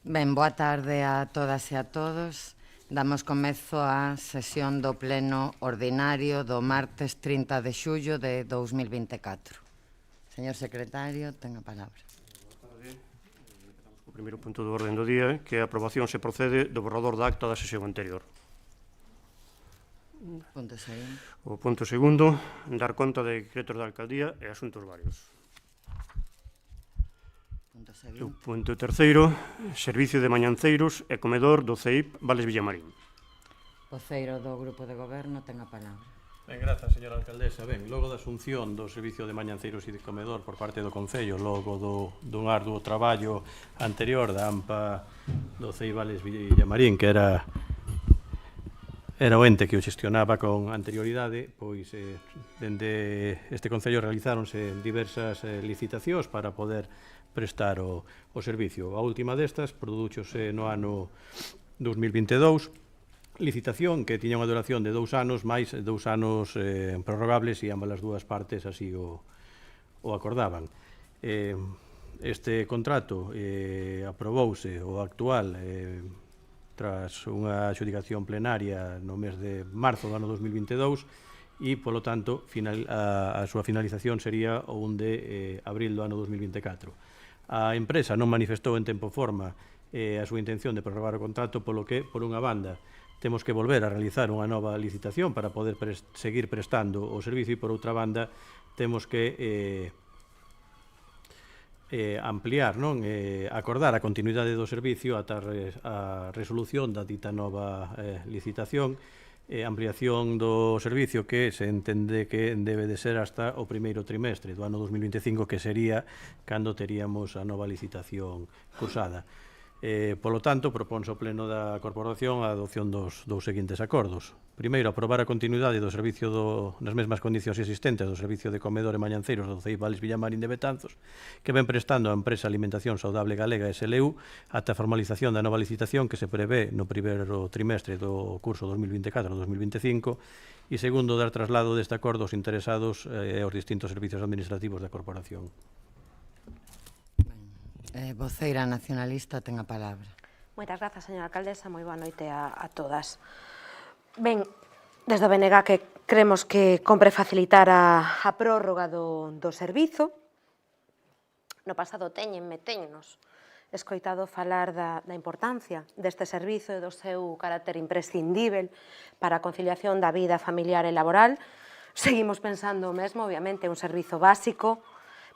Ben, boa tarde a todas e a todos. Damos comezo á sesión do pleno ordinario do martes 30 de xullo de 2024. Señor secretario, ten a palabra. O primeiro punto do orden do día, que a aprobación se procede do borrador da acta da sesión anterior. Punto seguinte. O punto segundo, dar conta de decretos da alcaldía e asuntos varios. Punto O seguinte. punto terceiro, servicio de mañanceiros e comedor do CEIP Vales Villamarín. Voceiro do Grupo de Goberno ten a palabra. Ben, grazas, señora alcaldesa. Ben, logo da asunción do servicio de mañanceiros e de comedor por parte do Concello, logo dun arduo traballo anterior da AMPA do CEIP Vales Villamarín, que era o ente que o xestionaba con anterioridade, pois dende este Concello realizáronse diversas licitacións para poder prestar o servicio. A última destas producióse no ano 2022, licitación que tiña unha duración de 2 anos, máis 2 anos prorrogables, e ambas as dúas partes así o acordaban. Este contrato aprobouse o actual tras unha adxudicación plenaria no mes de marzo do ano 2022 e, polo tanto, a súa finalización sería o 1 de abril do ano 2024. A empresa non manifestou en tempo e forma a súa intención de prorrogar o contrato, polo que, por unha banda, temos que volver a realizar unha nova licitación para poder seguir prestando o servicio e, por outra banda, temos que ampliar, acordar a continuidade do servicio ata a resolución da dita nova licitación, ampliación do servicio que se entende que debe de ser hasta o primeiro trimestre do ano 2025, que sería cando teríamos a nova licitación cursada. Polo tanto, proponse ao Pleno da Corporación a adopción dos seguintes acordos. Primeiro, aprobar a continuidade do servicio nas mesmas condicións existentes do servicio de comedor e mañanceiros do CEIP Vales Villamarín de Betanzos, que ven prestando a empresa Alimentación Saudable Galega SLU ata a formalización da nova licitación que se prevé no primeiro trimestre do curso 2024-2025, e segundo, dar traslado deste acordo aos interesados e aos distintos servicios administrativos da Corporación. Voceira nacionalista ten a palabra. Moitas grazas, señora alcaldesa. Moi boa noite a todas. Ben, desde o BNG que creemos que compre facilitar a prórroga do servizo. No pasado teñennos escoitado falar da importancia deste servizo e do seu carácter imprescindível para a conciliación da vida familiar e laboral. Seguimos pensando o mesmo, obviamente, un servizo básico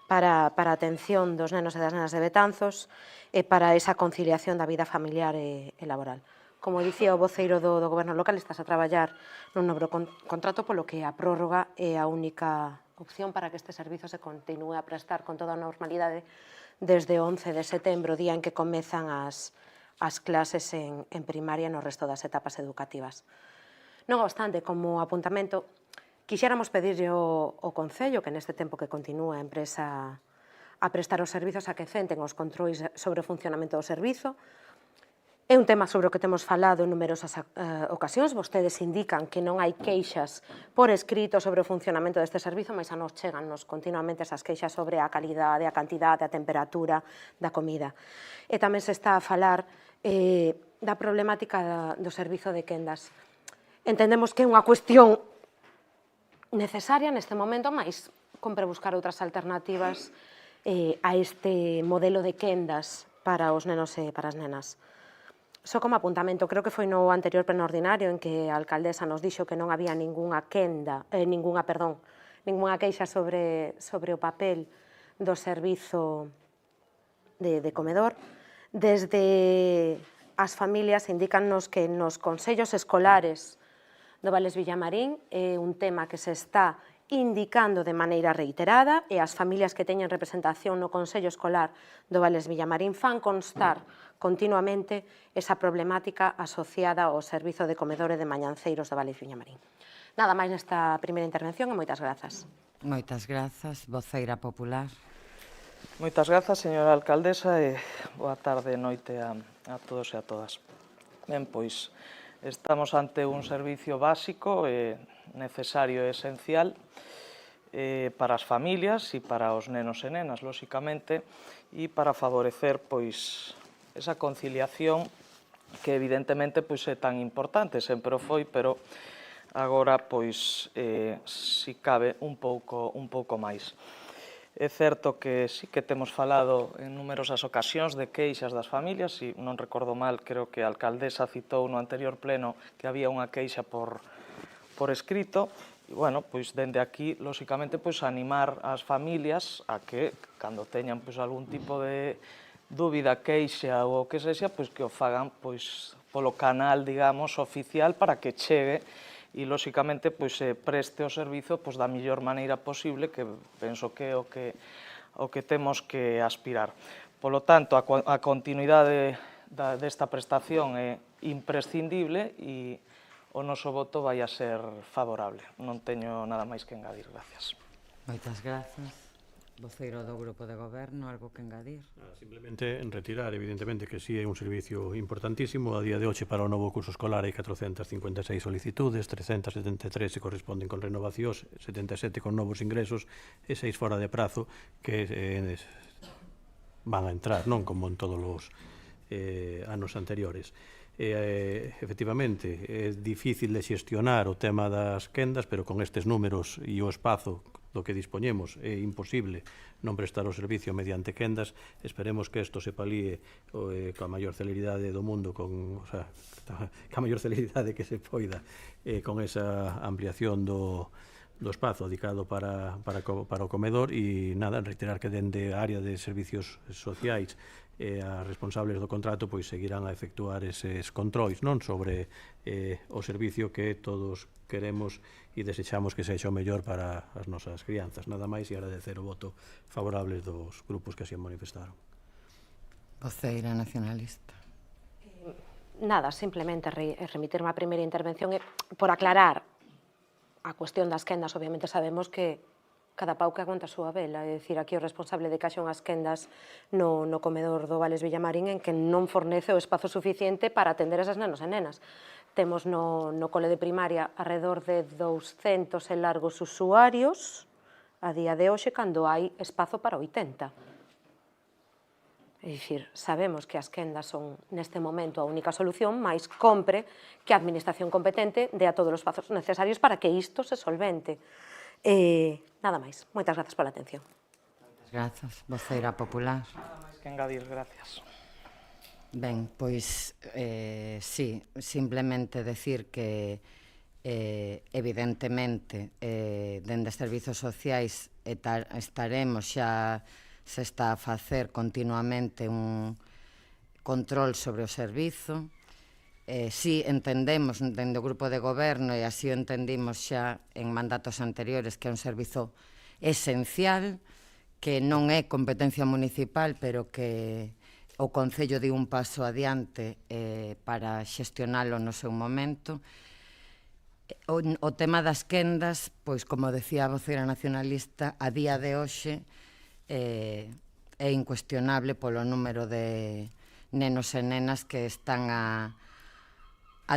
para a atención dos nenos e das nenas de Betanzos e para esa conciliación da vida familiar e laboral. Como dicía o voceiro do Goberno local, estás a traballar nun novo contrato, polo que a prórroga é a única opción para que este servizo se continúe a prestar con toda a normalidade desde o 11 de setembro, día en que comezan as clases en primaria no resto das etapas educativas. Non obstante, como apuntamento, quixéramos pedirlle ao Concello que neste tempo que continúa a empresa a prestar os servizos a que centen os controis sobre o funcionamento do servizo. É un tema sobre o que temos falado en numerosas ocasións. Vostedes indican que non hai queixas por escrito sobre o funcionamento deste servizo, mas a nos chegannos continuamente esas queixas sobre a calidade, a cantidade, a temperatura da comida. E tamén se está a falar da problemática do servizo de quendas. Entendemos que é unha cuestión necesaria neste momento, mas compre buscar outras alternativas a este modelo de quendas para os nenos e para as nenas. Só como apuntamento, creo que foi no anterior pleno ordinario en que a alcaldesa nos dixo que non había ninguna queixa sobre o papel do servizo de comedor. Desde as familias indícannos que nos consellos escolares do Vales Villamarín é un tema que se está indicando de maneira reiterada e as familias que teñen representación no Consello Escolar do Vales Villamarín fan constar continuamente esa problemática asociada ao servizo de comedor e de mañanceiros do Vales Villamarín. Nada máis nesta primeira intervención e moitas grazas. Moitas grazas. Voceira popular. Moitas grazas, señora alcaldesa, e boa tarde e noite a todos e a todas. Ben, pois, estamos ante un servicio básico e necesario e esencial para as familias e para os nenos e nenas, lóxicamente, e para favorecer, pois, esa conciliación que evidentemente pois, é tan importante, sempre o foi, pero agora pois si cabe un pouco máis. É certo que sí que temos falado en numerosas ocasións de queixas das familias, e non recordo mal, creo que a alcaldesa citou no anterior pleno que había unha queixa por escrito, e, bueno, pois, dende aquí, lóxicamente, pois, animar as familias a que, cando teñan pois, algún tipo de dúbida, queixa ou o que sexa, pois, que o fagan pois, polo canal, digamos, oficial para que chegue e, lóxicamente, pois, se preste o servizo pois, da mellor maneira posible, que penso que é o que temos que aspirar. Polo tanto, a continuidade desta prestación é imprescindible e o noso voto vai a ser favorable. Non teño nada máis que engadir. Gracias. Moitas grazas. Voceiro do Grupo de Goberno, algo que engadir? Simplemente retirar, evidentemente, que sí é un servicio importantísimo. A día de hoxe, para o novo curso escolar, hai 456 solicitudes, 373 se corresponden con renovacións, 77 con novos ingresos e 6 fora de prazo que van a entrar, non como en todos os anos anteriores. Efectivamente, é difícil de xestionar o tema das quendas, pero con estes números e o espazo do que dispoñemos é imposible non prestar o servicio mediante quendas. Esperemos que isto se palíe coa maior celeridade do mundo, ca maior celeridade que se poida, con esa ampliación do espazo dedicado para o comedor. E nada, reiterar que dende a área de servicios sociais as responsables do contrato pois seguirán a efectuar eses controis, non sobre o servicio que todos queremos e desexamos que sexa o mellor para as nosas crianzas. Nada máis, e agradecer o voto favorable dos grupos que así manifestaron. Voceira nacionalista. Nada, simplemente remitirme á primeira intervención por aclarar a cuestión das quendas. Obviamente sabemos que cada pau que aguanta a súa vela, é dicir, aquí o responsable de que haxa unhas quendas no comedor do Vales Villamarín en que non fornece o espazo suficiente para atender esas nenos e nenas. Temos no cole de primaria alrededor de 200 e largos usuarios a día de hoxe, cando hai espazo para 80. É dicir, sabemos que as quendas son neste momento a única solución, mais compre que a administración competente dea todos os espazos necesarios para que isto se solvente. Nada máis. Moitas grazas pola atención. Moitas grazas. Voceira popular. Nada máis que engadir. Gracias. Ben, pois, sí, simplemente decir que evidentemente dende servizos sociais estaremos, xa se está a facer continuamente un control sobre o servizo. Si entendemos dende o Grupo de Goberno, e así o entendimos xa en mandatos anteriores, que é un servizo esencial, que non é competencia municipal, pero que o Concello di un paso adiante para xestionalo no seu momento. O tema das quendas, pois, como decía a voceira nacionalista, a día de hoxe é incuestionable polo número de nenos e nenas que están a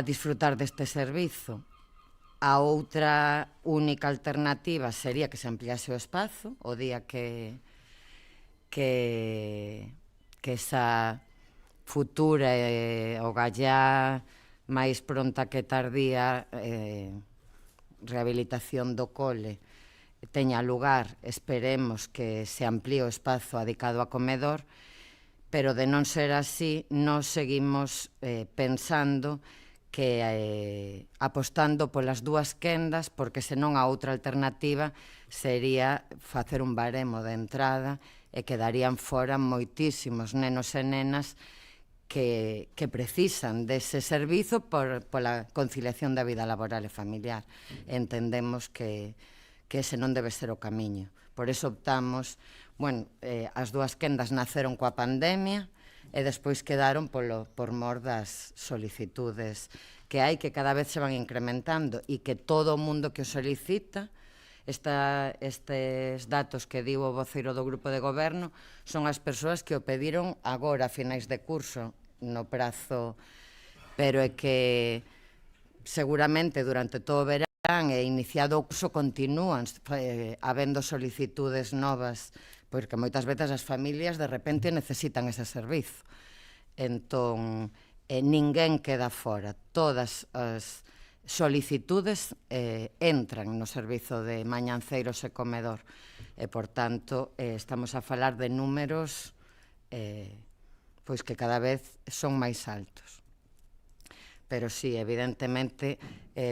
disfrutar deste servizo. A outra única alternativa sería que se ampliase o espazo o día que esa futura o gallá máis pronta que tardía rehabilitación do cole teña lugar. Esperemos que se amplíe o espazo adicado a comedor, pero de non ser así, nos seguimos pensando que apostando polas dúas quendas, porque senón a outra alternativa sería facer un baremo de entrada e quedarían fora moitísimos nenos e nenas que precisan dese servizo pola conciliación da vida laboral e familiar. Entendemos que ese non debe ser o camiño. Por iso optamos, as dúas quendas naceron coa pandemia, e despois quedaron por mor das solicitudes que hai, que cada vez se van incrementando, e que todo o mundo que o solicita, estes datos que diu o voceiro do Grupo de Goberno, son as persoas que o pediron agora, a finais de curso, no prazo, pero é que seguramente durante todo o verán e iniciado o curso continúan habendo solicitudes novas, porque moitas veces as familias de repente necesitan ese servizo. Entón, ninguén queda fora. Todas as solicitudes entran no servizo de mañanceiros e comedor. E, por tanto, estamos a falar de números pois que cada vez son máis altos. Pero sí, evidentemente,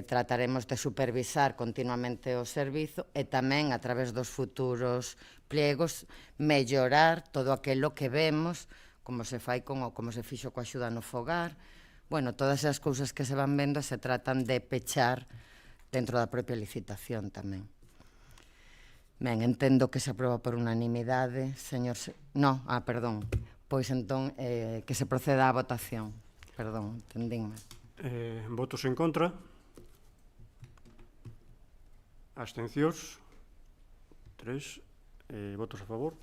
trataremos de supervisar continuamente o servizo e tamén, a través dos futuros pliegos, mellorar todo aquilo que vemos, como se fai como se fixo coa axuda no fogar. Bueno, todas as cousas que se van vendo se tratan de pechar dentro da propia licitación tamén. Ben, entendo que se aproba por unanimidade, señor... No, perdón. Pois entón, que se proceda á votación. Perdón, entendínme. Votos en contra? Abstencións? 3. Votos a favor?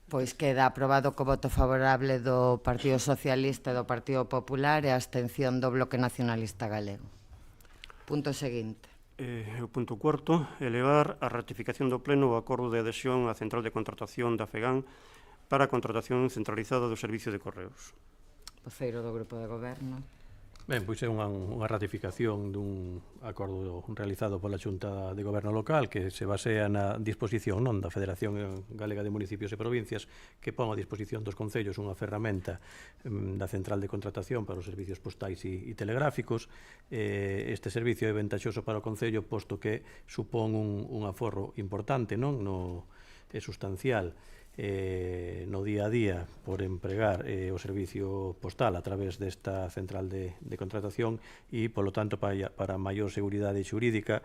Pois queda aprobado co voto favorable do Partido Socialista e do Partido Popular e a abstención do Bloque Nacionalista Galego. Punto seguinte. O punto cuarto, elevar a ratificación do Pleno o acordo de adhesión á Central de Contratación da FEGAN para a contratación centralizada do Servicio de Correos. Voceiro do Grupo de Goberno. Ben, pois é unha ratificación dun acordo realizado pola Xunta de Goberno Local que se basea na disposición da Federación Galega de Municipios e Provincias que pon a disposición dos concellos unha ferramenta da central de contratación para os servicios postais e telegráficos. Este servicio é ventaxoso para o concello posto que supón un aforro importante, é sustancial no día a día por empregar o servicio postal a través desta central de contratación e, polo tanto, para maior seguridade xurídica,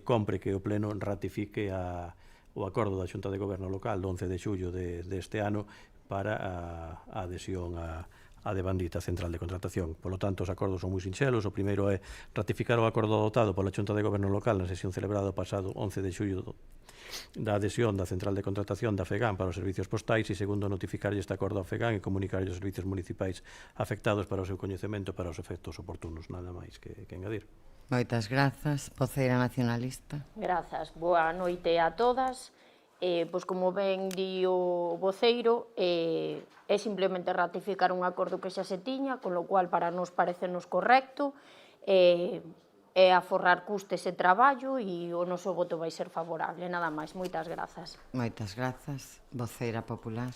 compre que o Pleno ratifique o acordo da Xunta de Goberno Local do 11 de xullo deste ano para a adhesión a devandita central de contratación. Polo tanto, os acordos son moi sinxelos. O primeiro é ratificar o acordo adoptado pola Xunta de Goberno Local na sesión celebrada o pasado 11 de xullo da adhesión da central de contratación da FEGAN para os servicios postais e, segundo, notificarlle este acordo ao FEGAN e comunicarlle os servicios municipais afectados para o seu coñecemento para os efectos oportunos. Nada máis que engadir. Moitas grazas. Voceira nacionalista. Grazas. Boa noite a todas. Pois como ben di o voceiro, é simplemente ratificar un acordo que xa se tiña, con lo cual para nos parecenos correcto, é aforrar custes e traballo e o noso voto vai ser favorable. Nada máis. Moitas grazas. Moitas grazas. Voceira popular.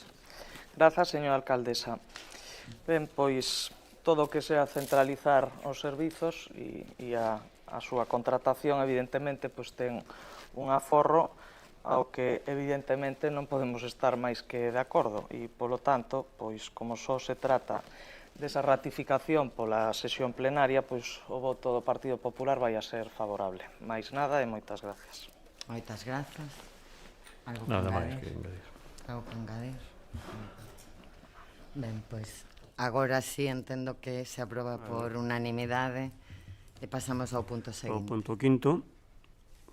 Grazas, señora alcaldesa. Ben, pois, todo o que sea centralizar os servizos e a súa contratación, evidentemente, pois ten un aforro ao que, evidentemente, non podemos estar máis que de acordo e, polo tanto, pois, como só se trata desa ratificación pola sesión plenaria, pois o voto do Partido Popular vai a ser favorable. Mais nada e moitas gracias. Moitas grazas. Algo que Nada máis engadir? que engadir. Algo que engadir? Ben, pois, agora sí entendo que se aproba por unanimidade e pasamos ao punto O seguinte. punto quinto,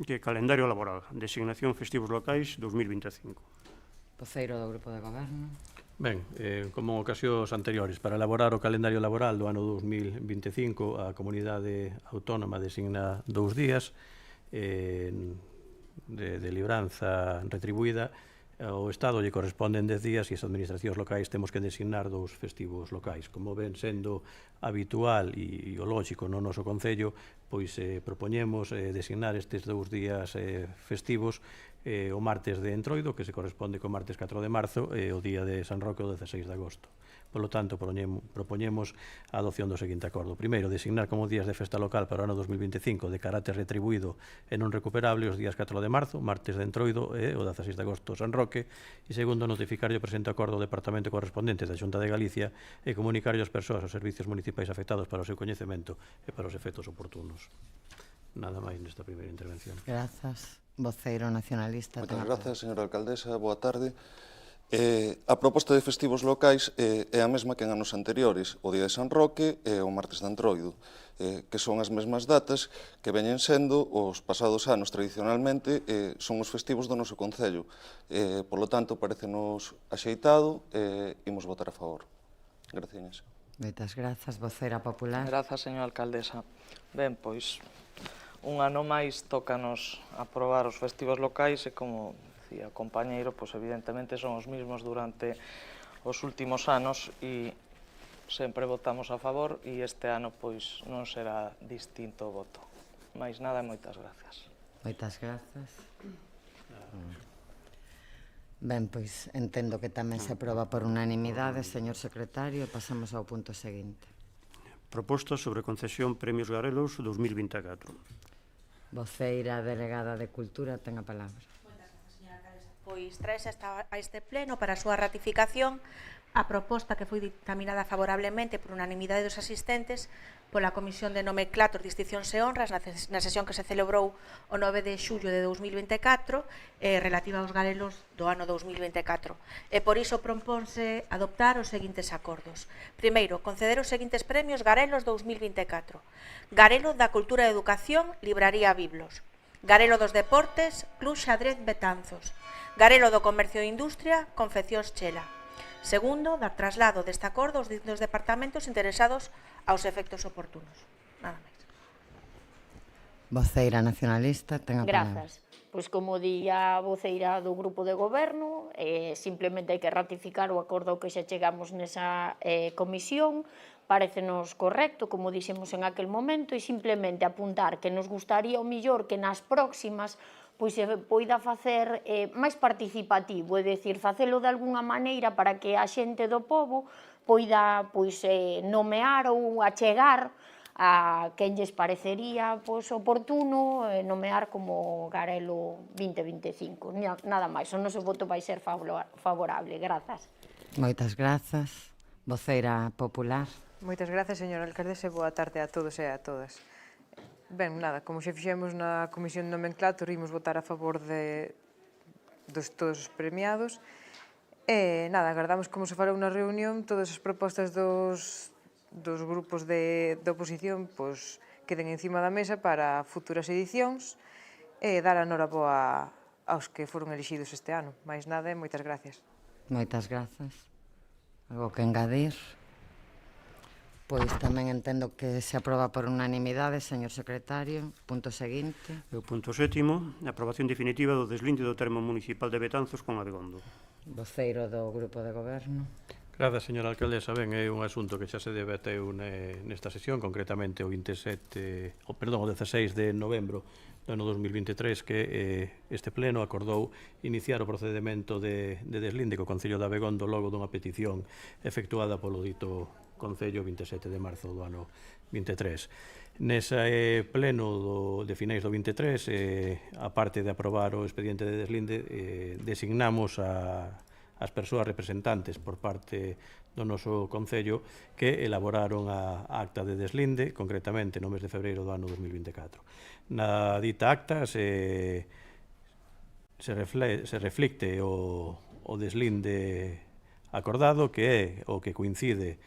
que é calendario laboral, designación festivos locais 2025. Voceiro do Grupo de Goberno. Ben, como en ocasións anteriores, para elaborar o calendario laboral do ano 2025, a Comunidade Autónoma designa 2 días de libranza retribuída. Ao Estado lle corresponden 10 días e as administracións locais temos que designar 2 festivos locais. Como ven sendo habitual e o lógico no noso Concello, pois propoñemos designar estes 2 días festivos o martes de Entroido, que se corresponde co martes 4 de marzo, e o día de San Roque o 16 de agosto. Polo tanto, propoñemos a adopción do seguinte acordo. Primeiro, designar como días de festa local para o ano 2025 de carácter retribuído e non recuperable os días 4 de marzo, martes de Entroido e o 16 de agosto San Roque. E segundo, notificarlle o presente acordo ao Departamento correspondente da Xunta de Galicia e comunicarlle aos persoas os servicios municipais afectados para o seu coñecemento e para os efectos oportunos. Nada máis nesta primeira intervención. Grazas. Voceiro nacionalista. Moitas grazas, señora alcaldesa. Boa tarde. A proposta de festivos locais é a mesma que en anos anteriores, o Día de San Roque e o Martes de Entroido, que son as mesmas datas que veñen sendo os pasados anos tradicionalmente, son os festivos do noso Concello. Por lo tanto, parecenos axeitado e imos votar a favor. Graciñas. Moitas grazas, voceira popular. Grazas, señora alcaldesa. Ben, pois, un ano máis tócanos aprobar os festivos locais e, como dicía o compañeiro, pois evidentemente son os mismos durante os últimos anos e sempre votamos a favor e este ano pois non será distinto o voto. Mais nada, moitas gracias. Moitas grazas. Ben, pois entendo que tamén se aproba por unanimidade, señor secretario, e pasamos ao punto seguinte. Proposta sobre concesión Premios Garelos 2024. Voceira delegada de Cultura ten a palabra. Pois traes a este pleno para a súa ratificación a proposta que foi dictaminada favorablemente por unanimidade dos asistentes pola Comisión de Nomenclatos, Distincións e Honras na sesión que se celebrou o 9 de xullo de 2024 relativa aos garelos do ano 2024. E por iso propónse adoptar os seguintes acordos. Primeiro, conceder os seguintes premios Garelos 2024. Garelo da Cultura e Educación, Libraría Biblos. Garelo dos Deportes, Club Xadrez Betanzos. Garelo do Comercio e Industria, Confeccións Chela. Segundo, dar traslado deste acordo aos distintos departamentos interesados aos efectos oportunos. Nada máis. Voceira nacionalista ten a palabra. Grazas. Pois como di a voceira do grupo de goberno, simplemente hai que ratificar o acordo ao que xa chegamos nesa comisión. Parecenos correcto, como dixemos en aquel momento, e simplemente apuntar que nos gustaría o millor que nas próximas pois se poida facer máis participativo, é dicir, facelo de algunha maneira para que a xente do pobo poida pois nomear ou achegar a quen lles parecería pois oportuno nomear como Garelo 2025. Nada máis, o noso voto vai ser favorable. Grazas. Moitas grazas. Voceira popular. Moitas grazas, señora alcaldesa, e boa tarde a todos e a todas. Ben, nada, como xa fixemos na Comisión de Nomenclator, imos votar a favor de todos os premiados. E, nada, agardamos, como se falou na reunión, todas as propostas dos grupos de oposición queden encima da mesa para futuras edicións e dar a noraboa aos que foron elixidos este ano. Mais nada e moitas gracias. Moitas grazas. Algo que engadir? Pois tamén entendo que se aproba por unanimidade, señor secretario. Punto seguinte. E o punto sétimo, a aprobación definitiva do deslinde do termo municipal de Betanzos con Abegondo. Voceiro do grupo de goberno. Grazas, señora alcaldesa. Ben, é un asunto que xa se debateu nesta sesión, concretamente o 16 de novembro do ano 2023, que este pleno acordou iniciar o procedimento de deslinde co Concello de Abegondo logo dunha petición efectuada polo dito Concello 27 de marzo do ano 23. Nese pleno de finais do 23, a parte de aprobar o expediente de deslinde, designamos as persoas representantes por parte do noso Concello que elaboraron a acta de deslinde, concretamente no mes de febreiro do ano 2024. Na dita acta se reflicte o deslinde acordado, que é o que coincide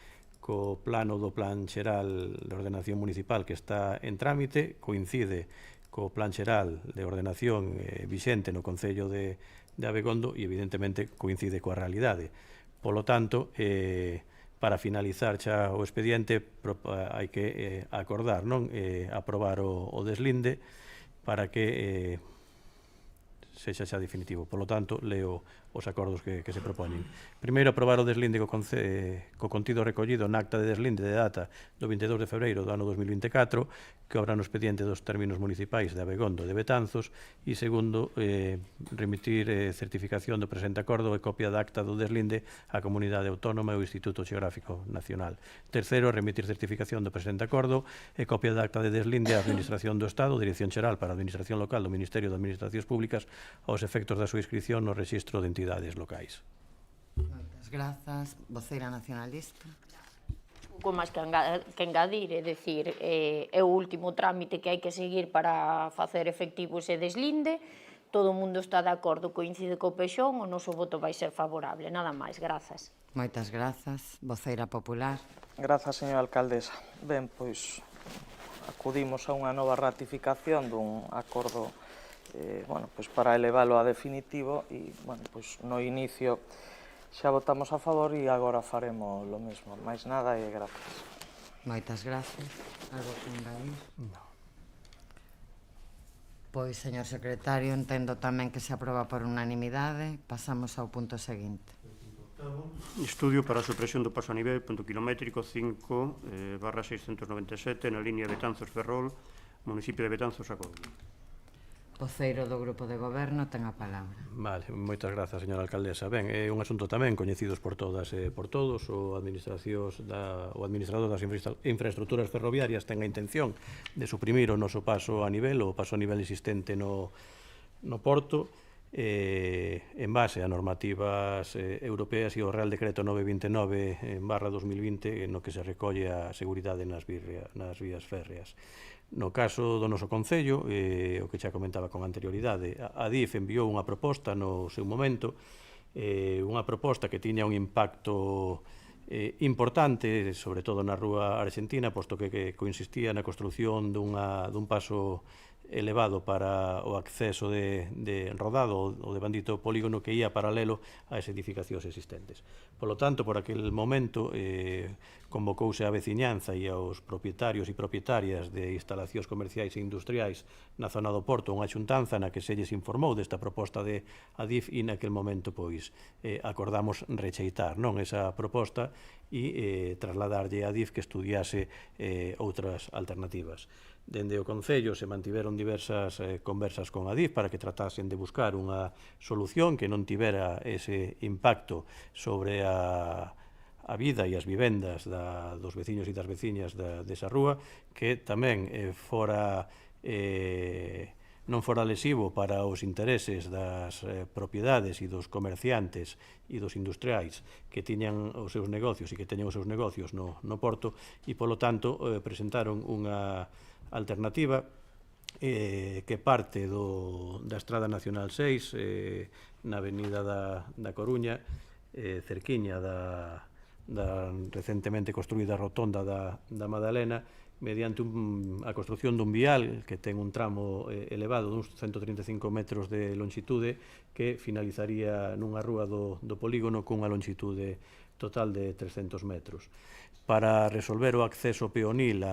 co plano do Plan Xeral de Ordenación Municipal que está en trámite, coincide co Plan Xeral de Ordenación vixente no Concello de Abegondo e, evidentemente, coincide coa realidade. Polo tanto, para finalizar xa o expediente, hai que acordar, aprobar o deslinde para que sexa xa definitivo. Polo tanto, leo os acordos que se propoñen. Primeiro, aprobar o deslinde co contido recollido na acta de deslinde de data do 22 de febreiro do ano 2024, que obra no expediente dos términos municipais de Abegondo e de Betanzos, e segundo, remitir certificación do presente acordo e copia da acta do deslinde á Comunidade Autónoma e ao Instituto Xeográfico Nacional. Terceiro, remitir certificación do presente acordo e copia da acta de deslinde á Administración do Estado, Dirección Xeral para a Administración Local do Ministerio de Administracións Públicas aos efectos da súa inscripción no Rexistro de Entidades Locais. Moitas grazas. Voceira nacionalista. Pouco máis que engadir, é dicir, é o último trámite que hai que seguir para facer efectivo ese deslinde. Todo o mundo está de acordo, coincide co pexón, o noso voto vai ser favorable. Nada máis, grazas. Moitas grazas. Voceira popular. Grazas, señora alcaldesa. Ben, pois acudimos a unha nova ratificación dun acordo para elevalo a definitivo e, no inicio xa votamos a favor e agora faremos lo mesmo. Mais nada e gracias. Moitas grazas. Algo que engadir? Non. Pois, señor secretario, entendo tamén que se aproba por unanimidade. Pasamos ao punto seguinte. Estudio para a supresión do paso a nivel punto kilométrico 5/697 na línea Betanzos-Ferrol, municipio de Betanzos a Coruña. Voceiro do Grupo de Goberno ten a palabra. Vale, moitas grazas, señora alcaldesa. Ben, é un asunto tamén coñecidos por todas e por todos. O administrador das infraestructuras ferroviarias ten a intención de suprimir o noso paso a nivel, o paso a nivel existente no porto, en base a normativas europeas e o Real Decreto 929/2020 no que se recolle a seguridade nas vías férreas. No caso do noso Concello, o que xa comentaba con anterioridade, a DIF enviou unha proposta no seu momento, unha proposta que tiña un impacto importante, sobre todo na rúa argentina, posto que consistía na construción dun paso elevado para o acceso de rodado ou de bandito polígono que ia paralelo ás edificacións existentes. Polo tanto, por aquel momento, convocouse a veciñanza e aos propietarios e propietarias de instalacións comerciais e industriais na zona do Porto unha xuntanza na que se lles informou desta proposta de Adif e naquel momento acordamos recheitar esa proposta e trasladarlle a Adif que estudiase outras alternativas. Dende o Concello se mantiveron diversas conversas con Adif para que tratasen de buscar unha solución que non tivera ese impacto sobre a vida e as vivendas dos veciños e das veciñas desa rúa, que tamén non fora lesivo para os intereses das propiedades e dos comerciantes e dos industriais que tiñan os seus negocios e que teñen os seus negocios no Porto, e polo tanto presentaron unha alternativa que parte da Estrada Nacional 6 na avenida da Coruña, cerquiña da recentemente construída rotonda da Madalena, mediante a construción dun vial que ten un tramo elevado duns 135 metros de longitude que finalizaría nunha rúa do polígono cunha longitude total de 300 metros. Para resolver o acceso peonil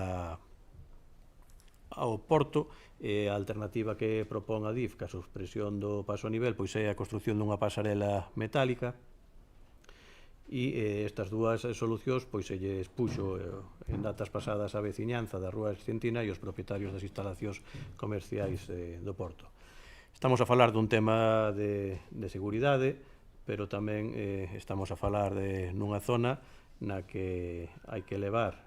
ao Porto, a alternativa que propón a DIF, que a supresión do paso a nivel, pois é a construción dunha pasarela metálica, e estas dúas solucións pois se lles puxo en datas pasadas a veciñanza da rúa argentina e os propietarios das instalacións comerciais do Porto. Estamos a falar dun tema de seguridade, pero tamén estamos a falar nunha zona na que hai que levar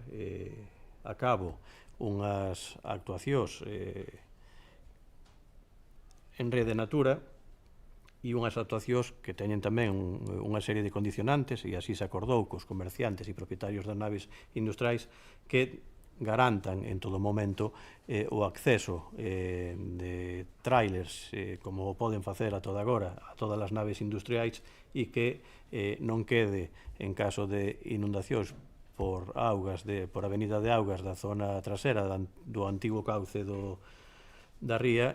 a cabo unhas actuacións en rede natura e unhas actuacións que teñen tamén unha serie de condicionantes, e así se acordou cos comerciantes e propietarios das naves industriais, que garantan en todo momento o acceso de trailers, como poden facer a toda agora, a todas as naves industriais, e que non quede, en caso de inundacións por avenida de augas da zona trasera do antigo cauce da ría,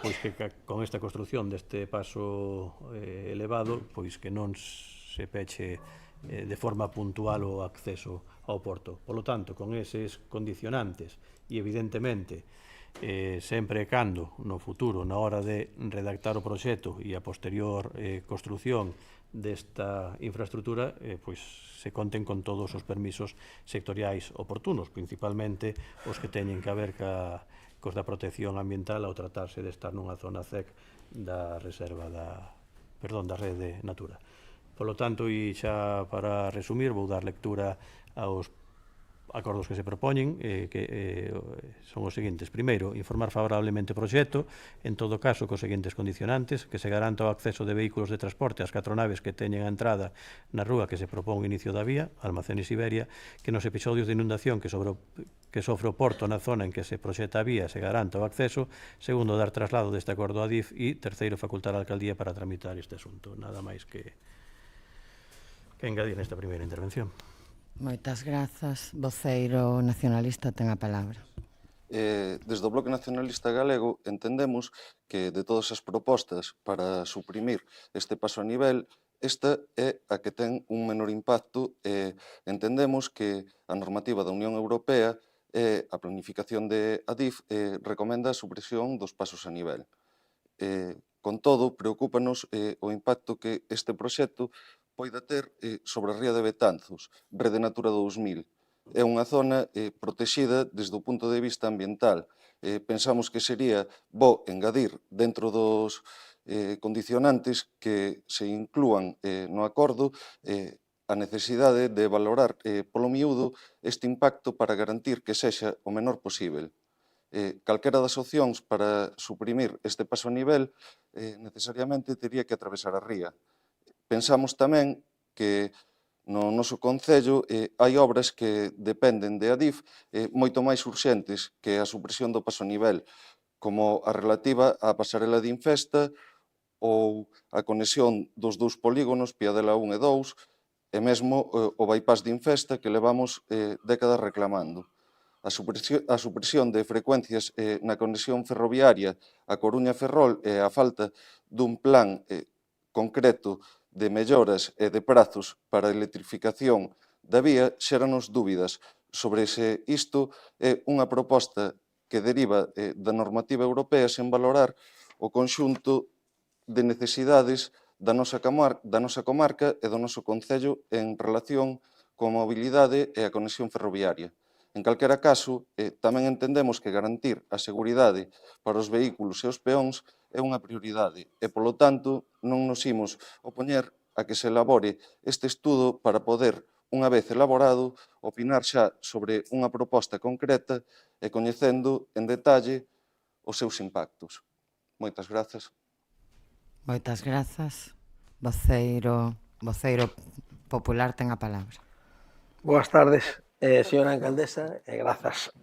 pois que con esta construción deste paso elevado, pois que non se peche de forma puntual o acceso ao Porto. Polo tanto, con eses condicionantes e evidentemente sempre e cando no futuro, na hora de redactar o proxecto e a posterior construción desta infraestructura, pois se conten con todos os permisos sectoriais oportunos, principalmente os que teñen que ver cos da protección ambiental ao tratarse de estar nunha zona CEC da reserva da rede Natura. Polo tanto, e xa para resumir, vou dar lectura aos acordos que se propoñen, que son os seguintes. Primeiro, informar favorablemente o proxecto, en todo caso, cos seguintes condicionantes, que se garanta o acceso de vehículos de transporte ás 4 naves que teñen a entrada na rúa que se propón o inicio da vía, Almacenes Iberia, que nos episodios de inundación que sofre o Porto na zona en que se proxecta a vía se garanta o acceso. Segundo, dar traslado deste acordo a DIF, e terceiro, facultar a alcaldía para tramitar este asunto. Nada máis que engadir nesta primeira intervención. Moitas grazas. Voceiro nacionalista ten a palabra. Desde o Bloque Nacionalista Galego entendemos que de todas as propostas para suprimir este paso a nivel, esta é a que ten un menor impacto. Entendemos que a normativa da Unión Europea e a planificación de Adif recomenda a supresión dos pasos a nivel. Con todo, preocúpanos o impacto que este proxecto poida ter sobre a ría de Betanzos, Rede Natura 2000. É unha zona protexida desde o punto de vista ambiental. Pensamos que sería bo engadir dentro dos condicionantes que se inclúan no acordo a necesidade de valorar polo miúdo este impacto para garantir que sexa o menor posible. Calquera das opcións para suprimir este paso a nivel necesariamente tería que atravesar a ría. Pensamos tamén que no noso concello hai obras que dependen de Adif moito máis urxentes que a supresión do paso a nivel, como a relativa á pasarela de Infesta ou a conexión dos dous polígonos, Piadela 1 e 2, e mesmo o bypass de Infesta que levamos décadas reclamando. A supresión de frecuencias na conexión ferroviaria a Coruña-Ferrol e a falta dun plan concreto de melloras e de prazos para a electrificación da vía xéranos dúbidas sobre se isto é unha proposta que deriva da normativa europea sen valorar o conxunto de necesidades da nosa comarca e do noso concello en relación coa mobilidade e a conexión ferroviaria. En calquera caso, tamén entendemos que garantir a seguridade para os vehículos e os peóns é unha prioridade e, polo tanto, non nos imos opoñer a que se elabore este estudo para poder, unha vez elaborado, opinar xa sobre unha proposta concreta e coñecendo en detalle os seus impactos. Moitas grazas. Moitas grazas. Voceiro popular ten a palabra. Boas tardes, señora alcaldesa, e grazas.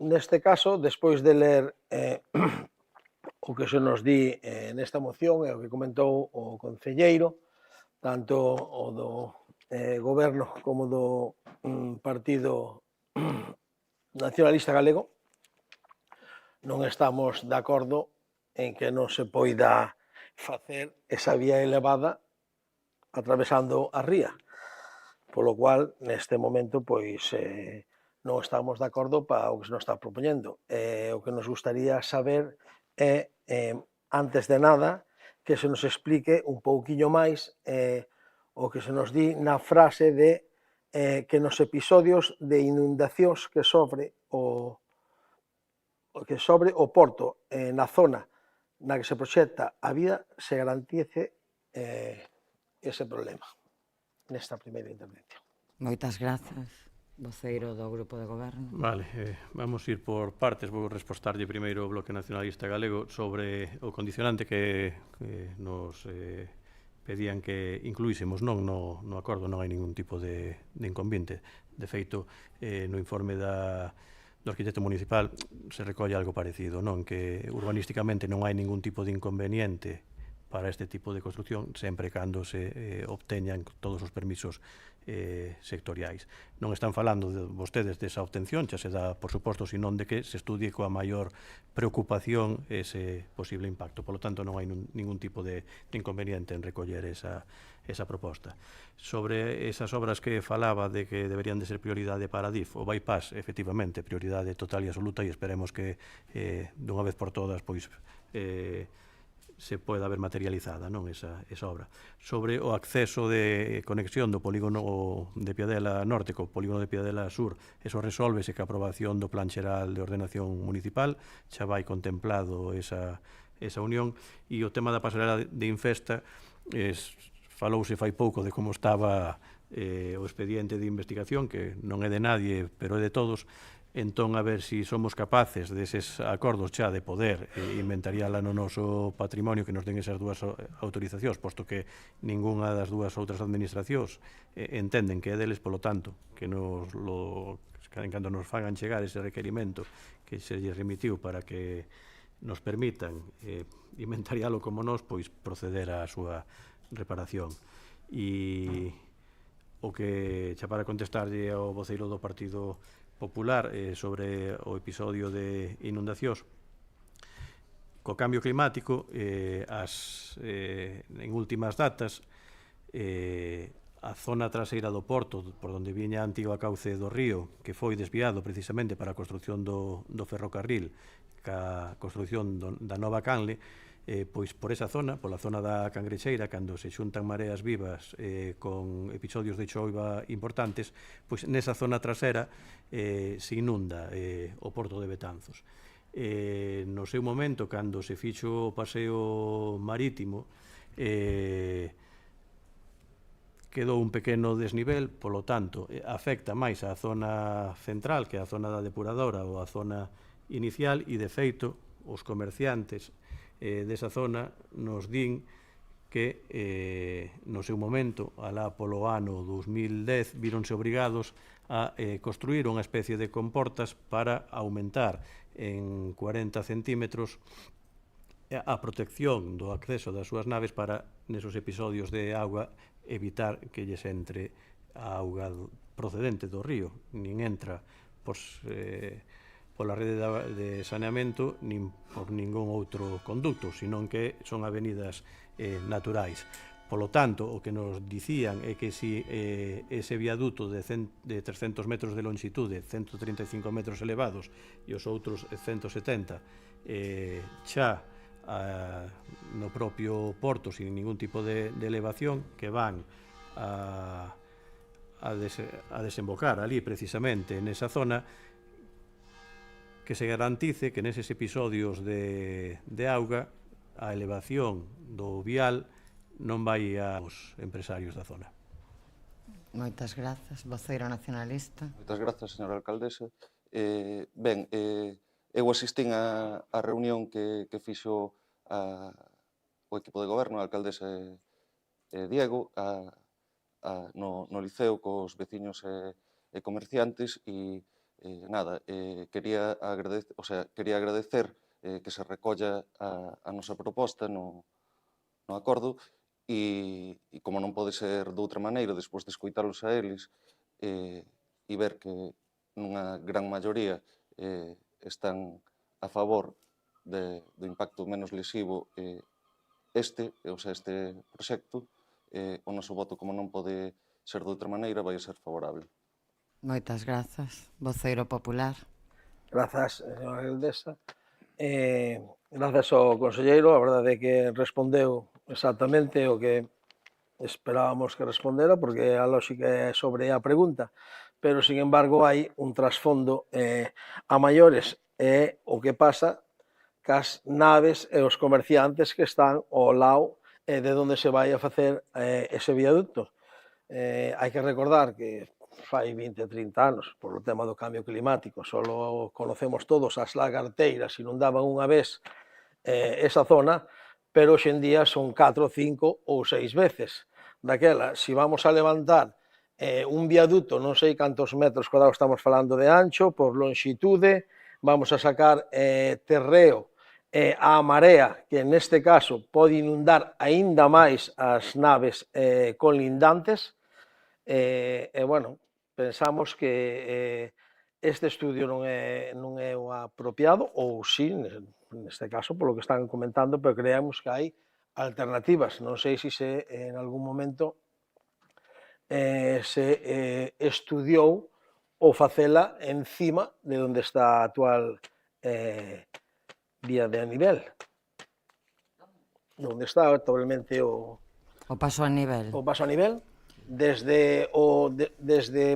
Neste caso, despois de ler o que se nos di nesta moción e o que comentou o concelleiro, tanto o do goberno como do Partido Nacionalista Galego, non estamos de acordo en que non se poida facer esa vía elevada atravesando a ría, polo cual, neste momento, pois non estamos de acordo para o que se nos está propoñendo. O que nos gustaría saber é, antes de nada, que se nos explique un pouquiño máis o que se nos di na frase de que nos episodios de inundacións que sobre o porto na zona na que se proxecta a vía se garantice ese problema nesta primeira intervención. Moitas grazas, voceiro do Grupo de Goberno. Vale, vamos ir por partes. Vou respostarlle primeiro o Bloque Nacionalista Galego sobre o condicionante que nos pedían que incluísemos. Non, no acordo non hai ningún tipo de inconveniente. De feito, no informe do arquitecto municipal se recolle algo parecido, non? Que urbanísticamente non hai ningún tipo de inconveniente para este tipo de construcción, sempre cando se obteñan todos os permisos sectoriais. Non están falando vostedes desa obtención, xa se dá, por suposto, senón de que se estudie coa maior preocupación ese posible impacto. Por lo tanto, non hai ningún tipo de inconveniente en recoller esa proposta. Sobre esas obras que falaba de que deberían de ser prioridade para DIF, o bypass, efectivamente, prioridade total e absoluta, e esperemos que dunha vez por todas pois se poida ver materializada, non, esa obra. Sobre o acceso de conexión do polígono de Piadela Norte co polígono de Piadela Sur, eso resolvese ca aprobación do Plan Xeral de Ordenación Municipal, xa vai contemplado esa unión, e o tema da pasarela de Infesta, falouse fai pouco de como estaba o expediente de investigación, que non é de nadie, pero é de todos. Entón, a ver se somos capaces deses acordos xa de poder inventariala no noso patrimonio, que nos den esas dúas autorizacións, posto que ningunha das dúas outras administracións entenden que é deles, polo tanto, que cando nos fagan chegar ese requerimento que se lle remitiu para que nos permitan inventarialo como nós, pois proceder á súa reparación. E o que, xa para contestarlle ao voceiro do Partido Popular sobre o episodio de inundacións, co cambio climático, en últimas datas, a zona traseira do porto, por onde viña a antiga cauce do río, que foi desviado precisamente para a construcción do ferrocarril, ca construcción da nova canle, pois por esa zona, pola zona da Cangrexeira, cando se xuntan mareas vivas con episodios de choiva importantes, pois nesa zona trasera se inunda o porto de Betanzos. No seu momento, cando se fixo o paseo marítimo, quedou un pequeno desnivel, polo tanto, afecta máis a zona central que a zona da depuradora ou a zona inicial, e de feito, os comerciantes desa zona nos din que no seu momento, alá polo ano 2010, víronse obrigados a construir unha especie de comportas para aumentar en 40 centímetros a protección do acceso das súas naves para, nesos episodios de auga, evitar que lles entre a auga procedente do río, nin entra pola rede de saneamento nin por ningún outro conducto, senón que son avenidas naturais. Polo tanto, o que nos dicían é que se ese viaduto de 300 metros de longitude, 135 metros elevados, e os outros 170, xa no propio porto, sin ningún tipo de elevación, que van a desembocar ali precisamente nesa zona, que se garantice que neses episodios de auga a elevación do vial non vai aos empresarios da zona. Moitas grazas, voceiro nacionalista. Moitas grazas, señora alcaldesa. Ben, eu asistín á reunión que fixo o equipo de goberno, a alcaldesa Diego, no liceo cos veciños e comerciantes, e nada, quería agradecer que se recolla a nosa proposta no acordo, e como non pode ser de outra maneira, despois de escoitalos a eles e ver que nunha gran maioría están a favor do impacto menos lesivo este proxecto, o noso voto, como non pode ser de outra maneira, vai ser favorable. Moitas grazas, voceiro popular. Grazas, señora alcaldesa. Grazas ao conselleiro, a verdade é que respondeu exactamente o que esperábamos que respondera, porque a lógica é sobre a pregunta, pero, sin embargo, hai un trasfondo a maiores, é o que pasa cas naves e os comerciantes que están ao lado de onde se vai a facer ese viaducto. Hai que recordar que fai 20 e 30 anos, por o tema do cambio climático, só conocemos todos as lagarteiras, inundaban unha vez esa zona, pero hoxe en día son 4, 5 ou 6 veces. Daquela, se vamos a levantar un viaduto, non sei cantos metros cuadrados estamos falando de ancho, por longitude, vamos a sacar terreo a marea, que neste caso pode inundar aínda máis as naves colindantes, bueno, pensamos que este estudio non é o apropiado, ou sí, neste caso, polo que están comentando, pero creemos que hai alternativas. Non sei se en algún momento se estudiou ou facela encima de onde está a actual vía de anivel. Onde está actualmente o paso a nivel. O paso a nivel, desde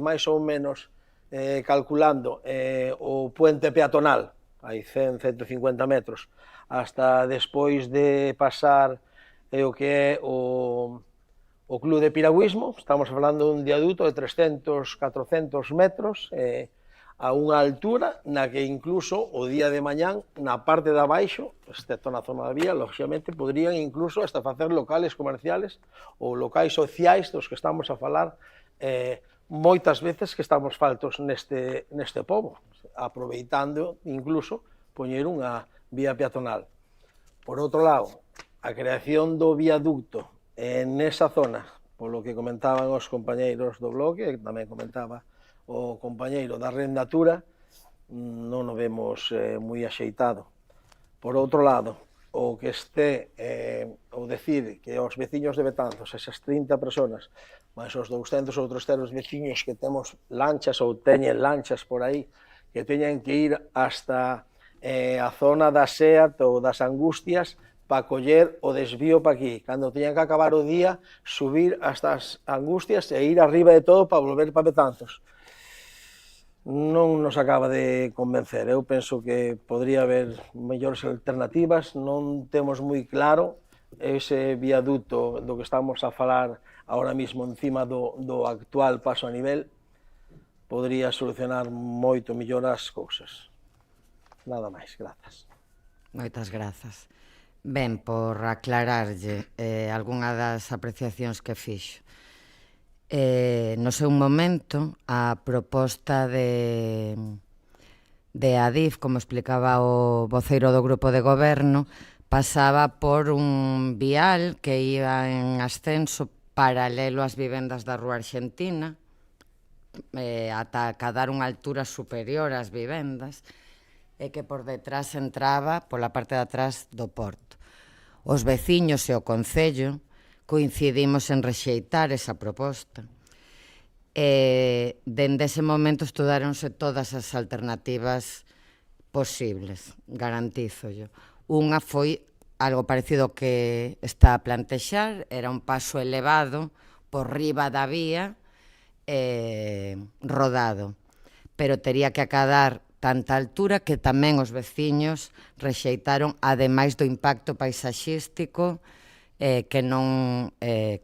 máis ou menos calculando o puente peatonal, hai 100, 150 metros, hasta despois de pasar o que é o Club de Piragüismo, estamos falando dun viaduto de 300, 400 metros, a unha altura na que incluso o día de mañán, na parte de abaixo, excepto na zona da vía, lógicamente, podrían incluso hasta facer locales comerciales ou locais sociais dos que estamos a falar moitas veces que estamos faltos neste pobo, aproveitando incluso poñer unha vía peatonal. Por outro lado, a creación do viaducto nesa zona, polo que comentaban os compañeiros do bloque, que tamén comentaba o compañeiro da arrendatura, non o vemos moi axeitado. Por outro lado, o que ou decir que os veciños de Betanzos, esas 30 personas, máis os 200 ou 300 veciños que temos lanchas ou teñen lanchas por aí, que teñen que ir hasta a zona da SEAT ou das Angustias para coller o desvío para aquí. Cando teñan que acabar o día, subir hasta as Angustias e ir arriba de todo para volver para Betanzos. Non nos acaba de convencer. Eu penso que podría haber mellores alternativas. Non temos moi claro ese viaduto do que estamos a falar ahora mismo encima do actual paso a nivel. Podría solucionar moito mellor as cousas. Nada máis, grazas. Moitas grazas. Ben, por aclararlle algunha das apreciacións que fixo. No seu momento, a proposta de Adif, como explicaba o voceiro do grupo de goberno, pasaba por un vial que iba en ascenso paralelo ás vivendas da Rúa Argentina, ata acadar unha altura superior ás vivendas, e que por detrás entraba pola parte de atrás do porto. Os veciños e o Concello coincidimos en rexeitar esa proposta. Dende ese momento estudáronse todas as alternativas posibles, garantízollo. Unha foi algo parecido ao que está a plantexar, era un paso elevado por riba da vía, rodado, pero tería que acadar tanta altura que tamén os veciños rexeitaron, ademais do impacto paisaxístico que non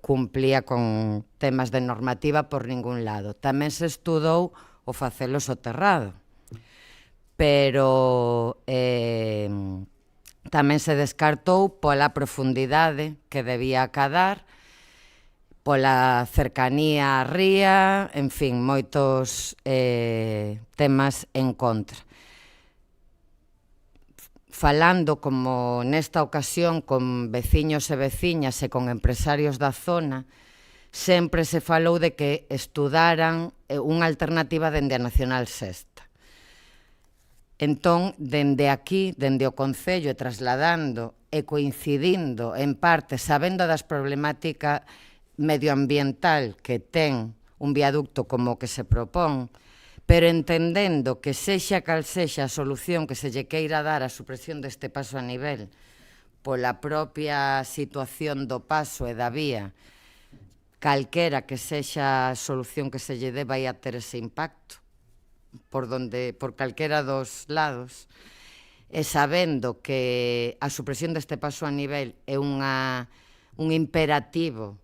cumplía con temas de normativa por ningún lado. Tamén se estudou o facelo soterrado, pero tamén se descartou pola profundidade que debía acadar, pola cercanía á ría, en fin, moitos temas en contra. Falando, como nesta ocasión, con veciños e veciñas e con empresarios da zona, sempre se falou de que estudaran unha alternativa dende a Nacional Sexta. Entón, dende aquí, dende o Concello, e trasladando e coincidindo en parte, sabendo das problemáticas medioambiental que ten un viaducto como o que se propón, pero entendendo que sexa cal sexa a solución que se lle queira dar á supresión deste paso a nivel pola propia situación do paso e da vía, calquera que sexa a solución que se lle dé vai a ter ese impacto por calquera dos lados, e sabendo que a supresión deste paso a nivel é un imperativo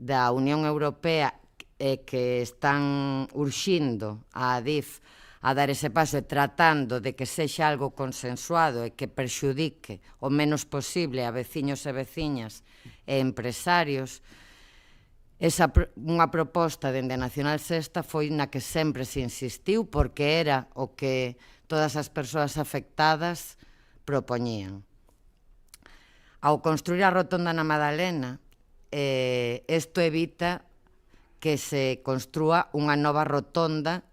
da Unión Europea que están urxindo a Adif a dar ese paso e tratando de que sexa algo consensuado e que perxudique o menos posible a veciños e veciñas e empresarios, unha proposta dende a Nacional Sexta foi na que sempre se insistiu porque era o que todas as persoas afectadas propoñían. Ao construir a rotonda na Madalena, isto evita que se construa unha nova rotonda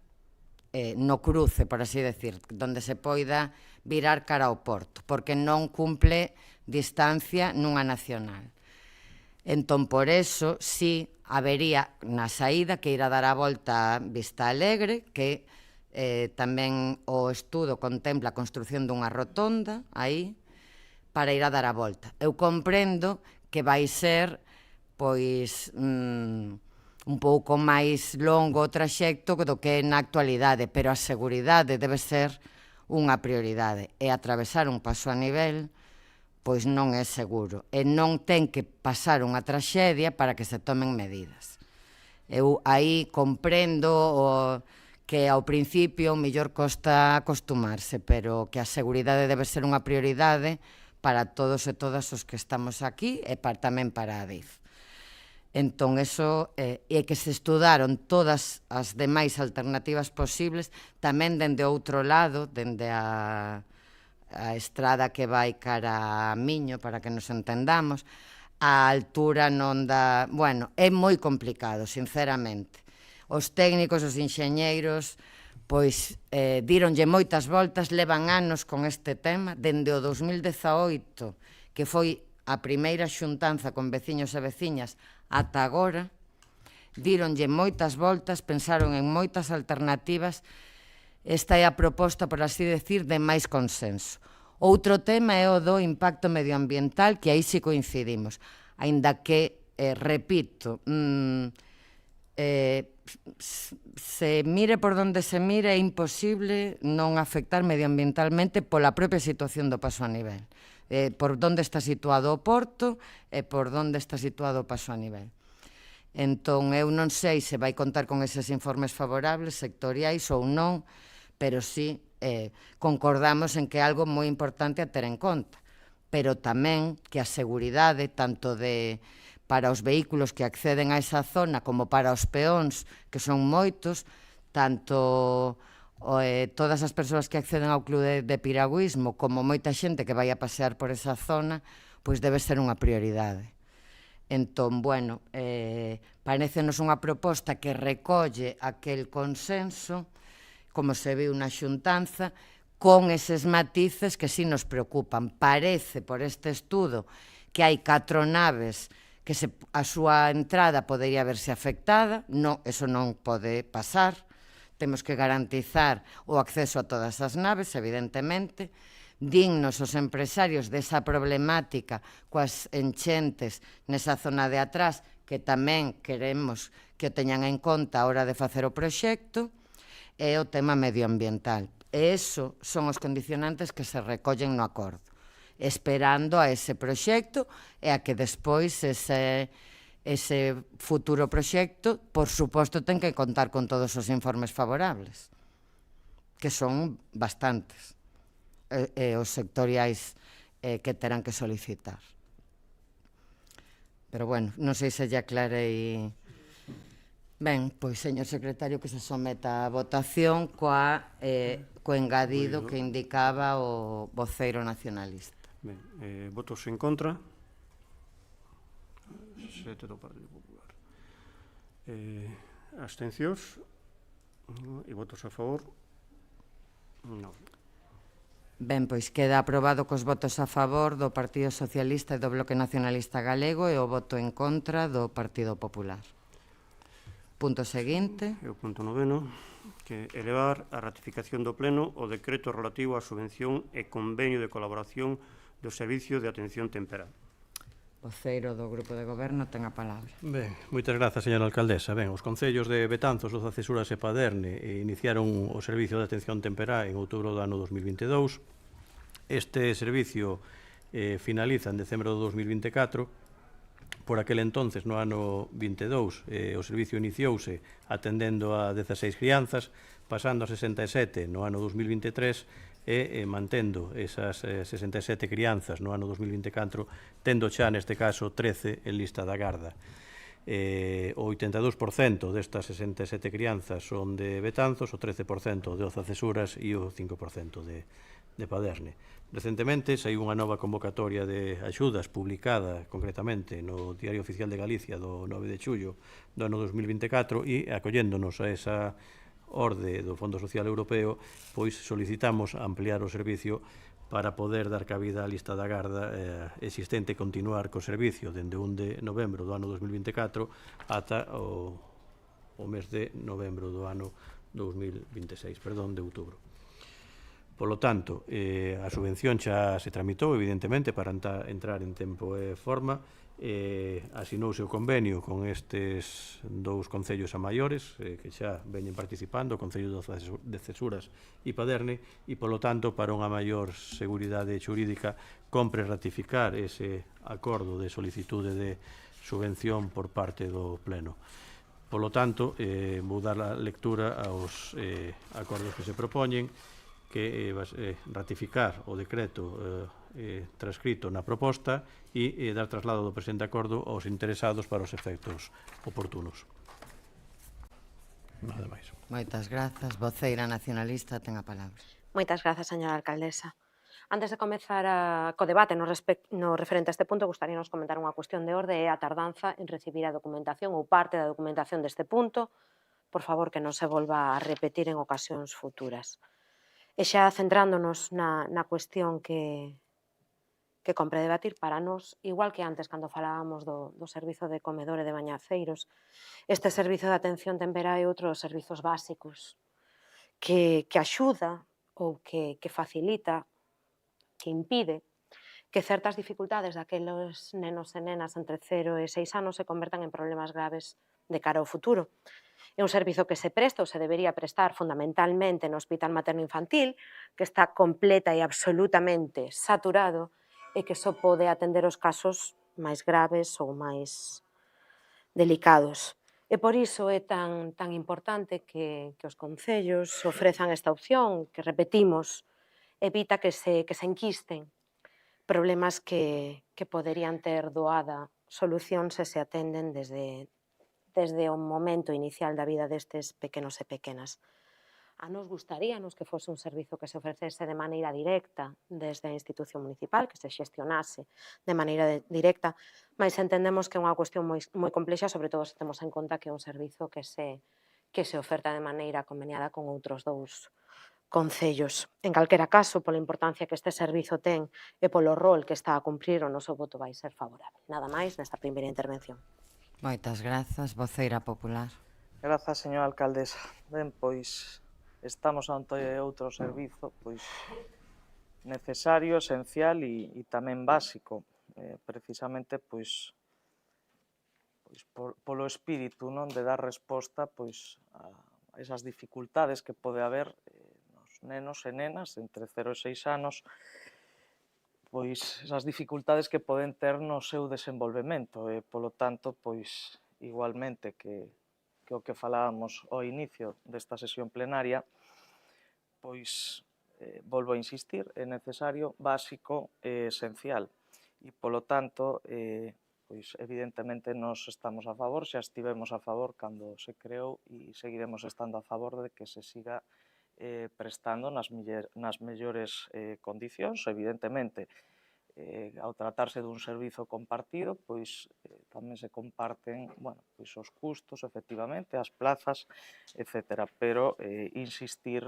no cruce, por así decir, donde se poida virar cara ao porto, porque non cumple distancia nunha nacional. Entón, por eso, sí habería na saída que ir a dar a volta a Vista Alegre, que tamén o estudo contempla a construción dunha rotonda aí, para ir a dar a volta. Eu comprendo que vai ser pois un pouco máis longo o traxecto do que na actualidade, pero a seguridade debe ser unha prioridade, e atravesar un paso a nivel pois non é seguro, e non ten que pasar unha traxedia para que se tomen medidas. Eu aí comprendo que ao principio o mellor costa acostumarse, pero que a seguridade debe ser unha prioridade para todos e todas os que estamos aquí e tamén para a Adif. Entón, eso é que se estudaron todas as demais alternativas posibles, tamén dende outro lado, dende a estrada que vai cara a Miño, para que nos entendamos, a altura non dá... Bueno, é moi complicado, sinceramente. Os técnicos, os enxeñeiros, pois díronlle moitas voltas, levan anos con este tema, dende o 2018, que foi a primeira xuntanza con veciños e veciñas, ata agora, díronlle moitas voltas, pensaron en moitas alternativas. Esta é a proposta, por así decir, de máis consenso. Outro tema é o do impacto medioambiental, que aí sí coincidimos, aínda que, repito, se mire por donde se mire é imposible non afectar medioambientalmente pola propia situación do paso a nivel, por donde está situado o porto e por donde está situado o paso a nivel. Entón, eu non sei se vai contar con eses informes favorables, sectoriais ou non, pero sí concordamos en que é algo moi importante a ter en conta. Pero tamén que a seguridade, tanto para os vehículos que acceden a esa zona como para os peóns, que son moitos, tanto todas as persoas que acceden ao clube de piragüismo como moita xente que vai a pasear por esa zona, pois debe ser unha prioridade. Entón, bueno, parécenos unha proposta que recolle aquel consenso, como se viu na xuntanza, con eses matices que sí nos preocupan. Parece, por este estudo, que hai 4 naves que a súa entrada podería verse afectada. Non, eso non pode pasar. Temos que garantizar o acceso a todas as naves, evidentemente. Dignos os empresarios desa problemática coas enchentes nesa zona de atrás, que tamén queremos que o teñan en conta a hora de facer o proxecto, e o tema medioambiental. E eso son os condicionantes que se recollen no acordo, esperando a ese proxecto e a que despois ese futuro proxecto, por suposto, ten que contar con todos os informes favorables, que son bastantes, e os sectoriais que terán que solicitar. Pero, bueno, non sei se lle aclarei. Ben, pois, señor secretario, que se someta a votación co engadido que indicaba o voceiro nacionalista. Ben, votos en contra. 7 do Partido Popular. Abstencións e votos a favor. Non. Ben, pois queda aprobado cos votos a favor do Partido Socialista e do Bloque Nacionalista Galego e o voto en contra do Partido Popular. Punto seguinte. E o punto 9, que elevar a ratificación do Pleno o decreto relativo á subvención e convenio de colaboración do Servicio de Atención Temperá. Voceiro do Grupo de Goberno ten a palabra. Ben, moitas grazas, señora alcaldesa. Ben, os concellos de Betanzos, Doza Cesuras e Paderne iniciaron o Servicio de Atención Temperá en outubro do ano 2022. Este servicio finaliza en decembro do 2024. Por aquel entonces, no ano 22, o servicio iniciouse atendendo a 16 crianzas, pasando a 67 no ano 2023 e mantendo esas 67 crianzas no ano 2024, tendo xa neste caso 13 en lista da garda. O 82% destas 67 crianzas son de Betanzos, o 13% de Oza Cesuras e o 5% de Paderne. Recentemente saiu unha nova convocatoria de axudas publicada concretamente no Diario Oficial de Galicia do 9 de xullo do ano 2024 e acolléndonos a esa orde do Fondo Social Europeo, pois solicitamos ampliar o servicio para poder dar cabida á lista da garda existente e continuar co servicio dende 1 de novembro do ano 2024 ata o mes de novembro do ano 2026, de outubro. Polo tanto, a subvención xa se tramitou, evidentemente, para entrar en tempo e forma. Asinouse o convenio con estes dous concellos a maiores, que xa veñen participando, o Concello de Cesuras e Paderne, e, polo tanto, para unha maior seguridade xurídica, compre ratificar ese acordo de solicitude de subvención por parte do Pleno. Polo tanto, vou dar a lectura aos acordos que se propoñen, que ratificar o decreto transcrito na proposta e dar traslado do presente acordo aos interesados para os efectos oportunos. Nada máis. Moitas grazas. Voceira nacionalista ten a palabra. Moitas grazas, señora alcaldesa. Antes de comezar co debate no referente a este punto, gustaríanos comentar unha cuestión de orde e a tardanza en recibir a documentación ou parte da documentación deste punto. Por favor, que non se volva a repetir en ocasións futuras. E xa centrándonos na cuestión que compre debatir para nós, igual que antes cando falábamos do servizo de comedor e de bañaceiros, este servizo de atención temperá é outro dos servizos básicos que axuda ou que facilita que impide que certas dificultades daqueles nenos e nenas entre 0 e 6 anos se convertan en problemas graves de cara ao futuro. É un servizo que se presta ou se debería prestar fundamentalmente no Hospital Materno Infantil, que está completa e absolutamente saturado e que só pode atender os casos máis graves ou máis delicados. E por iso é tan importante que os concellos ofrezan esta opción, que repetimos, evita que se enquisten problemas que poderían ter doada solución se se atenden desde o momento inicial da vida destes pequenos e pequenas. A nos gustaríanos que fose un servizo que se ofrecese de maneira directa desde a institución municipal, que se xestionase de maneira directa, mas entendemos que é unha cuestión moi complexa, sobre todo se temos en conta que é un servizo que se oferta de maneira conveniada con outros 2 concellos. En calquera caso, pola importancia que este servizo ten e polo rol que está a cumprir, o noso voto vai ser favorable. Nada máis nesta primeira intervención. Moitas grazas, voceira popular. Grazas, señora alcaldesa. Ben, pois estamos ante outro servizo pois necesario, esencial e tamén básico, precisamente pois polo espírito, non, de dar resposta pois a esas dificultades que pode haber nos nenos e nenas entre 0 e 6 anos, pois esas dificultades que poden ter no seu desenvolvemento e, polo tanto, pois igualmente que o que falábamos ao inicio desta sesión plenaria, pois, volvo a insistir, é necesario, básico e esencial. E, polo tanto, pois, evidentemente, nós estamos a favor, xa estivemos a favor cando se creou e seguiremos estando a favor de que se siga prestando nas mellores condicións, evidentemente, ao tratarse dun servizo compartido, pois tamén se comparten, bueno, pois os custos, efectivamente, as plazas, etc. Pero insistir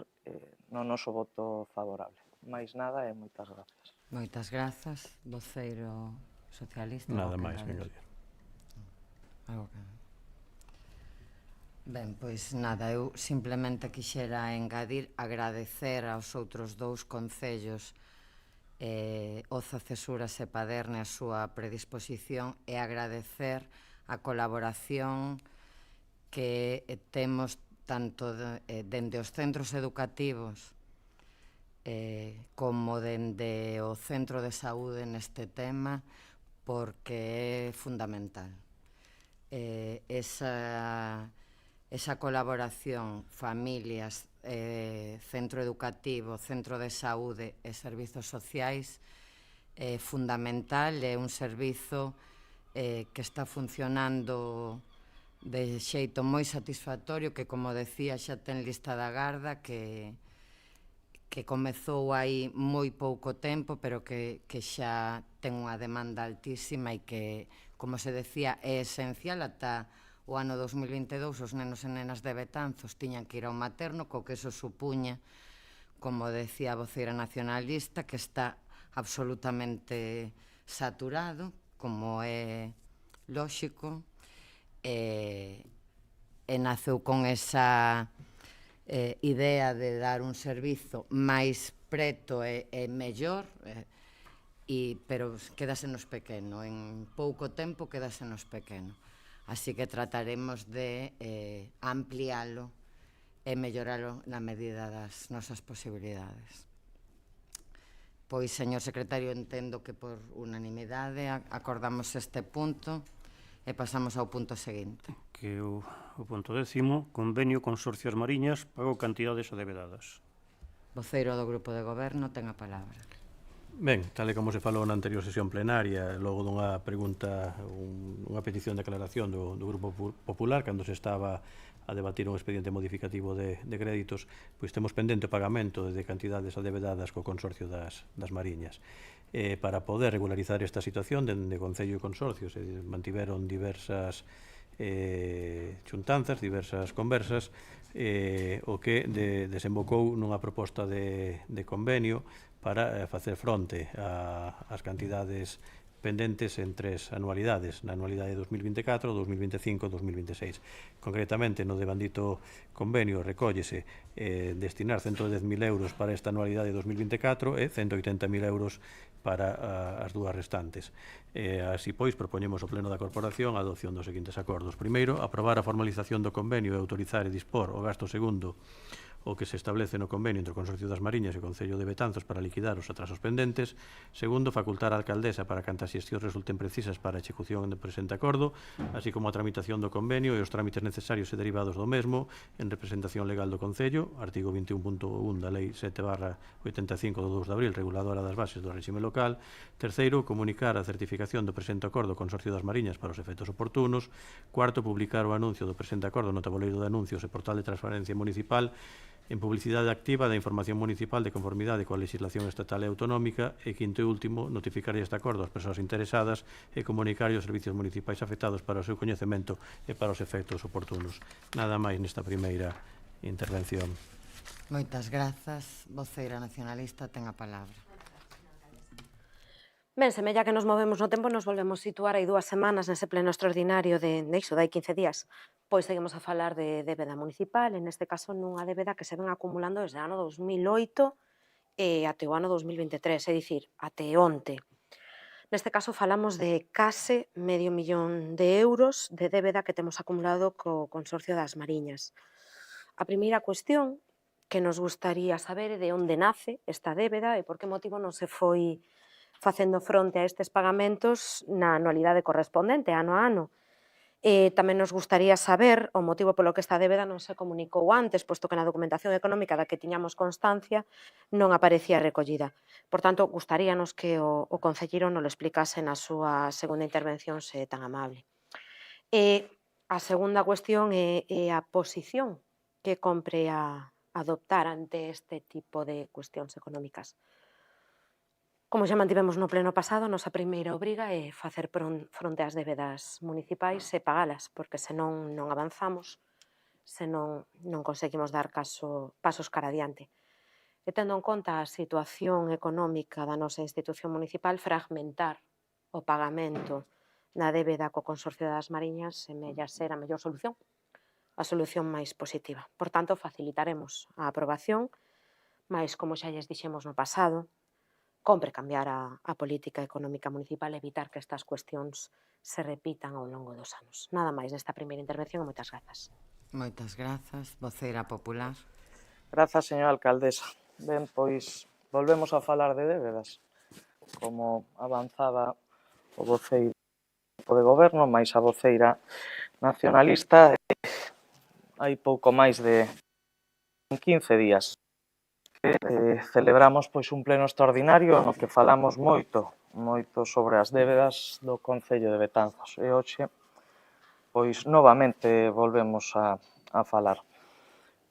no noso voto favorable. Mais nada e moitas grazas. Moitas grazas, voceiro socialista. Nada máis, engadir. Ben, pois nada, eu simplemente quixera engadir agradecer aos outros 2 concellos Oza, Cesuras e Paderne a súa predisposición e agradecer a colaboración que temos tanto dende os centros educativos como dende o centro de saúde neste tema, porque é fundamental. Esa colaboración, familias, centro educativo, centro de saúde e servizos sociais é fundamental, é un servizo que está funcionando de xeito moi satisfactorio, que, como decía, xa ten lista da garda, que comezou hai moi pouco tempo, pero que xa ten unha demanda altísima e que, como se decía, é esencial. Ata o ano 2022 os nenos e nenas de Betanzos tiñan que ir ao materno, co que eso supuña, como decía a voceira nacionalista, que está absolutamente saturado, como é lóxico, e naceu con esa idea de dar un servizo máis preto e mellor, pero quedásenos pequeno, en pouco tempo quedásenos pequeno. Así que trataremos de ampliálo e melloralo na medida das nosas posibilidades. Pois, señor secretario, entendo que por unanimidade acordamos este punto e pasamos ao punto seguinte. Que o punto 10º, convenio Consorcios Mariñas, pago cantidades adevedadas. Voceiro do Grupo de Goberno ten a palabra. Ben, tal e como se falou na anterior sesión plenaria, logo dunha pregunta, unha petición de aclaración do Grupo Popular, cando se estaba a debatir un expediente modificativo de créditos, pois temos pendente o pagamento de cantidades adevedadas co Consorcio das Mariñas. Para poder regularizar esta situación, dende Concello e Consorcio se mantiveron diversas xuntanzas, diversas conversas, o que desembocou nunha proposta de convenio para facer fronte ás cantidades pendentes en 3 anualidades, na anualidade 2024, 2025 e 2026. Concretamente, no devandito convenio recóllese destinar 110.000 euros para esta anualidade 2024 e 180.000 euros para as dúas restantes. Así pois, propoñemos ao Pleno da Corporación a adopción dos seguintes acordos. Primeiro, aprobar a formalización do convenio e autorizar e dispor o gasto segundo o que se establece no convenio entre o Consorcio das Mariñas e o Concello de Betanzos para liquidar os atrasos pendentes. Segundo, facultar a alcaldesa para que as xestións resulten precisas para a execución do presente acordo, así como a tramitación do convenio e os trámites necesarios e derivados do mesmo en representación legal do Concello, artigo 21.1 da Lei 7/85 do 2 de abril, reguladora das bases do réxime local. Terceiro, comunicar a certificación do presente acordo ao Consorcio das Mariñas para os efectos oportunos. Cuarto, publicar o anuncio do presente acordo no tabuleiro de anuncios e portal de transparencia municipal en publicidade activa da información municipal de conformidade coa legislación estatal e autonómica. E quinto e último, notificar este acordo ás persoas interesadas e comunicar aos servicios municipais afectados para o seu coñecemento e para os efectos oportunos. Nada máis nesta primeira intervención. Moitas grazas. Voceira nacionalista ten a palabra. Ben, semella que nos movemos no tempo, nos volvemos situar hai 2 semanas nese pleno extraordinario de iso, de hai 15 días. Pois seguimos a falar de débeda municipal, en este caso nunha débeda que se ven acumulando desde o ano 2008 e até o ano 2023, é dicir, até onte. Neste caso falamos de case €500.000 de débeda que temos acumulado co Consorcio das Mariñas. A primeira cuestión que nos gustaría saber é de onde nace esta débeda e por que motivo non se foi facendo fronte a estes pagamentos na anualidade correspondente, ano a ano. Tamén nos gustaría saber o motivo polo que esta débeda non se comunicou antes, posto que na documentación económica da que tiñamos constancia non aparecía recollida. Por tanto, gustaríanos que o concelleiro nos lo explicase na súa segunda intervención, se é tan amable. A segunda cuestión é a posición que compre adoptar ante este tipo de cuestións económicas. Como xa mantivemos no pleno pasado, a nosa primeira obriga é facer fronte ás débedas municipais e pagalas, porque senón non avanzamos, senón non conseguimos dar pasos cara adiante. E tendo en conta a situación económica da nosa institución municipal, fragmentar o pagamento na débeda co Consorcio das Mariñas semella ser a mellor solución, a solución máis positiva. Por tanto, facilitaremos a aprobación, mas como xa lles dixemos no pasado, compre cambiar a política económica municipal e evitar que estas cuestións se repitan ao longo dos anos. Nada máis nesta primeira intervención e moitas grazas. Moitas grazas. Voceira popular. Grazas, señora alcaldesa. Ben, pois, volvemos a falar de débedas. Como avanzaba o voceiro de goberno, máis a voceira nacionalista, hai pouco máis de 15 días celebramos pois un pleno extraordinario no que falamos moito sobre as débedas do Concello de Betanzos. E hoxe, pois, novamente volvemos a falar.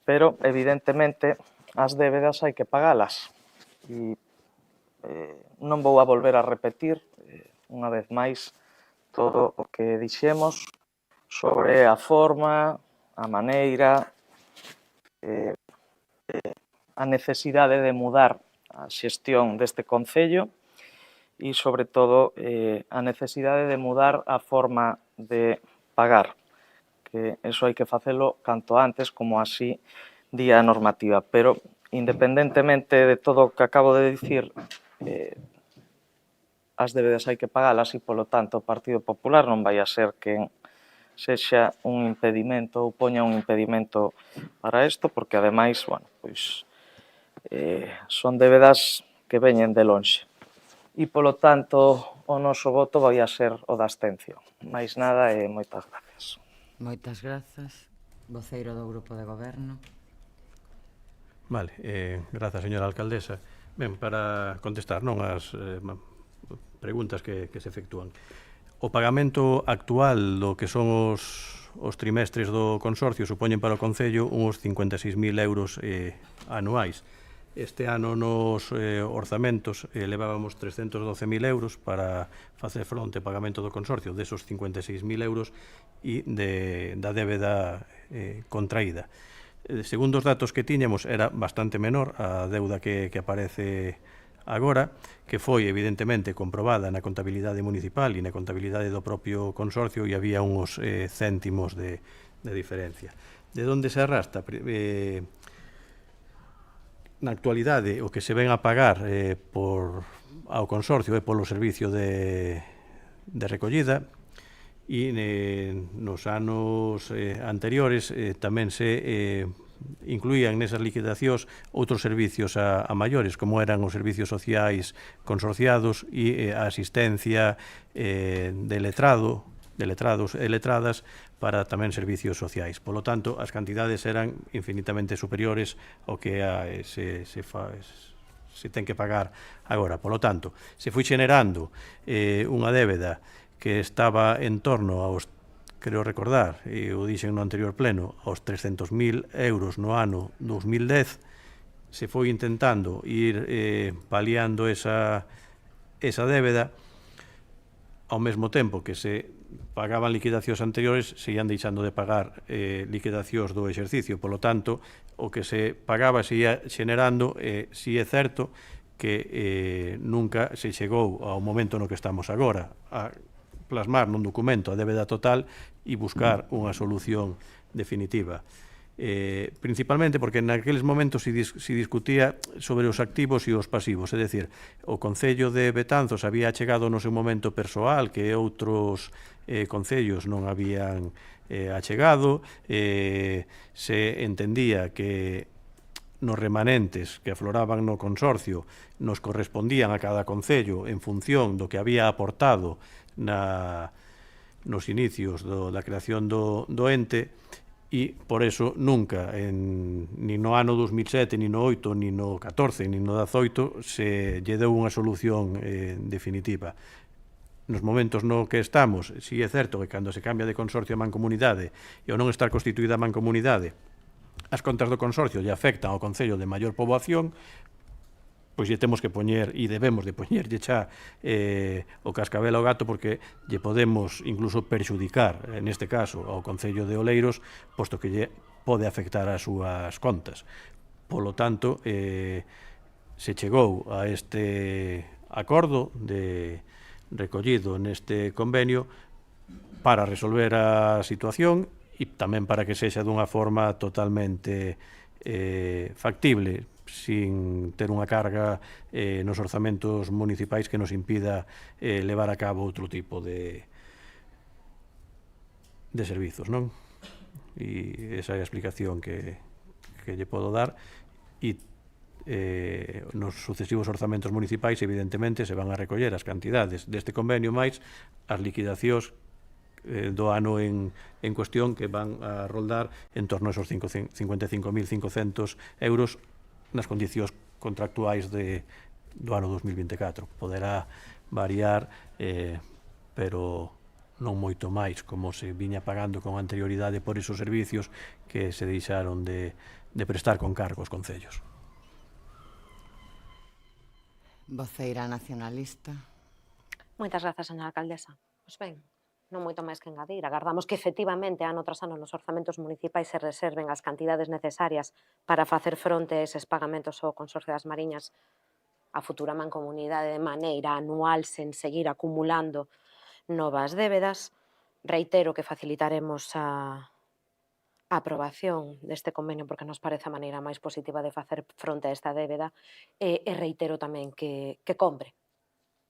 Pero, evidentemente, as débedas hai que pagalas. E non vou a volver a repetir, unha vez máis, todo o que dixemos sobre a forma, a maneira, a necesidade de mudar a xestión deste Concello e, sobre todo, a necesidade de mudar a forma de pagar, que eso hai que facelo canto antes, como así di a normativa. Pero, independentemente de todo o que acabo de dicir, as débedas hai que pagalas e, polo tanto, o Partido Popular non vai a ser quen sexa un impedimento ou poña un impedimento para isto, porque, ademais, bueno, pois, son débedas que veñen de lonxe. E, polo tanto, o noso voto vai a ser o da abstención. Máis nada e moitas gracias. Moitas grazas. Voceiro do Grupo de Goberno. Vale, grazas, señora alcaldesa. Ben, para contestar as preguntas que se efectúan. O pagamento actual do que son os trimestres do consorcio supoñen para o Concello uns 56.000 euros anuais. Este ano nos orzamentos levábamos 312.000 euros para facer fronte ao pagamento do consorcio desos 56.000 euros e da débeda contraída. Segundo os datos que tiñamos, era bastante menor a deuda que aparece agora, que foi evidentemente comprobada na contabilidade municipal e na contabilidade do propio consorcio e había uns céntimos de diferencia. De onde se arrastra? Na actualidade, o que se ven a pagar ao consorcio é polo servicio de recollida e nos anos anteriores tamén se incluían nesas liquidacións outros servicios a maiores, como eran os servicios sociais consorciados e a asistencia de letrados e letradas para tamén servicios sociais. Polo tanto, as cantidades eran infinitamente superiores ao que se ten que pagar agora. Polo tanto, se foi generando unha débeda que estaba en torno aos, creo recordar, e o dixen no anterior pleno, aos 300.000 euros no ano 2010, se foi intentando ir paliando esa débeda, ao mesmo tempo que se pagaban liquidacións anteriores, se ian deixando de pagar liquidacións do exercicio. Polo tanto, o que se pagaba se ia generando, si é certo que nunca se chegou ao momento no que estamos agora, a plasmar nun documento a débeda total e buscar unha solución definitiva. Principalmente porque naqueles momentos se discutía sobre os activos e os pasivos, é dicir, o Concello de Betanzos había achegado no seu momento persoal que outros concellos non habían achegado, se entendía que nos remanentes que afloraban no consorcio nos correspondían a cada concello en función do que había aportado nos inicios da creación do ente e, por eso, nunca, ni no ano 2007, ni no 8, ni no 14, ni no 18, se lle deu unha solución definitiva. Nos momentos no que estamos, si é certo que cando se cambia de consorcio a mancomunidade e ao non estar constituída a mancomunidade, as contas do consorcio lle afectan ao concello de maior poboación, pois lle temos que poñer, e debemos de poñerlle xa o cascabel ao gato, porque lle podemos incluso perxudicar, neste caso, ao Concello de Oleiros, posto que lle pode afectar as súas contas. Polo tanto, se chegou a este acordo de recollido neste convenio para resolver a situación e tamén para que sexa dunha forma totalmente factible, sin ter unha carga nos orzamentos municipais que nos impida levar a cabo outro tipo de servizos, non? E esa é a explicación que lle podo dar e nos sucesivos orzamentos municipais evidentemente se van a recoller as cantidades deste convenio máis as liquidacións do ano en cuestión, que van a roldar en torno a esos 55.500 euros nas condicións contractuais do ano 2024. Poderá variar, pero non moito máis, como se viña pagando con anterioridade por esos servicios que se deixaron de prestar con cargo aos concellos. Voceira nacionalista. Moitas grazas, señora alcaldesa. Pois ben, non moito máis que engadir. Agardamos que efectivamente ano tras ano nos orzamentos municipais se reserven as cantidades necesarias para facer fronte a eses pagamentos ao Consorcio das Mariñas a futura mancomunidade de maneira anual, sen seguir acumulando novas débedas. Reitero que facilitaremos a aprobación deste convenio porque nos parece a maneira máis positiva de facer fronte a esta débeda e reitero tamén que compre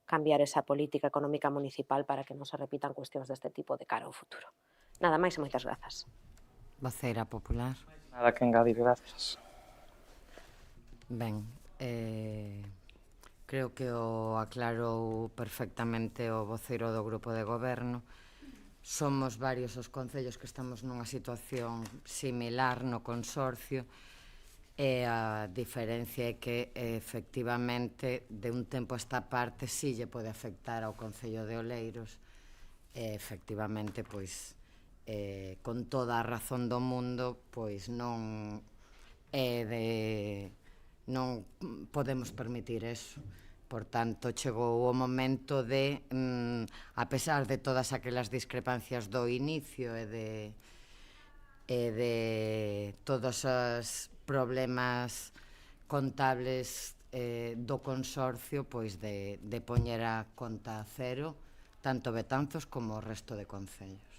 cambiar esa política económica municipal para que non se repitan cuestións deste tipo de cara ao futuro. Nada máis e moitas grazas. Voceira popular. Nada que engadir, gracias. Ben, creo que o aclarou perfectamente o voceiro do grupo de goberno. Somos varios os concellos que estamos nunha situación similar no consorcio e a diferencia é que efectivamente de un tempo a esta parte sí lle pode afectar ao Concello de Oleiros e efectivamente pois con toda a razón do mundo pois non podemos permitir eso. Por tanto, chegou o momento de, a pesar de todas aquelas discrepancias do inicio e de todos os problemas contables do consorcio pois de poñer a conta a cero tanto Betanzos como o resto de concellos.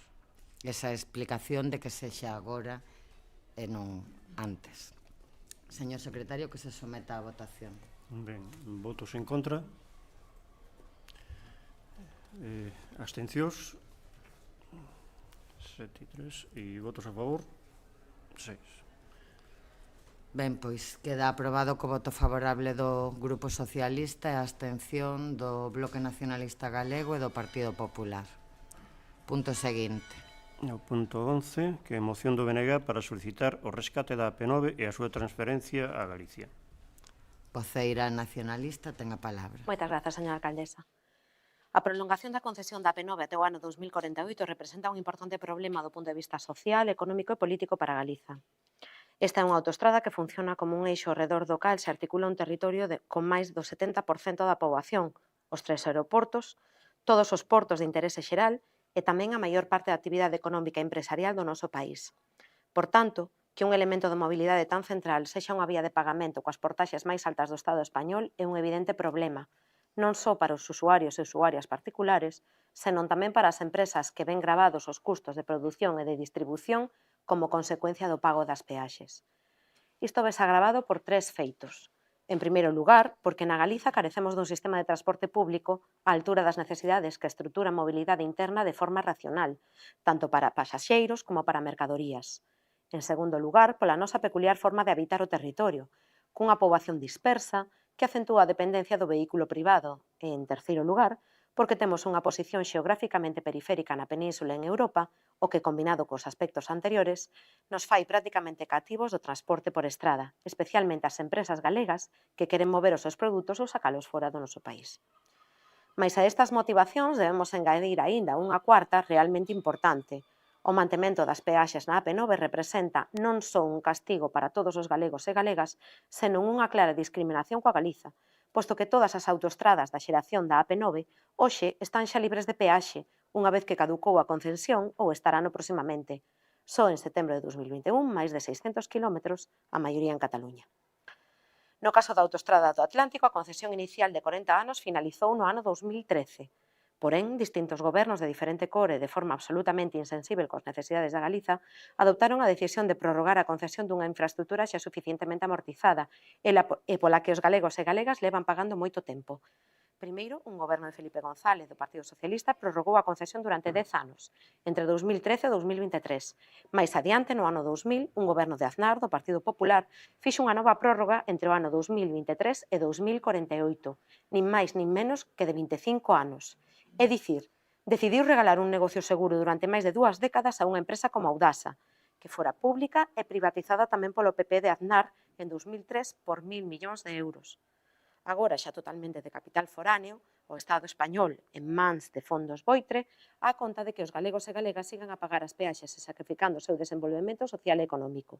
Esa explicación de que sexa agora e non antes. Señor secretario, que se someta a votación. Ben, votos en contra. Abstencións. 7 e 3. E votos a favor. 6. Ben, pois queda aprobado co voto favorable do Grupo Socialista e a abstención do Bloque Nacionalista Galego e do Partido Popular. Punto seguinte. O punto 11, que é moción do BNG para solicitar o rescate da AP9 e a súa transferencia a Galicia. Voceira nacionalista ten a palabra. Moitas grazas, señora alcaldesa. A prolongación da concesión da AP9 até o ano 2048 representa un importante problema do punto de vista social, económico e político para Galiza. Esta é unha autoestrada que funciona como un eixo ao redor do cal se articula un territorio con máis do 70% da poboación, os 3 aeroportos, todos os portos de interese xeral e tamén a maior parte da actividade económica e empresarial do noso país. Por tanto, que un elemento de mobilidade tan central sexa unha vía de pagamento coas portaxes máis altas do Estado español é un evidente problema, non só para os usuarios e usuarias particulares, senón tamén para as empresas que ven gravados os custos de produción e de distribución como consecuencia do pago das peaxes. Isto vese agravado por 3 feitos. En primeiro lugar, porque na Galiza carecemos dun sistema de transporte público á altura das necesidades que estrutura a mobilidade interna de forma racional, tanto para pasaxeiros como para mercadorías. En segundo lugar, pola nosa peculiar forma de habitar o territorio, cunha poboación dispersa que acentúa a dependencia do vehículo privado. E, en terceiro lugar, porque temos unha posición xeográficamente periférica na península en Europa, o que, combinado cos aspectos anteriores, nos fai prácticamente cativos do transporte por estrada, especialmente as empresas galegas que queren mover os seus produtos ou sacalos fora do noso país. Mais a estas motivacións debemos engadir aínda unha cuarta realmente importante. O mantemento das peaxes na AP9 representa non só un castigo para todos os galegos e galegas, senón unha clara discriminación coa Galiza, posto que todas as autoestradas da xeración da AP9 hoxe están xa libres de peaxe, unha vez que caducou a concesión ou estarán proximamente. Só en setembro de 2021, máis de 600 kilómetros, a maioría en Cataluña. No caso da autoestrada do Atlántico, a concesión inicial de 40 anos finalizou no ano 2013. Porén, distintos gobernos de diferente cor e de forma absolutamente insensível coas necesidades da Galiza adoptaron a decisión de prorrogar a concesión dunha infraestructura xa suficientemente amortizada e pola que os galegos e galegas levan pagando moito tempo. Primeiro, un goberno de Felipe González, do Partido Socialista, prorrogou a concesión durante 10 anos, entre 2013 e 2023. Mais adiante, no ano 2000, un goberno de Aznar, do Partido Popular, fixo unha nova prórroga entre o ano 2023 e 2048, nin máis nin menos que de 25 anos. É dicir, decidiu regalar un negocio seguro durante máis de 2 décadas a unha empresa como Audasa, que fora pública e privatizada tamén polo PP de Aznar en 2003 por 1.000 millóns de euros. Agora, xa totalmente de capital foráneo, o Estado español, en mans de fondos Boitre, á conta de que os galegos e galegas sigan a pagar as peaxes e sacrificando o seu desenvolvemento social e económico.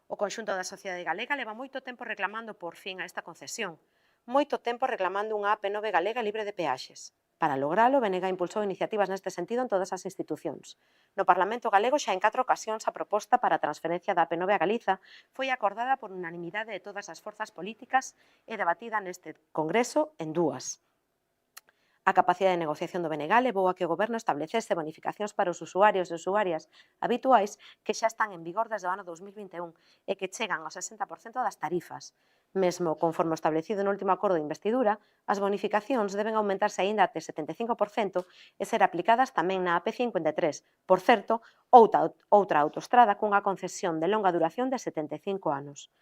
O conxunto da sociedade galega leva moito tempo reclamando por fin a esta concesión, moito tempo reclamando unha AP9 galega libre de peaxes. Para logralo, o BNG impulsou iniciativas neste sentido en todas as institucións. No Parlamento galego xa en 4 ocasións a proposta para a transferencia da AP9 a Galiza foi acordada por unanimidade de todas as forzas políticas e debatida neste Congreso en 2. A capacidade de negociación do BNG levou a que o Goberno establecese bonificacións para os usuarios e usuarias habituais que xa están en vigor desde o ano 2021 e que chegan ao 60% das tarifas. Mesmo conforme establecido no último acordo de investidura, as bonificacións deben aumentarse aínda até 75% e ser aplicadas tamén na AP53, por certo, outra autoestrada cunha concesión de longa duración de 75 anos.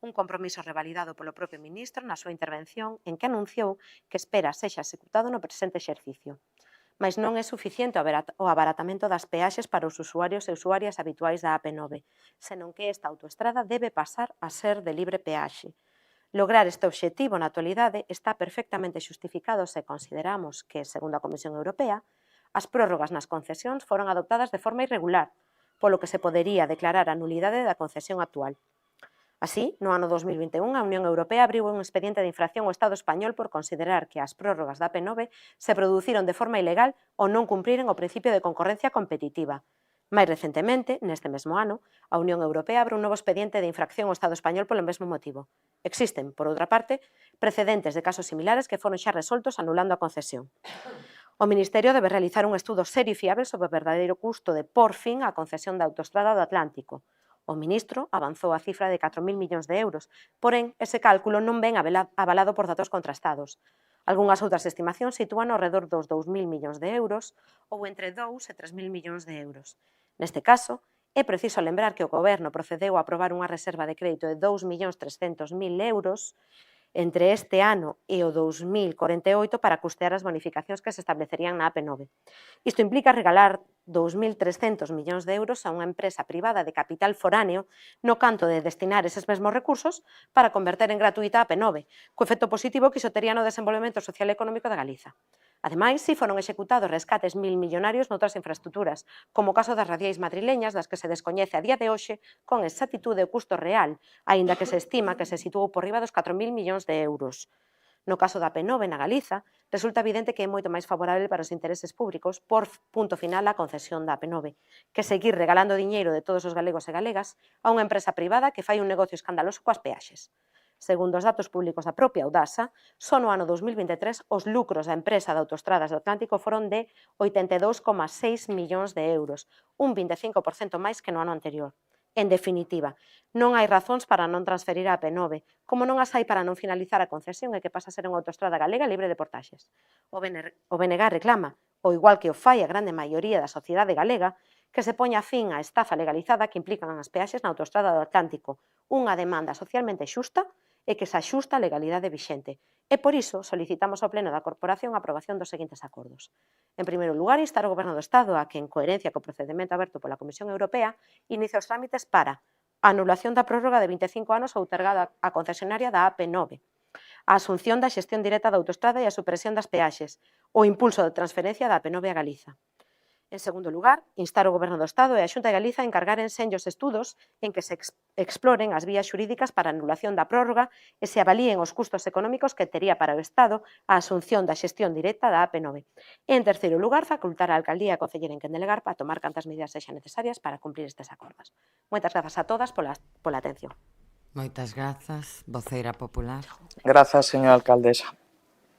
Un compromiso revalidado polo propio ministro na súa intervención en que anunciou que espera sexa executado no presente exercicio. Mas non é suficiente o abaratamento das peaxes para os usuarios e usuarias habituais da AP9, senón que esta autoestrada debe pasar a ser de libre peaxe. Lograr este obxectivo na actualidade está perfectamente xustificado se consideramos que, segundo a Comisión Europea, as prórrogas nas concesións foron adoptadas de forma irregular, polo que se podería declarar a nulidade da concesión actual. Así, no ano 2021, a Unión Europea abriu un expediente de infracción ao Estado español por considerar que as prórrogas da AP9 se produciron de forma ilegal ou non cumpriren o principio de concorrencia competitiva. Máis recentemente, neste mesmo ano, a Unión Europea abre un novo expediente de infracción ao Estado español polo mesmo motivo. Existen, por outra parte, precedentes de casos similares que foron xa resoltos anulando a concesión. O Ministerio debe realizar un estudo serio e fiable sobre o verdadeiro custo de por fin a concesión da autoestrada do Atlántico. O ministro avanzou a cifra de 4.000 millóns de euros, porén, ese cálculo non ven avalado por datos contrastados. Algúnas outras estimacións sitúan ao redor dos 2.000 millóns de euros ou entre 2 e 3.000 millóns de euros. Neste caso, é preciso lembrar que o Goberno procedeu a aprobar unha reserva de crédito de 2.300.000 euros entre este ano e o 2048 para custear as bonificacións que se establecerían na AP9. Isto implica regalar 2.300 millóns de euros a unha empresa privada de capital foráneo no canto de destinar eses mesmos recursos para converter en gratuita a AP9, co efecto positivo que iso tería no desenvolvemento social e económico da Galiza. Ademais, si foron executados rescates milmillonarios noutras infraestructuras, como o caso das radiais madrileñas, das que se descoñece a día de hoxe con exactitude o custo real, aínda que se estima que se situou por riba dos 4.000 millóns de euros. No caso da AP9 na Galiza, resulta evidente que é moito máis favorable para os intereses públicos por punto final a concesión da AP9, que seguir regalando diñeiro de todos os galegos e galegas a unha empresa privada que fai un negocio escandaloso coas peaxes. Segundo os datos públicos da propia Audasa, só no ano 2023 os lucros da empresa de autoestradas do Atlántico foron de 82,6 millóns de euros, un 25% máis que no ano anterior. En definitiva, non hai razóns para non transferir a AP9, como non as hai para non finalizar a concesión e que pasa a ser unha autoestrada galega libre de portaxes. O BNG reclama, ao igual que o fai a grande maioría da sociedade galega, que se poña fin á estafa legalizada que implican as peaxes na autoestrada do Atlántico, unha demanda socialmente xusta e que se axusta a legalidade vixente. E por iso solicitamos ao Pleno da Corporación a aprobación dos seguintes acordos. En primeiro lugar, instar ao Goberno do Estado a que, en coherencia co procedemento aberto pola Comisión Europea, inicie os trámites para a anulación da prórroga de 25 anos outorgada á concesionaria da AP9, a asunción da xestión directa da autoestrada e a supresión das peaxes, o impulso de transferencia da AP9 a Galiza. En segundo lugar, instar o Goberno do Estado e a Xunta de Galiza a encargárense os estudos en que se exploren as vías xurídicas para a anulación da prórroga e se avalíen os custos económicos que tería para o Estado a asunción da xestión directa da AP9. E, en terceiro lugar, facultar a Alcaldía e a Concelleira en quen delegar para tomar cantas medidas sexan necesarias para cumprir estes acordos. Moitas grazas a todas pola atención. Moitas grazas. Voceira popular. Grazas, señora alcaldesa.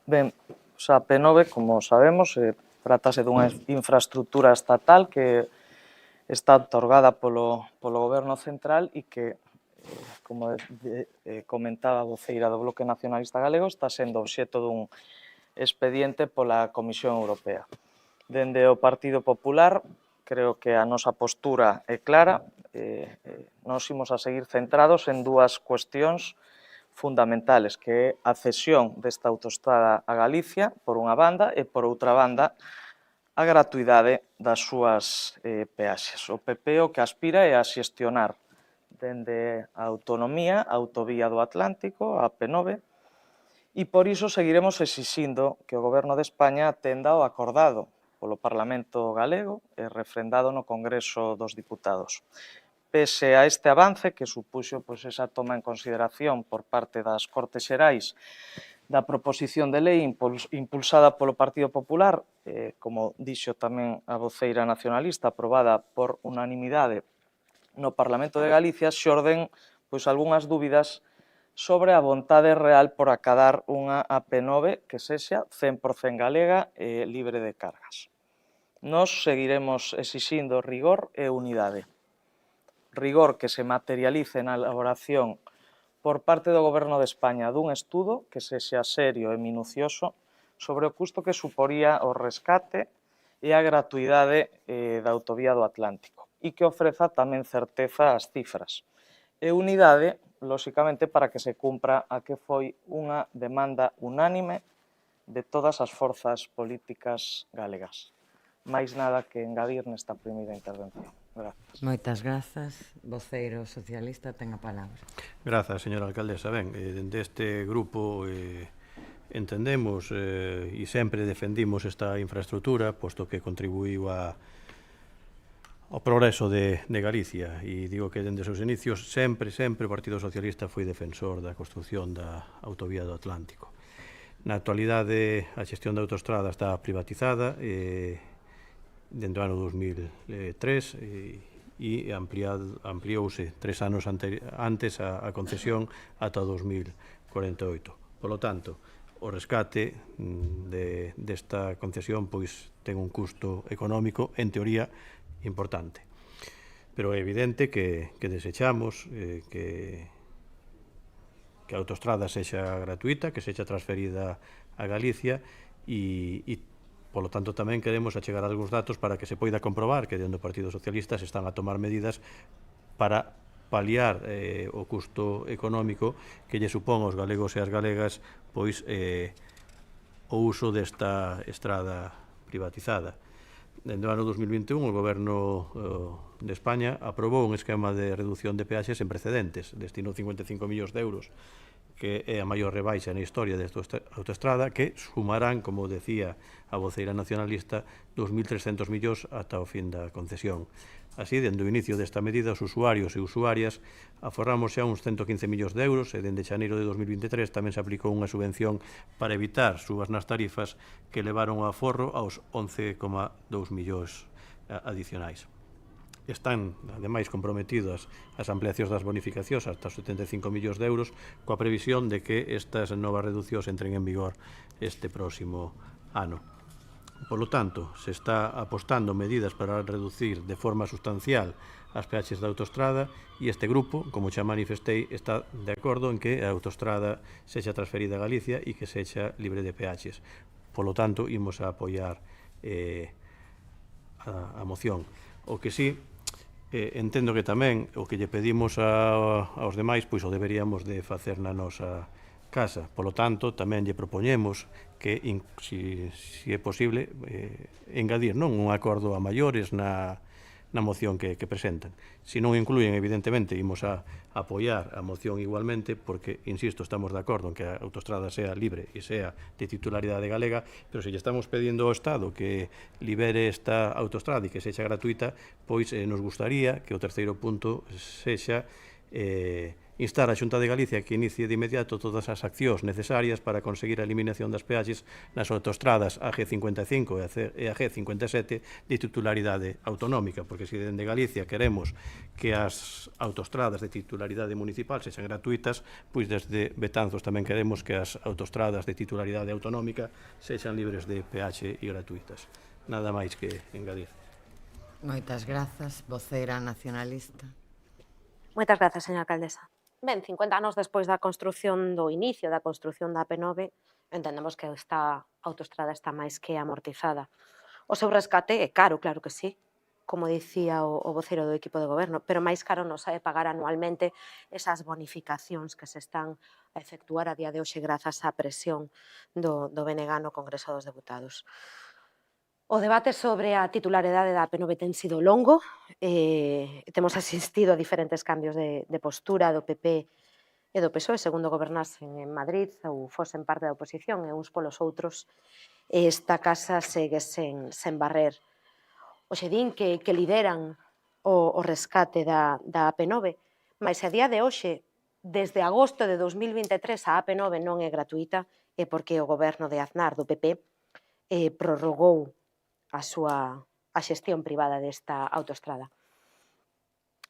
Ben, a AP9, como sabemos, trátase dunha infraestructura estatal que está otorgada polo Goberno Central e que, como comentaba a voceira do Bloque Nacionalista Galego, está sendo obxecto dun expediente pola Comisión Europea. Dende o Partido Popular, creo que a nosa postura é clara. Nos imos a seguir centrados en dúas cuestións fundamentales, que é a cesión desta autoestrada a Galicia, por unha banda, e por outra banda, a gratuidade das súas peaxes. O PP o que aspira é a xestionar dende a autonomía a autovía do Atlántico, a AP9, e por iso seguiremos exixindo que o Goberno de España atenda o acordado polo Parlamento galego e refrendado no Congreso dos Diputados. Pese a este avance que supuxo esa toma en consideración por parte das Cortes Xerais da proposición de lei impulsada polo Partido Popular, como dixo tamén a voceira nacionalista, aprobada por unanimidade no Parlamento de Galicia, xorden algunhas dúbidas sobre a vontade real por acadar unha AP9 que sexa 100% galega e libre de cargas. Nos seguiremos exixindo rigor e unidade. Rigor que se materialice na elaboración por parte do Goberno de España dun estudo que sexa serio e minucioso sobre o custo que suporía o rescate e a gratuidade da autovía do Atlántico e que ofreza tamén certeza ás cifras. E unidade, lóxicamente, para que se cumpra a que foi unha demanda unánime de todas as forzas políticas galegas. Máis nada que engadir nesta primeira intervención. Gracias. Moitas grazas. Voceiro socialista ten a palabra. Grazas, señora alcaldesa. Ben, dende este grupo entendemos e sempre defendimos esta infraestructura, posto que contribuíu ao progreso de Galicia. E digo que dende os seus inicios sempre o Partido Socialista foi defensor da construción da autovía do Atlántico. Na actualidade a xestión da autoestrada está privatizada dentro do ano 2003 e ampliouse 3 anos antes a concesión ata o 2048. Polo tanto, o rescate desta concesión pois ten un custo económico, en teoría, importante. Pero é evidente que desechamos que a autostrada sexa gratuita, que sexa transferida a Galicia e polo tanto tamén queremos achegar algúns datos para que se poida comprobar que dentro do Partido Socialista se están a tomar medidas para paliar o custo económico que lle supón aos galegos e as galegas pois o uso desta estrada privatizada. Dentro do ano 2021 o Goberno de España aprobou un esquema de reducción de peaxes en precedentes, destinou 55 millóns de euros, que é a maior rebaixa na historia desta autoestrada, que sumarán, como decía a voceira nacionalista, 2.300 millóns ata o fin da concesión. Así, dende o inicio desta medida, os usuarios e usuarias aforramos xa uns 115 millóns de euros e dende xaneiro de 2023 tamén se aplicou unha subvención para evitar subas nas tarifas que levaron o aforro aos 11,2 millóns adicionais. Están, ademais, comprometidas as ampliacións das bonificacións ata os 75 millóns de euros coa previsión de que estas novas reduccións entren en vigor este próximo ano. Polo tanto, se está apostando medidas para reducir de forma sustancial as peaxes da autoestrada e este grupo, como xa manifestei, está de acordo en que a autoestrada sexa transferida a Galicia e que sexa libre de peaxes. Polo tanto, imos a apoiar a moción. O que sí, entendo que tamén o que lle pedimos aos demais pois o deberíamos de facer na nosa casa. Polo tanto, tamén lle propoñemos que, se é posible, engadir non un acordo a maiores na moción que presentan. Se non incluyen, evidentemente, imos a apoiar a moción igualmente, porque, insisto, estamos de acordo en que a autoestrada sea libre e sea de titularidade galega, pero se lle estamos pedindo ao Estado que libere esta autoestrada e que sexa gratuita, pois nos gustaría que o terceiro punto sexa instar a Xunta de Galicia que inicie de inmediato todas as accións necesarias para conseguir a eliminación das peaxes nas autoestradas AG55 e AG57 de titularidade autonómica, porque se dende Galicia queremos que as autoestradas de titularidade municipal sexan gratuitas, pois desde Betanzos tamén queremos que as autoestradas de titularidade autonómica sexan libres de peaxe e gratuitas. Nada máis que engadir. Moitas grazas, voceira nacionalista. Moitas grazas, señora alcaldesa. Ben, 50 anos despois da construción, do inicio da construción da AP9, entendemos que esta autoestrada está máis que amortizada. O seu rescate é caro, claro que sí, como dicía o voceiro do equipo de goberno, pero máis caro nos sae pagar anualmente esas bonificacións que se están a efectuar a día de hoxe grazas á presión do BNG no Congreso dos Deputados. O debate sobre a titularidade da AP9 ten sido longo, temos asistido a diferentes cambios de postura do PP e do PSOE, segundo gobernasen en Madrid ou fosen parte da oposición e uns polos outros, esta casa segue sen barrer. Oxe din que lideran o rescate da AP9, mas a día de hoxe, desde agosto de 2023, a AP9 non é gratuita, é porque o goberno de Aznar do PP prorrogou a xestión privada desta autoestrada.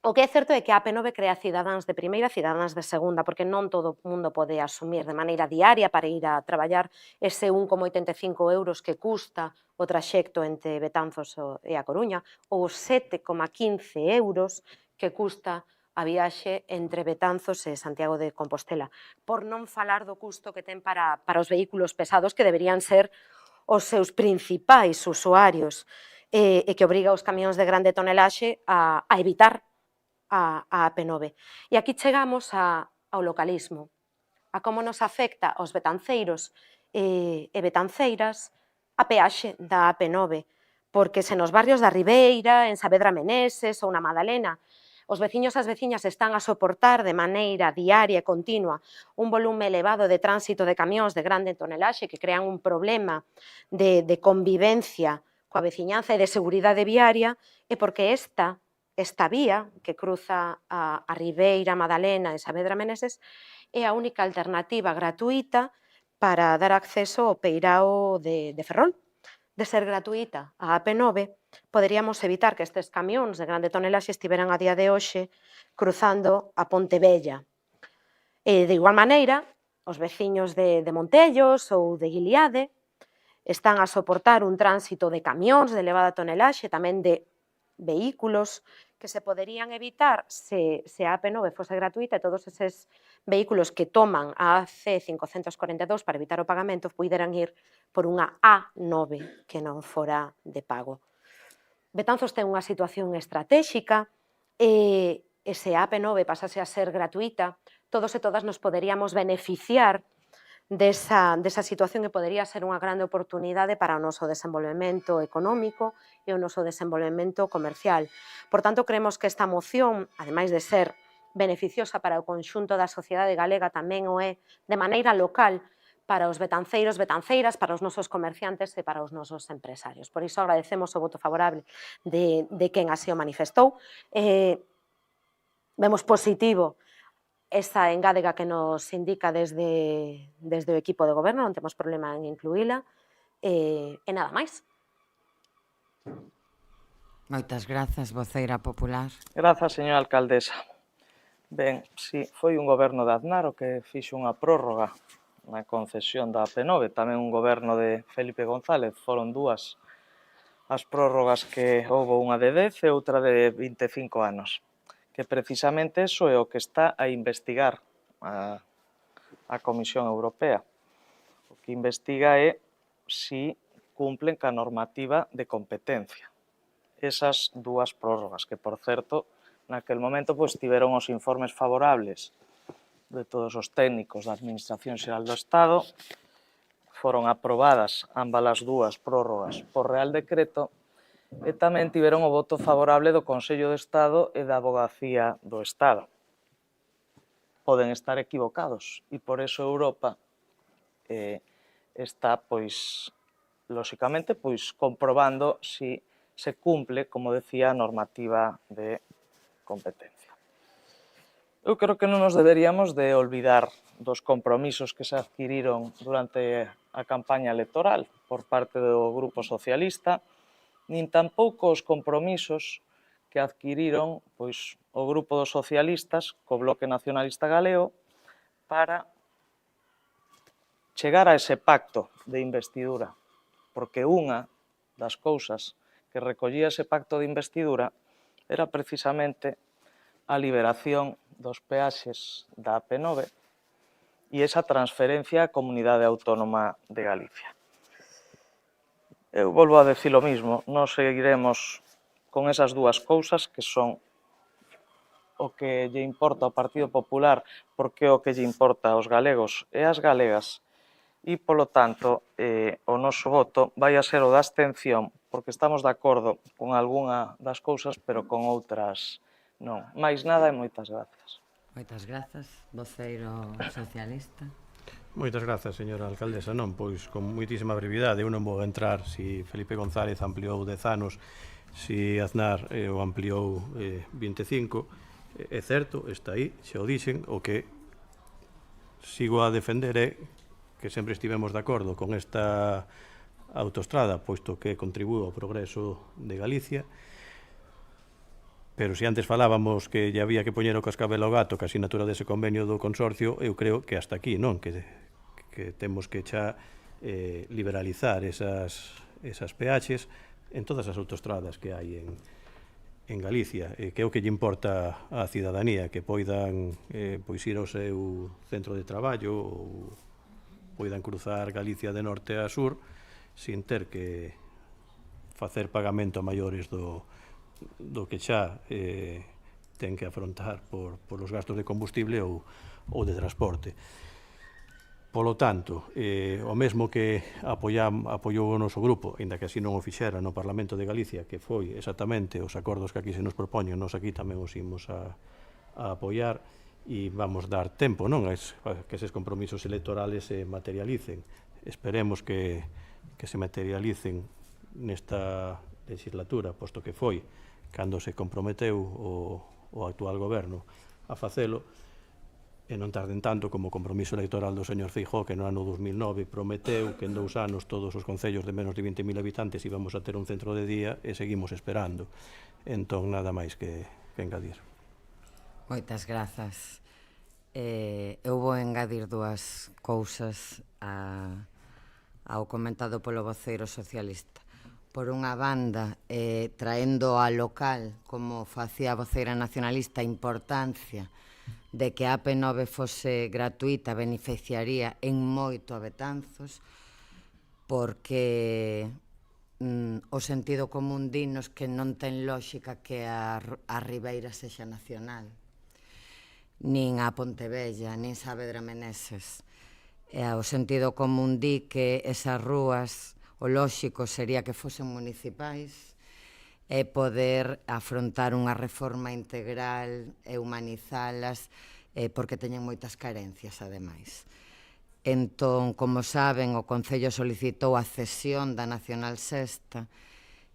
O que é certo é que a AP9 crea cidadáns de primeira e cidadáns de segunda, porque non todo o mundo pode asumir de maneira diaria para ir a traballar ese 1,85 euros que custa o traxecto entre Betanzos e a Coruña, ou os 7,15 euros que custa a viaxe entre Betanzos e Santiago de Compostela, por non falar do custo que ten para os vehículos pesados, que deberían ser os seus principais usuarios e que obriga os camións de grande tonelaxe a evitar a AP9. E aquí chegamos ao localismo, a como nos afecta aos betanceiros e betanceiras a peaxe da AP9, porque se nos barrios da Ribeira, en Saavedra Meneses ou na Madalena, os veciños e as veciñas están a soportar de maneira diaria e continua un volume elevado de tránsito de camións de grande tonelaxe que crean un problema de convivencia coa veciñanza e de seguridade viaria, e porque esta vía que cruza a Ribeira, Madalena e Saavedra Meneses é a única alternativa gratuita para dar acceso ao peirao de Ferrol, de ser gratuita a AP9, poderíamos evitar que estes camións de grande tonelaxe estiveran a día de hoxe cruzando a Ponte Vella. De igual maneira, os veciños de Montellos ou de Guiliade están a soportar un tránsito de camións de elevada tonelaxe, tamén de vehículos que se poderían evitar se a AP9 fose gratuita e todos eses vehículos que toman a AC 542 para evitar o pagamento puderan ir por unha A9 que non fora de pago. Betanzos ten unha situación estratégica e se a AP9 pasase a ser gratuita, todos e todas nos poderíamos beneficiar desa situación que podería ser unha grande oportunidade para o noso desenvolvemento económico e o noso desenvolvemento comercial. Por tanto, creemos que esta moción, ademais de ser beneficiosa para o conxunto da sociedade galega, tamén o é de maneira local para os betanceiros, betanceiras, para os nosos comerciantes e para os nosos empresarios. Por iso agradecemos o voto favorable de quen así o manifestou. Vemos positivo esa engádega que nos indica desde o equipo de goberno, non temos problema en incluíla, e nada máis. Moitas grazas, voceira popular. Grazas, señora alcaldesa. Ben, si, foi un goberno de Aznar o que fixo unha prórroga na concesión da AP9, tamén un goberno de Felipe González, foron dúas as prórrogas que houve, unha de 10 e outra de 25 anos. Que precisamente eso é o que está a investigar a Comisión Europea. O que investiga é si cumplen ca normativa de competencia. Esas dúas prórrogas, que, por certo, naquel momento tiveron os informes favorables de todos os técnicos da Administración Xeral do Estado, foron aprobadas ambas as dúas prórrogas por Real Decreto, e tamén tiveron o voto favorable do Consello de Estado e da Avogacía do Estado. Poden estar equivocados e por eso Europa está, lóxicamente, comprobando si se cumple, como decía, a normativa de competencia. Eu creo que non nos deberíamos de olvidar dos compromisos que se adquiriron durante a campaña electoral por parte do Grupo Socialista, nin tampouco os compromisos que adquiriron o Grupo dos Socialistas co Bloque Nacionalista Galego para chegar a ese pacto de investidura, porque unha das cousas que recollía ese pacto de investidura era precisamente a liberación dos peaxes da AP9 e esa transferencia á Comunidade Autónoma de Galicia. Eu volvo a decir o mismo, nós seguiremos con esas dúas cousas que son o que lle importa ao Partido Popular porque é o que lle importa aos galegos e ás galegas e, polo tanto, o noso voto vai a ser o da abstención porque estamos de acordo con algunha das cousas pero con outras non. Máis nada e moitas grazas. Moitas grazas, voceiro socialista. Moitas grazas, señora alcaldesa. Non, pois, con moitísima brevidade, eu non vou entrar si Felipe González ampliou 10 anos, si Aznar o ampliou 25. É certo, está aí, xa o dixen, o que sigo a defender é que sempre estivemos de acordo con esta autoestrada, posto que contribúe ao progreso de Galicia, pero se antes falábamos que lle había que poñer o cascabel ao gato que a asinatura dese convenio do consorcio, eu creo que hasta aquí, non? Que temos que xa liberalizar esas peaxes en todas as autoestradas que hai en Galicia, que é o que lle importa á cidadanía, que poidan ir ao seu centro de traballo ou poidan cruzar Galicia de norte a sur sin ter que facer pagamento a maiores do que xa ten que afrontar por os gastos de combustible ou de transporte. Polo tanto, o mesmo que apoiou o noso grupo, ainda que así non o fixera no Parlamento de Galicia, que foi exactamente os acordos que aquí se nos propoñen, nos aquí tamén os imos a apoiar e vamos dar tempo, non? Que eses compromisos electorales se materialicen. Esperemos que se materialicen nesta legislatura, posto que foi cando se comprometeu o actual goberno a facelo, e non tarden tanto como o compromiso electoral do señor Feijóo, que no ano 2009 prometeu que en 2 anos todos os concellos de menos de 20.000 habitantes íbamos a ter un centro de día, e seguimos esperando. Entón, nada máis que engadir. Moitas grazas. Eu vou engadir dúas cousas ao comentado polo voceiro socialista. Por unha banda, traendo a local, como facía a voceira nacionalista, a importancia de que a AP9 fose gratuita beneficiaría en moito a Betanzos, porque o sentido común dinos que non ten lógica que a Ribeira sexa nacional, nin a Pontevella, nin Saavedra Meneses. O sentido común di que esas rúas, o lóxico sería que fosen municipais, e poder afrontar unha reforma integral e humanizalas, porque teñen moitas carencias, ademais. Entón, como saben, o Concello solicitou a cesión da Nacional Sexta,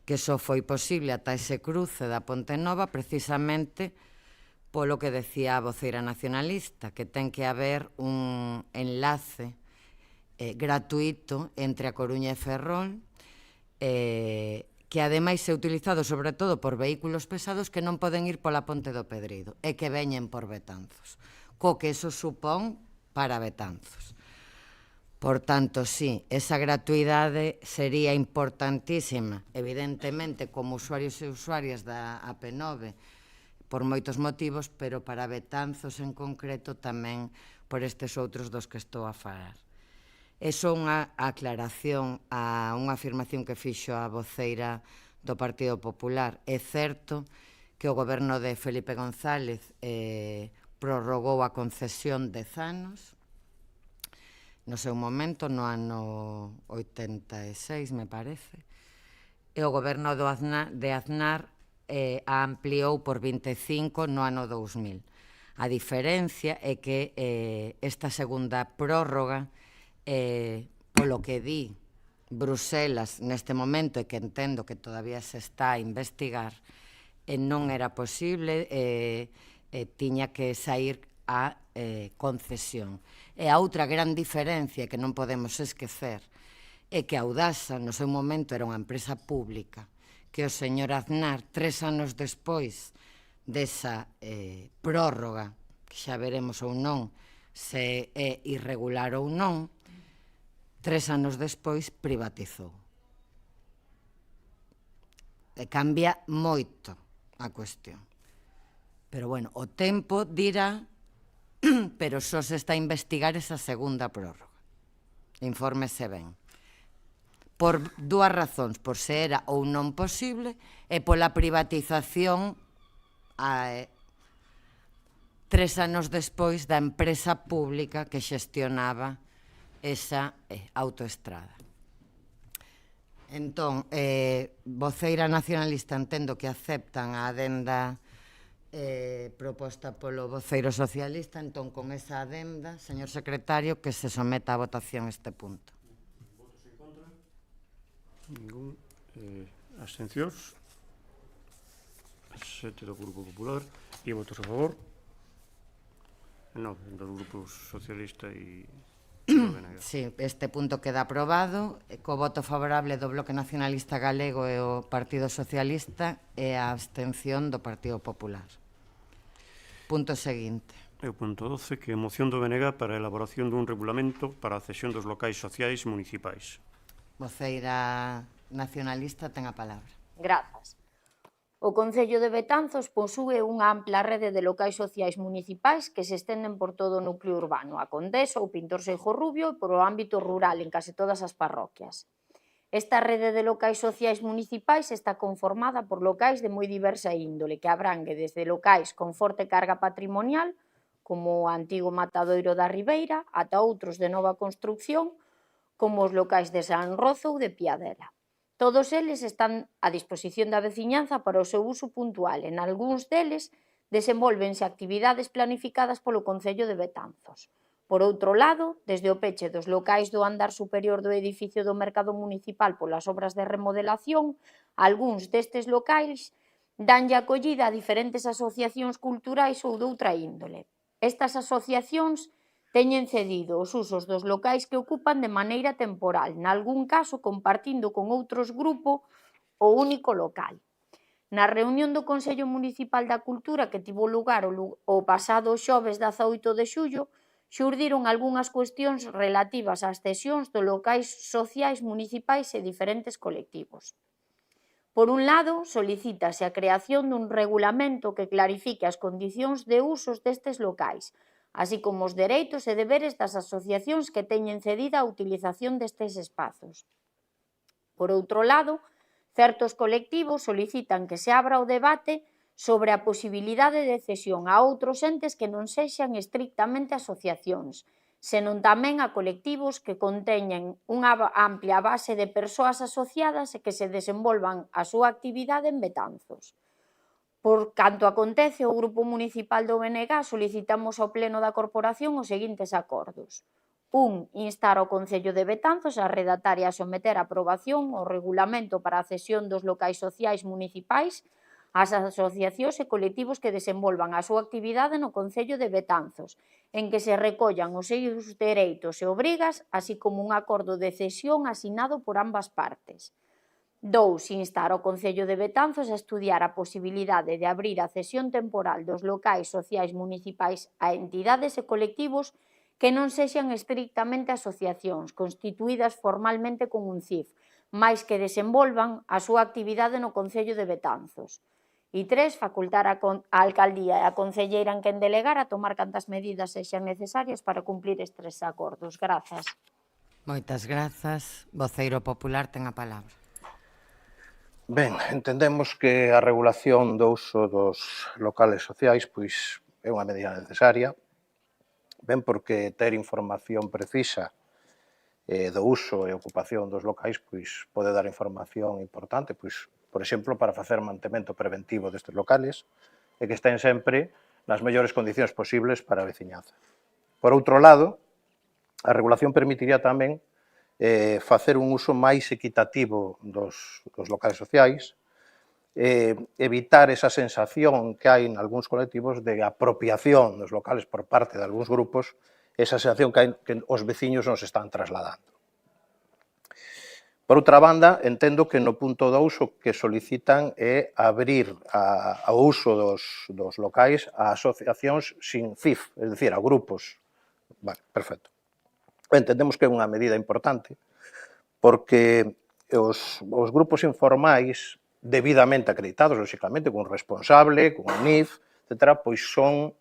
que só foi posible ata ese cruce da Ponte Nova, precisamente polo que decía a voceira nacionalista, que ten que haber un enlace gratuito entre a Coruña e Ferrol, que ademais é utilizado sobre todo por vehículos pesados que non poden ir pola Ponte do Pedrido e que veñen por Betanzos, co que eso supón para Betanzos. Por tanto, sí, esa gratuidade sería importantísima, evidentemente, como usuarios e usuarias da AP9, por moitos motivos, pero para Betanzos en concreto tamén por estes outros dos que estou a falar. É só unha aclaración a unha afirmación que fixo a voceira do Partido Popular. É certo que o goberno de Felipe González prorrogou a concesión 10 anos, no seu momento, no ano 86, me parece, e o goberno de Aznar a ampliou por 25 no ano 2000. A diferencia é que esta segunda prórroga, polo que di Bruselas neste momento, e que entendo que todavía se está a investigar, non era posible, tiña que sair a concesión. E a outra gran diferencia que non podemos esquecer é que a Audasa no seu momento era unha empresa pública, que o señor Aznar, 3 anos despois desa prórroga, que xa veremos ou non se é irregular ou non, 3 anos despois privatizou. E cambia moito a cuestión. Pero, bueno, o tempo dirá, pero só se está a investigar esa segunda prórroga. Infórmese ben. Por dúas razóns, por se era ou non posible, e pola privatización 3 anos despois da empresa pública que xestionaba esa autoestrada. Entón, voceira nacionalista, entendo que aceptan a adenda proposta polo voceiro socialista. Entón, con esa adenda, señor secretario, que se someta a votación este punto. Votos en contra? Ningún. Abstencións? 7 do Grupo Popular. E votos a favor? 9 dos grupos socialista e... Sí, este punto queda aprobado, co voto favorable do Bloque Nacionalista Galego e o Partido Socialista e a abstención do Partido Popular. Punto seguinte. E o punto 12, que é moción do BNG para a elaboración dun regulamento para a cesión dos locais sociais municipais. Voceira nacionalista ten a palabra. Grazas. O Concello de Betanzos posúe unha ampla rede de locais sociais municipais que se estenden por todo o núcleo urbano, a Condesa ou Pintor Seijo Rubio e por o ámbito rural en case todas as parroquias. Esta rede de locais sociais municipais está conformada por locais de moi diversa índole, que abrangue desde locais con forte carga patrimonial, como o antigo matadoiro da Ribeira, ata outros de nova construcción, como os locais de San Rozo ou de Piadela. Todos eles están a disposición da veciñanza para o seu uso puntual. En algúns deles desenvolvense actividades planificadas polo Concello de Betanzos. Por outro lado, desde o peche dos locais do andar superior do edificio do Mercado Municipal polas obras de remodelación, algúns destes locais danlle acollida a diferentes asociacións culturais ou doutra índole. Estas asociacións teñen cedido os usos dos locais que ocupan de maneira temporal, nalgún caso compartindo con outros grupos o único local. Na reunión do Consello Municipal da Cultura que tivo lugar o pasado xoves 18 de xullo, xurdiron algunhas cuestións relativas ás cesións dos locais sociais municipais e diferentes colectivos. Por un lado, solicítase a creación dun regulamento que clarifique as condicións de usos destes locais, así como os dereitos e deberes das asociacións que teñen cedida a utilización destes espazos. Por outro lado, certos colectivos solicitan que se abra o debate sobre a posibilidade de cesión a outros entes que non sexan estrictamente asociacións, senón tamén a colectivos que conteñen unha amplia base de persoas asociadas e que se desenvolvan a súa actividade en Betanzos. Por canto acontece ao Grupo Municipal do BNG, solicitamos ao Pleno da Corporación os seguintes acordos. 1. Instar ao Concello de Betanzos a redactar e a someter a aprobación o regulamento para a cesión dos locais sociais municipais ás asociacións e colectivos que desenvolvan a súa actividade no Concello de Betanzos, en que se recollan os seus dereitos e obrigas, así como un acordo de cesión asinado por ambas partes. 2. Instar ao Concello de Betanzos a estudiar a posibilidade de abrir a cesión temporal dos locais sociais municipais a entidades e colectivos que non sexan estrictamente asociacións, constituídas formalmente con un CIF, mais que desenvolvan a súa actividade no Concello de Betanzos. E 3. Facultar a Alcaldía e a Concelleira en quen delegar a tomar cantas medidas sexan necesarias para cumplir estes acordos. Grazas. Moitas grazas. Voceiro popular ten a palabra. Ben, entendemos que a regulación do uso dos locales sociais pois é unha medida necesaria, ben porque ter información precisa do uso e ocupación dos locais pois pode dar información importante, pois, por exemplo, para facer mantemento preventivo destes locales e que estén sempre nas mellores condicións posibles para a veciñanza. Por outro lado, a regulación permitiría tamén facer un uso máis equitativo dos locais sociais, evitar esa sensación que hai en algúns colectivos de apropiación dos locales por parte de algúns grupos, esa sensación que os veciños nos están trasladando. Por outra banda, entendo que no punto 2 o que solicitan é abrir ao uso dos locais a asociacións sin CIF, é dicir, a grupos. Vale, perfecto. Entendemos que é unha medida importante porque os grupos informais debidamente acreditados, lógicamente, con un responsable, con un NIF, etc., pois son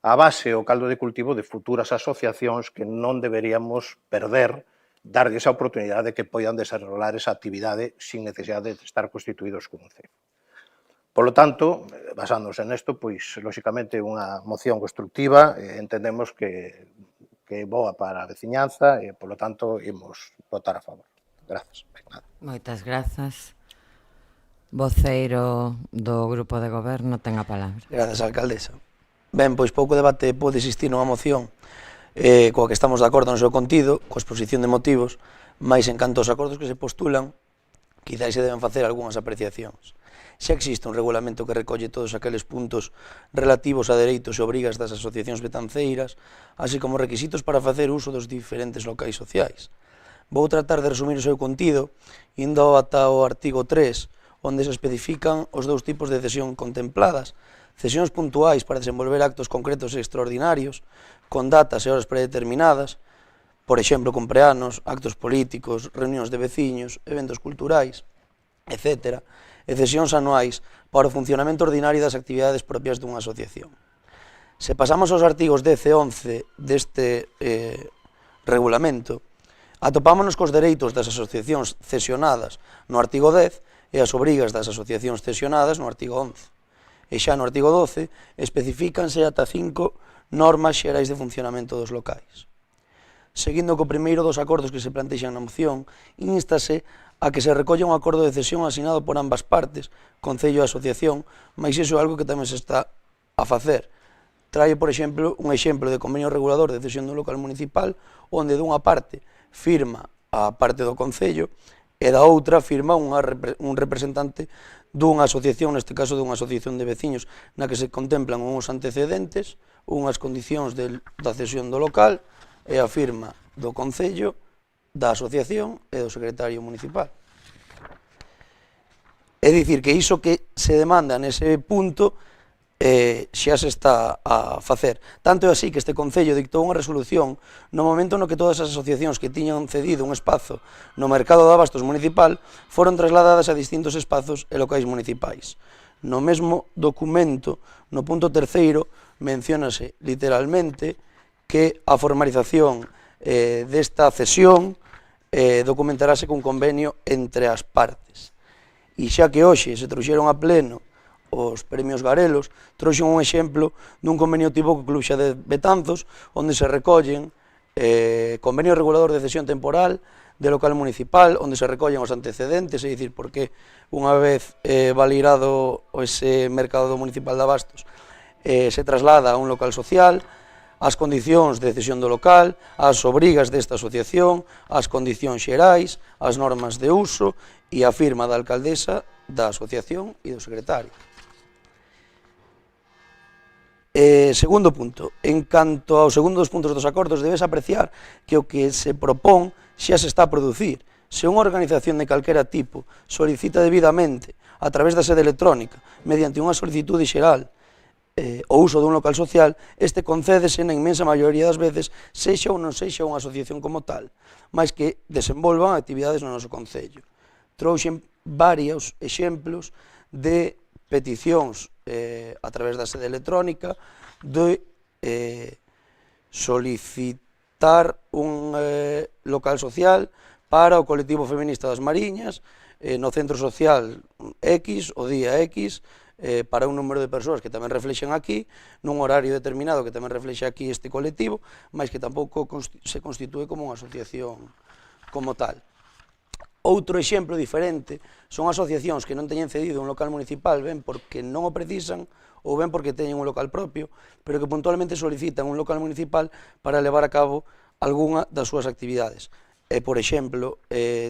a base o caldo de cultivo de futuras asociacións que non deberíamos perder, darlle esa oportunidade de que poidan desarrollar esa actividade sin necesidade de estar constituídos con un CIF. Por lo tanto, basándose nesto, pois, lógicamente, unha moción constructiva, entendemos que é boa para a veciñanza e, por lo tanto, imos votar a favor. Grazas. Moitas grazas. Voceiro do Grupo de Goberno ten a palabra. Grazas, alcaldesa. Ben, pois pouco debate pode existir nunha moción coa que estamos de acordo no seu contido, coa exposición de motivos, mais en canto aos acordos que se postulan, quizás se deben facer algunhas apreciacións. Xa existe un regulamento que recolle todos aqueles puntos relativos a dereitos e obrigas das asociacións betanceiras, así como requisitos para facer uso dos diferentes locais sociais. Vou tratar de resumir o seu contido, indo ata o artigo 3, onde se especifican os dous tipos de cesión contempladas, cesións puntuais para desenvolver actos concretos e extraordinarios, con datas e horas predeterminadas, por exemplo, cumpleanos, actos políticos, reunións de veciños, eventos culturais, etc., e cesións anuais para o funcionamento ordinario das actividades propias dunha asociación. Se pasamos aos artigos 10 e 11 deste regulamento, atopámonos cos dereitos das asociacións cesionadas no artigo 10 e as obrigas das asociacións cesionadas no artigo 11. E xa no artigo 12 especificanse ata 5 normas xerais de funcionamento dos locais. Seguindo co primeiro dos acordos que se plantexan na moción, instase a que se recolla un acordo de cesión asinado por ambas partes, Concello e Asociación, mas iso é algo que tamén se está a facer. Trae, por exemplo, un exemplo de convenio regulador de cesión dun local municipal, onde dunha parte firma a parte do Concello e da outra firma un representante dunha asociación, neste caso dunha asociación de veciños, na que se contemplan uns antecedentes, unhas condicións da cesión do local e a firma do Concello, da Asociación e do Secretario Municipal. É dicir, que iso que se demanda nese punto xa se está a facer. Tanto é así que este Concello dictou unha resolución no momento no que todas as asociacións que tiñan cedido un espazo no mercado de abastos municipal foron trasladadas a distintos espazos e locais municipais. No mesmo documento, no punto terceiro, menciónase literalmente que a formalización desta cesión documentarase cun convenio entre as partes. E xa que hoxe se trouxeron a pleno os premios Garelos, trouxen un exemplo dun convenio tipo co Club Xa de Betanzos, onde se recollen convenio regulador de cesión temporal de local municipal, onde se recollen os antecedentes, é dicir, porque unha vez validado ese mercado municipal de abastos se traslada a un local social, as condicións de cesión do local, as obrigas desta asociación, as condicións xerais, as normas de uso e a firma da alcaldesa, da asociación e do secretario. Segundo punto, en canto ao segundo dos puntos dos acordos, debes apreciar que o que se propón xa se está a producir. Se unha organización de calquera tipo solicita debidamente, a través da sede electrónica, mediante unha solicitude xeral, o uso dun local social, este concédese na inmensa maioría das veces, sexa ou non sexa unha asociación como tal, máis que desenvolvan actividades no noso concello. Trouxen varios exemplos de peticións a través da sede electrónica de solicitar un local social para o colectivo feminista das Mariñas no centro social X, o día X, para un número de persoas que tamén reflexen aquí, nun horario determinado que tamén reflexe aquí este colectivo, mas que tampouco se constitúe como unha asociación como tal. Outro exemplo diferente son asociacións que non teñen cedido un local municipal, ben porque non o precisan ou ben porque teñen un local propio, pero que puntualmente solicitan un local municipal para levar a cabo algunha das súas actividades. Por exemplo,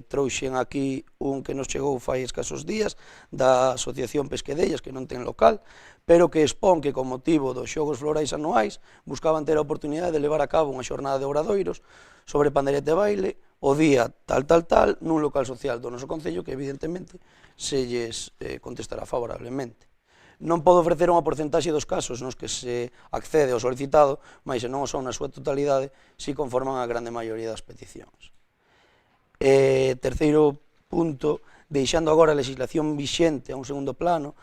trouxen aquí un que nos chegou fai escasos días da Asociación Pesquedellas, que non ten local, pero que expón que con motivo dos xogos florais anuais buscaban ter a oportunidade de levar a cabo unha xornada de obradoiros sobre pandereta e baile o día tal, nun local social do noso concello que evidentemente se lles contestará favorablemente. Non podo ofrecer unha porcentaxe dos casos nos que se accede ao solicitado, mas se non o son na súa totalidade, si conforman a grande maioría das peticións. Terceiro punto, deixando agora a legislación vixente a un segundo plano,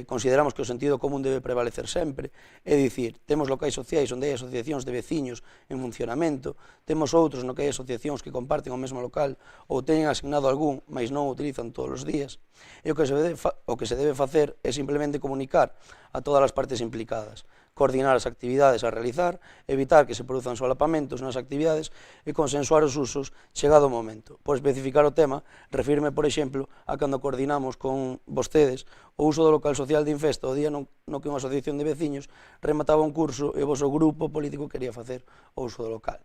consideramos que o sentido común debe prevalecer sempre, é dicir, temos locais sociais onde hai asociacións de veciños en funcionamento, temos outros no que hai asociacións que comparten o mesmo local ou teñen asignado algún, mas non o utilizan todos os días, e o que se debe facer é simplemente comunicar a todas as partes implicadas, coordinar as actividades a realizar, evitar que se produzan solapamentos nas actividades e consensuar os usos chegado o momento. Por especificar o tema, refirme, por exemplo, a cando coordinamos con vostedes o uso do local social de Infesta o día no que unha asociación de veciños remataba un curso e o vosso grupo político quería facer o uso do local.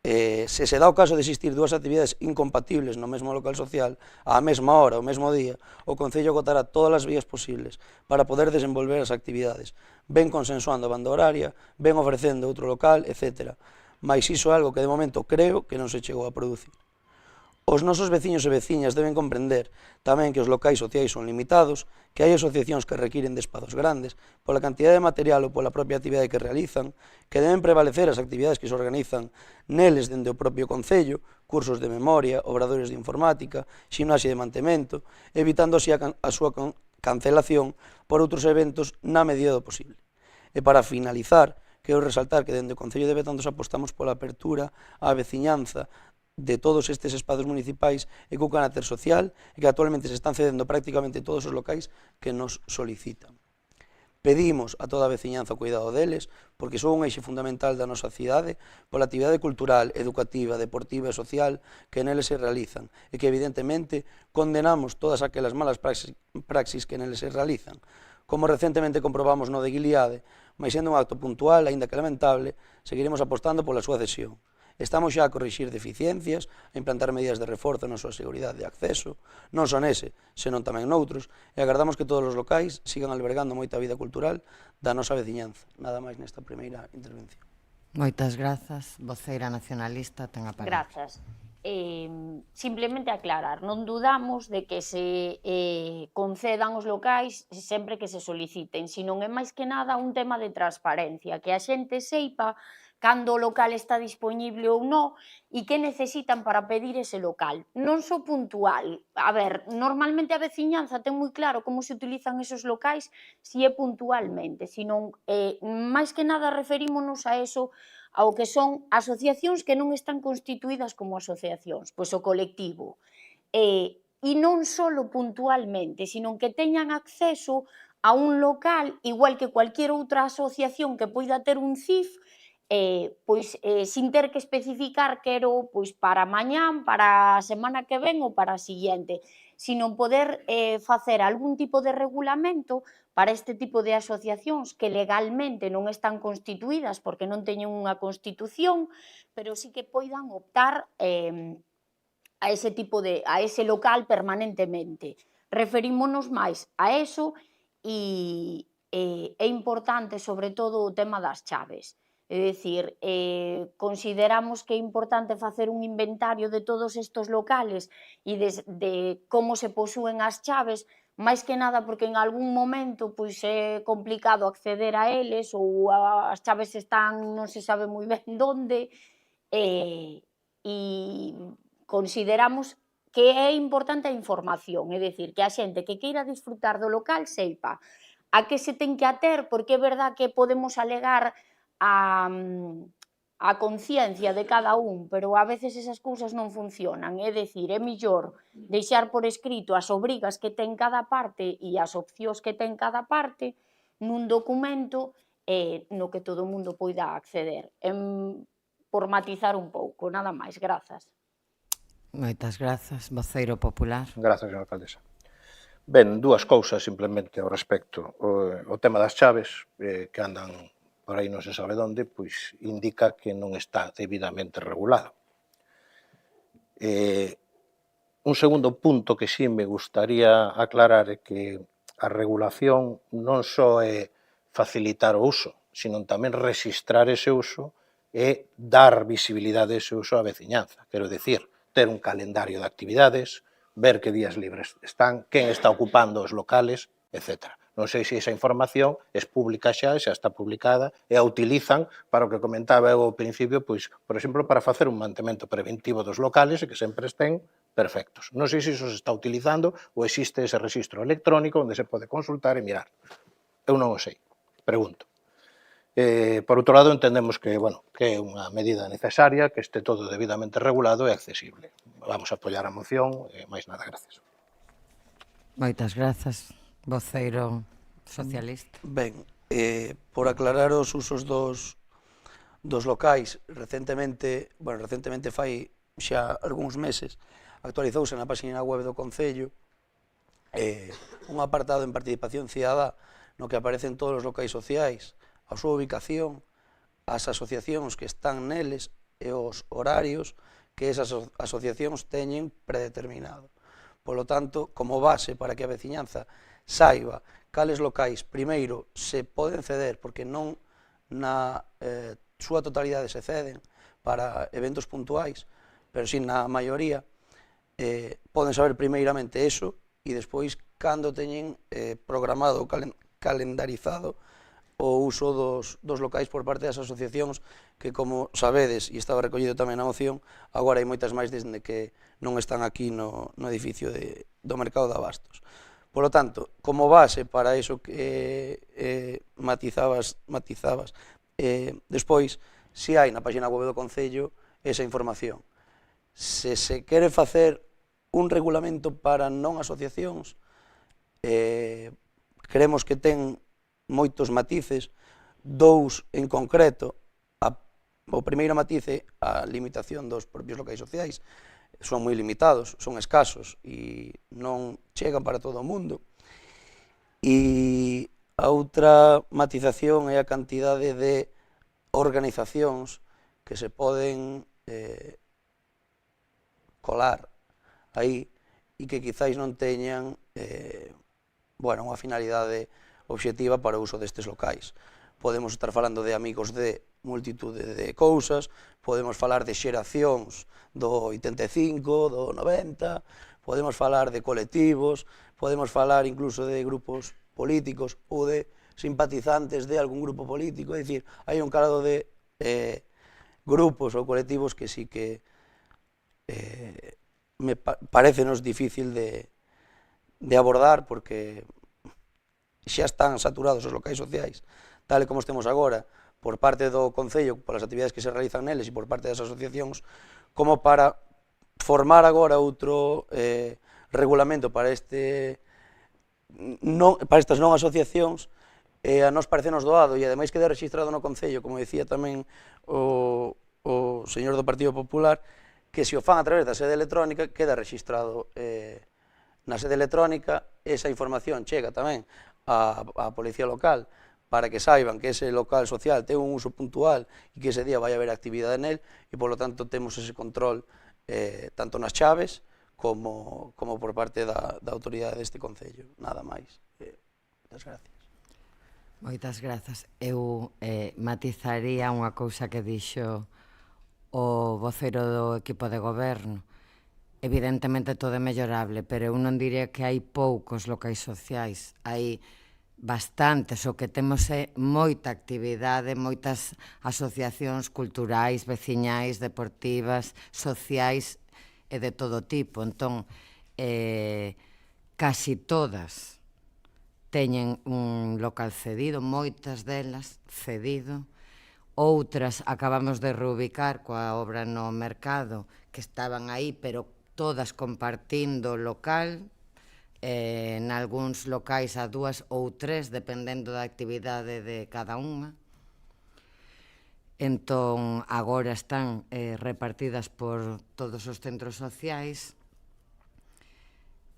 Se se dá o caso de existir dúas actividades incompatibles no mesmo local social, á mesma hora, o mesmo día, o Concello agotará todas as vías posibles para poder desenvolver as actividades, ben consensuando a banda horaria, ben ofrecendo outro local, etc. Mais iso é algo que de momento creo que non se chegou a producir. Os nosos veciños e veciñas deben comprender tamén que os locais sociais son limitados, que hai asociacións que requiren de espazos grandes, pola cantidad de material ou pola propia actividade que realizan, que deben prevalecer as actividades que se organizan neles dende o propio Concello, cursos de memoria, obradoires de informática, ximnasia de mantemento, evitando así a súa cancelación por outros eventos na medida do posible. E para finalizar, quero resaltar que dende o Concello de Betanzos apostamos pola apertura á veciñanza de todos estes espazos municipais e co carácter social e que actualmente se están cedendo prácticamente todos os locais que nos solicitan. Pedimos a toda a veciñanza o cuidado deles porque son un eixe fundamental da nosa cidade pola actividade cultural, educativa, deportiva e social que neles se realizan e que evidentemente condenamos todas aquelas malas praxis que neles se realizan, como recentemente comprobamos no de Gileade, mas sendo un acto puntual, aínda que lamentable, seguiremos apostando pola súa cesión. Estamos xa a corrixir deficiencias, a implantar medidas de reforzo na súa seguridade de acceso, non só nese, senón tamén noutros, e agardamos que todos os locais sigan albergando moita vida cultural da nosa veciñanza. Nada máis nesta primeira intervención. Moitas grazas. Voceira nacionalista, ten a palabra. Grazas. Simplemente aclarar, non dudamos de que se concedan os locais sempre que se soliciten, sino é máis que nada un tema de transparencia, que a xente seipa cando o local está disponible ou non e que necesitan para pedir ese local. Non só puntual. A ver, normalmente a veciñanza ten moi claro como se utilizan esos locais se é puntualmente, sino máis que nada referímonos a eso, ao que son asociacións que non están constituídas como asociacións, pois o colectivo. E non só puntualmente, sino que teñan acceso a un local, igual que cualquier outra asociación que poida ter un CIF, pois sin ter que especificar quero pois para mañán, para a semana que ven ou para a seguinte, sino poder facer algún tipo de regulamento para este tipo de asociacións que legalmente non están constituídas porque non teñen unha constitución, pero sí que poidan optar a ese tipo a ese local permanentemente. Referímonos máis a eso e é importante sobre todo o tema das chaves. É dicir, consideramos que é importante facer un inventario de todos estes locales e de como se posúen as chaves, máis que nada porque en algún momento pois é complicado acceder a eles ou as chaves están non se sabe moi ben onde, e consideramos que é importante a información, é dicir, que a xente que queira disfrutar do local seipa a que se ten que ater, porque é verdad que podemos alegar a conciencia de cada un, pero a veces esas cousas non funcionan, é dicir, é mellor deixar por escrito as obrigas que ten cada parte e as opcións que ten cada parte nun documento no que todo o mundo poida acceder. Por matizar un pouco, nada máis, grazas. Moitas grazas. Voceiro popular. Grazas, señora alcaldesa. Ben, dúas cousas simplemente ao respecto. O tema das chaves, que andan por aí non se sabe onde, pois indica que non está debidamente regulado. Un segundo punto que sí me gustaría aclarar é que a regulación non só é facilitar o uso, sino tamén registrar ese uso e dar visibilidade a ese uso á veciñanza. Quero dicir, ter un calendario de actividades, ver que días libres están, quen está ocupando os locales, etc. Non sei se esa información é pública xa está publicada, e a utilizan para o que comentaba eu ao principio, pois, por exemplo, para facer un mantemento preventivo dos locales e que sempre estén perfectos. Non sei se iso se está utilizando ou existe ese registro electrónico onde se pode consultar e mirar. Eu non o sei, pregunto. Por outro lado, entendemos que, que é unha medida necesaria, que este todo debidamente regulado e accesible. Vamos a apoiar a moción e máis nada, gracias. Moitas grazas. Voceiro socialista. Ben, por aclarar os usos dos locais, recentemente fai xa algúns meses, actualizouse na página web do Concello un apartado en participación cidadá no que aparecen todos os locais sociais, a súa ubicación, as asociacións que están neles e os horarios que esas asociacións teñen predeterminado. Polo tanto, como base para que a veciñanza saiba cales locais primeiro se poden ceder porque non na súa totalidade se ceden para eventos puntuais, pero si na maioría poden saber primeiramente eso e despois cando teñen programado, calendarizado o uso dos locais por parte das asociacións que, como sabedes, e estaba recollido tamén na moción, agora hai moitas máis desde que non están aquí no edificio do Mercado de Abastos. Por lo tanto, como base para iso que matizabas, despois, se hai na página web do Concello esa información. Se se quere facer un regulamento para non asociacións, creemos que ten moitos matices, dous en concreto. O primeiro matice, a limitación dos propios locais sociais, son moi limitados, son escasos e non chegan para todo o mundo. E a outra matización é a cantidade de organizacións que se poden colar aí e que quizáis non teñan unha finalidade obxectiva para o uso destes locais. Podemos estar falando de amigos de multitude de cousas, podemos falar de xeracións do 85, do 90, podemos falar de colectivos, podemos falar incluso de grupos políticos ou de simpatizantes de algún grupo político, é dicir, hai un calado de grupos ou colectivos que sí que me parecenos difícil de abordar porque xa están saturados os locais sociais, tal e como estemos agora, por parte do Concello, polas actividades que se realizan neles e por parte das asociacións, como para formar agora outro regulamento para estas non asociacións, a nos parecenos doado e ademais queda registrado no Concello, como decía tamén o señor do Partido Popular, que se o fan a través da sede electrónica, queda registrado na sede electrónica, esa información chega tamén á Policía Local, para que saiban que ese local social ten un uso puntual e que ese día vai haber actividade nel e, polo tanto, temos ese control tanto nas chaves como por parte da autoridade deste Concello. Nada máis. Moitas gracias. Moitas grazas. Eu matizaría unha cousa que dixo o voceiro do equipo de goberno. Evidentemente todo é mellorable, pero eu non diría que hai poucos locais sociais. Hai bastantes, o que temos é moita actividade, moitas asociacións culturais, veciñais, deportivas, sociais e de todo tipo. Entón, casi todas teñen un local cedido, moitas delas cedido, outras acabamos de reubicar coa obra no mercado, que estaban aí, pero todas compartindo local, en algúns locais a 2 ou 3, dependendo da actividade de cada unha. Entón, agora están repartidas por todos os centros sociais.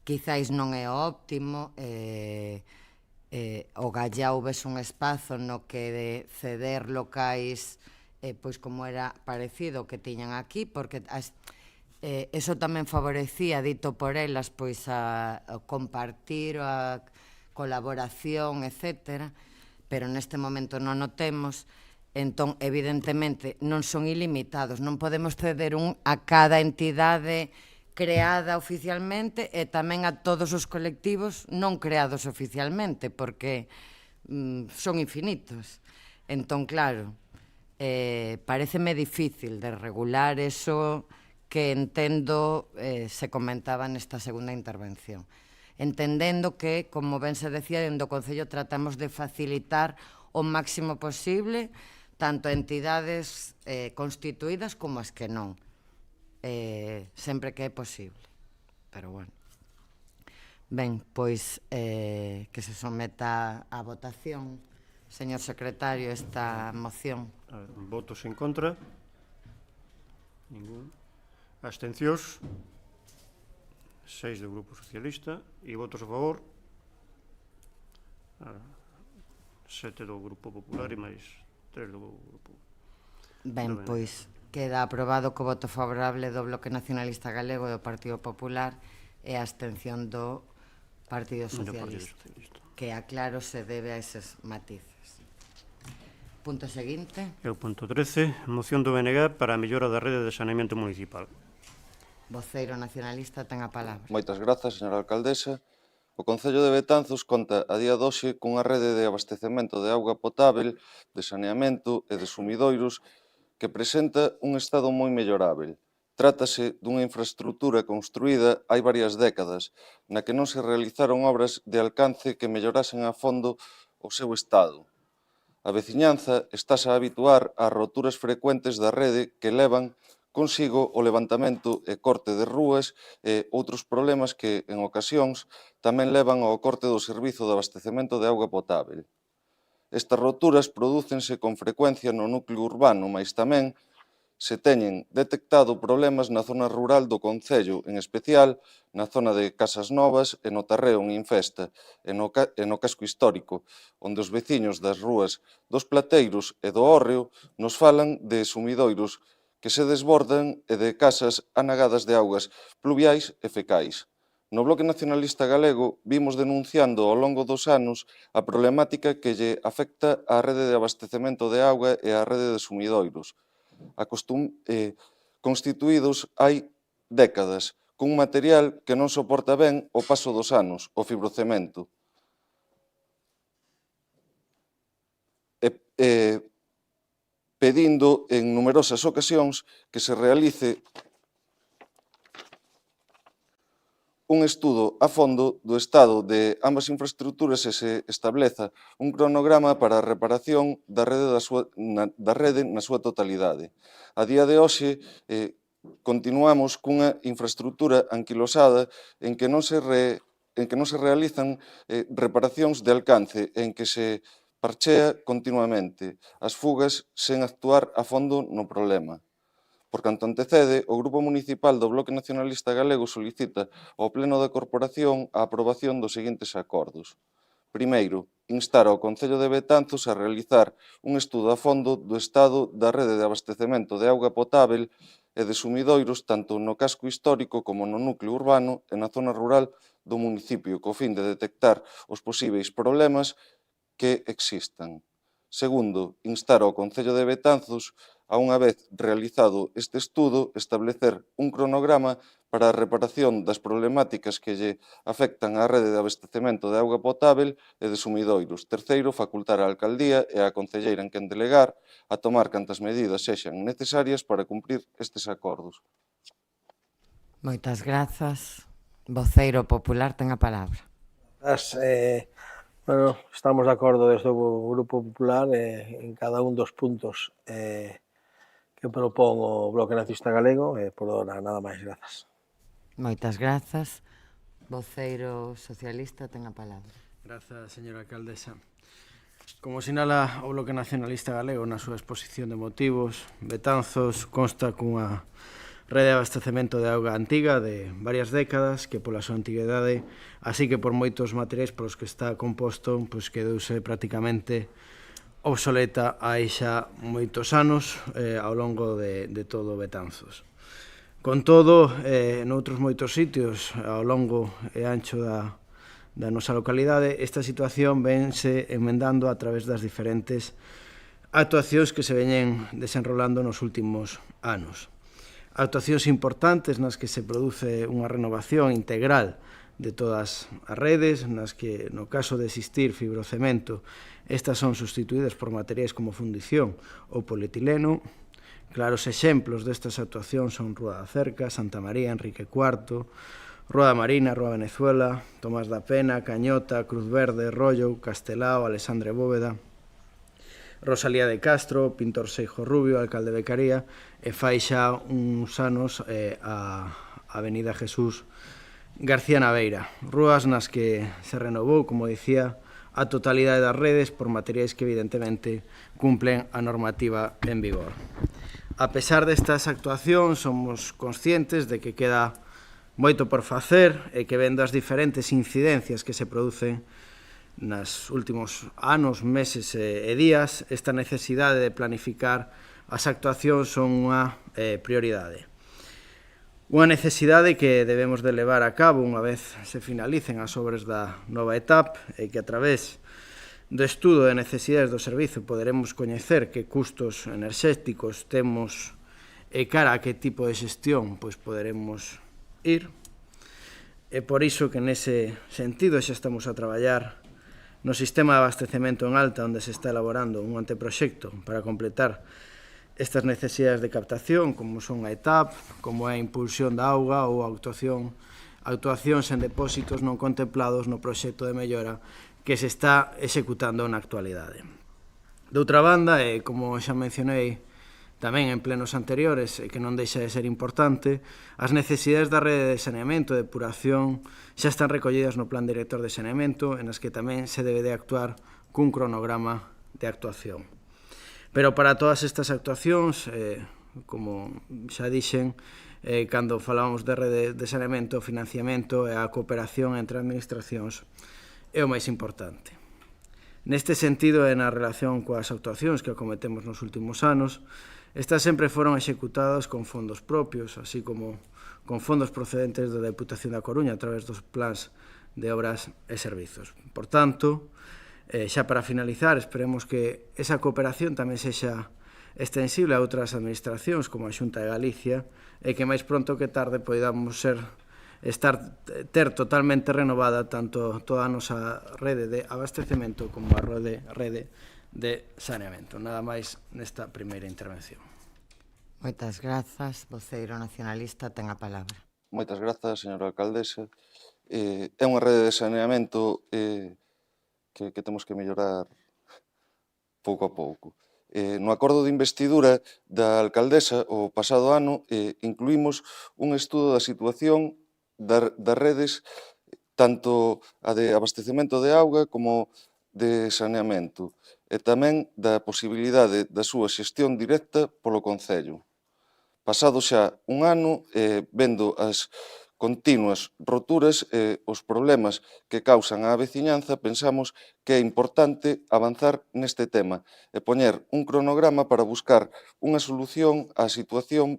Quizáis non é óptimo, o Gallao ves un espazo no que de ceder locais, pois como era parecido que tiñan aquí, porque eso tamén favorecía, dito por elas, pois a compartir, a colaboración, etc. Pero neste momento non o temos, entón, evidentemente, non son ilimitados, non podemos ceder un a cada entidade creada oficialmente e tamén a todos os colectivos non creados oficialmente, porque son infinitos. Entón, claro, pareceme difícil de regular eso que entendo se comentaba nesta segunda intervención. Entendendo que, como ben se decía, dentro do Concello tratamos de facilitar o máximo posible tanto a entidades constituídas como as que non, sempre que é posible. Pero, bueno. Ben, pois que se someta a votación, señor secretario, esta moción. Votos en contra? Ningún. Abstencións? 6 do Grupo Socialista. E votos a favor? 7 do Grupo Popular e máis 3 do Grupo. Ben, pois queda aprobado co voto favorable do Bloque Nacionalista Galego e do Partido Popular e a abstención do Partido Socialista, que, aclaro, se debe a eses matices. Punto seguinte. É o punto 13, moción do BNG para a mellora da rede de saneamento municipal. Voceiro nacionalista ten a palabra. Moitas grazas, señora alcaldesa. O Concello de Betanzos conta a día de hoxe cunha rede de abastecemento de auga potável, de saneamento e de sumidoiros que presenta un estado moi mellorável. Trátase dunha infraestructura construída hai varias décadas, na que non se realizaron obras de alcance que mellorasen a fondo o seu estado. A veciñanza estáse a habituar ás roturas frecuentes da rede que levan consigo o levantamento e corte de rúas e outros problemas que, en ocasións, tamén levan ao corte do servizo de abastecemento de auga potável. Estas roturas prodúcense con frecuencia no núcleo urbano, mas tamén se teñen detectado problemas na zona rural do Concello, en especial na zona de Casas Novas e no Tarreo en Infesta, e no casco histórico, onde os veciños das rúas dos Plateiros e do Hórreo nos falan de sumidoiros que se desbordan e de casas anagadas de augas pluviais e fecais. No Bloque Nacionalista Galego vimos denunciando ao longo dos anos a problemática que lle afecta á rede de abastecemento de auga e á rede de sumidoiros, constituídos hai décadas, cun material que non soporta ben o paso dos anos, o fibrocemento. Pedindo en numerosas ocasións que se realice un estudo a fondo do estado de ambas infraestructuras e se estableza un cronograma para a reparación da rede na súa totalidade. A día de hoxe, continuamos cunha infraestructura anquilosada en que non se realizan reparacións de alcance, en que se parchea continuamente as fugas sen actuar a fondo no problema. Por canto antecede, o Grupo Municipal do Bloque Nacionalista Galego solicita ao Pleno da Corporación a aprobación dos seguintes acordos. Primeiro, instar ao Concello de Betanzos a realizar un estudo a fondo do estado da rede de abastecemento de auga potável e de sumidoiros tanto no casco histórico como no núcleo urbano e na zona rural do municipio, co fin de detectar os posíveis problemas que existan. Segundo, instar ao Concello de Betanzos, a unha vez realizado este estudo, establecer un cronograma para a reparación das problemáticas que lle afectan á rede de abastecemento de auga potável e de sumidoiros. Terceiro, facultar á Alcaldía e á Concelleira en quen delegar a tomar cantas medidas sexan necesarias para cumprir estes acordos. Moitas grazas. Voceiro popular, ten a palabra. Bueno, estamos de acordo desde o Grupo Popular en cada un dos puntos que propón o Bloque Nacionalista Galego e por hora nada máis, grazas. Moitas grazas. Voceiro socialista, ten a palabra. Grazas, señora alcaldesa. Como sinala o Bloque Nacionalista Galego na súa exposición de motivos, Betanzos consta cunha rede de abastecemento de auga antiga de varias décadas que pola súa antiguidade, así que por moitos materiais polos que está composto, pois quedouse prácticamente obsoleta hai xa moitos anos ao longo de todo Betanzos. Con todo, noutros moitos sitios ao longo e ancho da nosa localidade, esta situación vense enmendando a través das diferentes actuacións que se veñen desenrolando nos últimos anos. Actuacións importantes nas que se produce unha renovación integral de todas as redes, nas que, no caso de existir fibrocemento, estas son sustituídas por materiais como fundición ou polietileno. Claros exemplos destas actuacións son Rúa da Cerca, Santa María, Enrique IV, Rúa da Marina, Rúa Venezuela, Tomás da Pena, Cañota, Cruz Verde, Rollo, Castelao, Alexandre Bóveda, Rosalía de Castro, Pintor Seijo Rubio, alcalde de Becaría, e fai xa uns anos a Avenida Jesús García Naveira. Rúas nas que se renovou, como dicía, a totalidade das redes por materiais que evidentemente cumplen a normativa en vigor. A pesar destas actuacións, somos conscientes de que queda moito por facer e que vendo as diferentes incidencias que se producen nos últimos anos, meses e días, esta necesidade de planificar as actuacións son unha prioridade. Unha necesidade que debemos de levar a cabo unha vez se finalicen as obras da nova etapa e que a través do estudo de necesidades do servizo poderemos coñecer que custos enerxéticos temos e cara a que tipo de xestión poderemos ir. E por iso que nese sentido xa estamos a traballar no sistema de abastecemento en alta, onde se está elaborando un anteproxecto para completar estas necesidades de captación, como son a ETAP, como é a impulsión da auga ou a actuacións en depósitos non contemplados no proxecto de mellora que se está executando na actualidade. De outra banda, e como xa mencionei tamén en plenos anteriores, e que non deixa de ser importante, as necesidades da rede de saneamento e depuración xa están recollidas no Plan Director de Saneamento, en as que tamén se debe de actuar cun cronograma de actuación. Pero para todas estas actuacións, como xa dixen, cando falábamos de rede de saneamento, o financiamento e a cooperación entre administracións é o máis importante. Neste sentido, e na relación coas actuacións que acometemos nos últimos anos, estas sempre foron executadas con fondos propios, así como con fondos procedentes da Deputación da Coruña a través dos plans de obras e servizos. Por tanto, xa para finalizar, esperemos que esa cooperación tamén sexa extensible a outras administracións como a Xunta de Galicia e que máis pronto que tarde poidamos ter totalmente renovada tanto toda a nosa rede de abastecemento como a rede de saneamento. Nada máis nesta primeira intervención. Moitas grazas. Voceiro nacionalista ten a palabra. Moitas grazas, señora alcaldesa. É unha rede de saneamento que temos que mellorar pouco a pouco. No acordo de investidura da alcaldesa o pasado ano incluímos un estudo da situación das redes, tanto a de abastecemento de auga como de saneamento, e tamén da posibilidade da súa xestión directa polo Concello. Pasado xa un ano, vendo as continuas roturas e os problemas que causan á veciñanza, pensamos que é importante avanzar neste tema e poñer un cronograma para buscar unha solución á situación.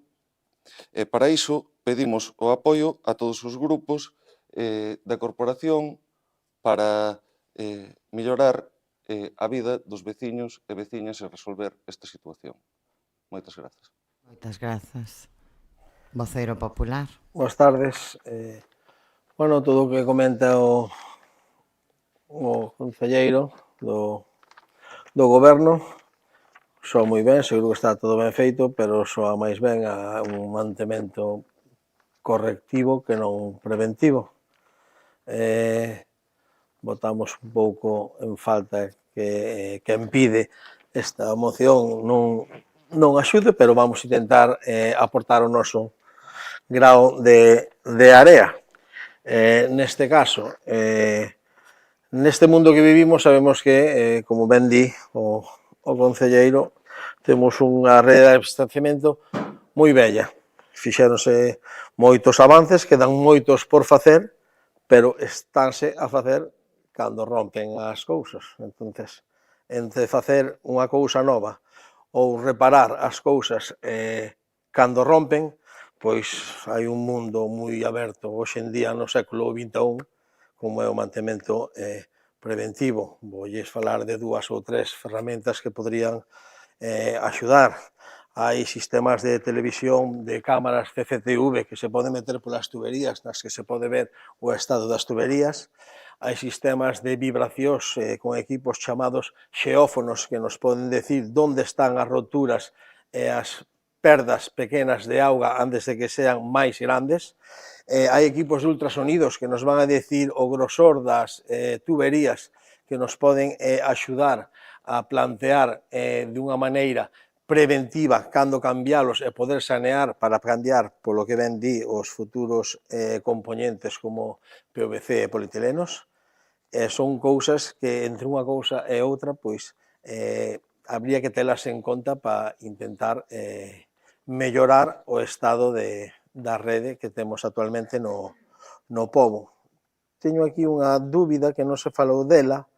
E para iso pedimos o apoio a todos os grupos da corporación para mellorar a vida dos veciños e veciñas e resolver esta situación. Moitas grazas. Moitas grazas. Voceiro popular. Boas tardes. Bueno, todo o que comenta o concelleiro do goberno soa moi ben, seguro que está todo ben feito, pero soa máis ben a un mantemento correctivo que non preventivo. Votamos un pouco en falta que impide esta moción non axude, pero vamos a intentar aportar o noso grao de area. Neste caso, neste mundo que vivimos, sabemos que, como ben di o concelleiro, temos unha rede de abastecemento moi bella. Fixéronse moitos avances, quedan moitos por facer, pero estánse a facer cando rompen as cousas. Entonces, entre facer unha cousa nova ou reparar as cousas cando rompen, pois hai un mundo moi aberto hoxe en día no século XXI, como é o mantemento preventivo. Voulles falar de 2 ou 3 ferramentas que poderían axudar. Hai sistemas de televisión, de cámaras CCTV que se poden meter polas tuberías, nas que se pode ver o estado das tuberías. Hai sistemas de vibracións con equipos chamados xeófonos que nos poden decir onde están as roturas e as perdas pequenas de auga antes de que sean máis grandes. Hai equipos de ultrasonidos que nos van a decir o grosor das tuberías que nos poden axudar a plantear de unha maneira preventiva cando cambialos e poder sanear para cambiar, polo que ben di, os futuros componentes como PVC e politilenos. Son cousas que entre unha cousa e outra pois habría que telas en conta para intentar mellorar o estado da rede que temos actualmente no pobo. Teño aquí unha dúbida que non se falou dela,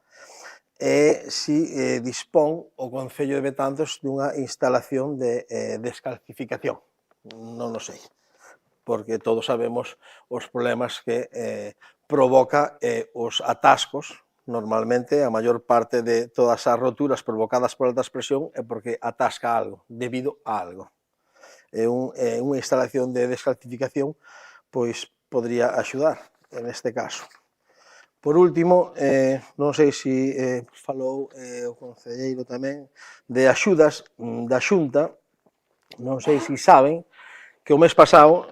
e si dispón o Concello de Betanzos dunha instalación de descalcificación. Non o sei, porque todos sabemos os problemas que provoca os atascos. Normalmente, a maior parte de todas as roturas provocadas por alta presión é porque atasca algo, debido a algo. Unha instalación de descalcificación pois podría axudar en este caso. Por último, non sei se falou o concelleiro tamén de axudas da Xunta. Non sei se saben que o mes pasado,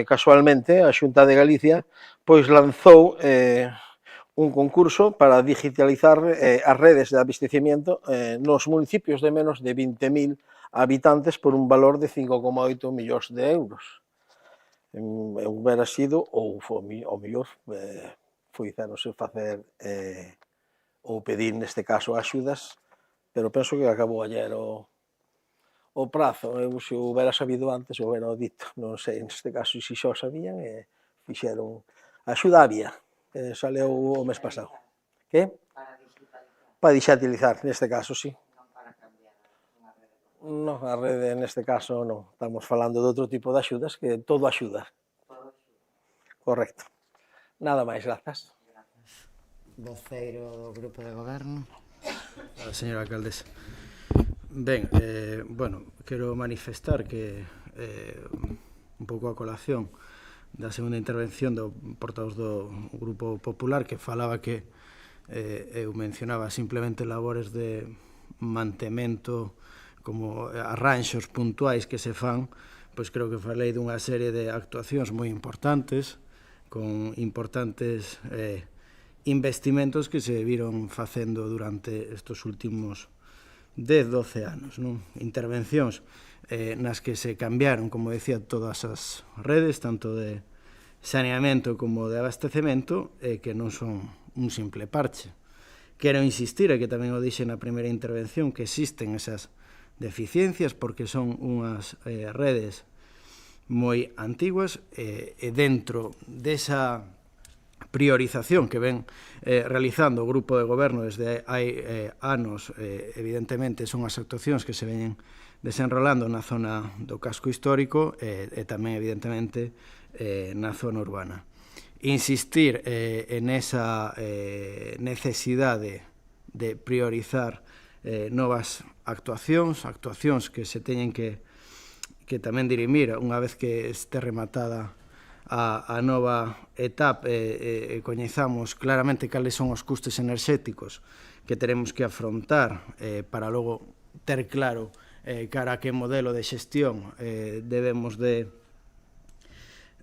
casualmente, a Xunta de Galicia pois lanzou un concurso para digitalizar as redes de abastecimiento nos municipios de menos de 20.000 habitantes por un valor de 5,8 millóns de euros. Hubiera sido, ou o mellor, fixéronse facer ou pedir neste caso axudas, pero penso que acabou ayer o prazo. Eu se o hubiera sabido antes o hubiera dito, non sei, neste caso se xa o sabían e fixeron axuda había, saleu o mes pasado. Que? para dixatilizar, neste caso, sí. Non, a rede neste caso non. Estamos falando de outro tipo de axudas que todo axuda. Correcto. Nada máis, grazas. Voceiro do Grupo de Goberno. A señora alcaldesa. Ben, bueno, quero manifestar que un pouco a colación da segunda intervención do portavoz do Grupo Popular, que falaba que eu mencionaba simplemente labores de mantemento como arranxos puntuais que se fan, pois creo que falei dunha serie de actuacións moi importantes, con importantes investimentos que se viron facendo durante estes últimos 10-12 anos, non? Intervencións nas que se cambiaron, como decía, todas as redes, tanto de saneamento como de abastecemento, que non son un simple parche. Quero insistir, e que tamén o dixe na primeira intervención, que existen esas deficiencias porque son unhas redes moi antiguas e dentro desa priorización que ven realizando o Grupo de Goberno desde hai anos, evidentemente son as actuacións que se veñen desenrolando na zona do casco histórico e tamén evidentemente na zona urbana. Insistir en esa necesidade de priorizar novas actuacións que se teñen que tamén dirimir unha vez que este rematada a nova etapa e coñezamos claramente cales son os custes enerxéticos que teremos que afrontar para logo ter claro cara a que modelo de xestión debemos de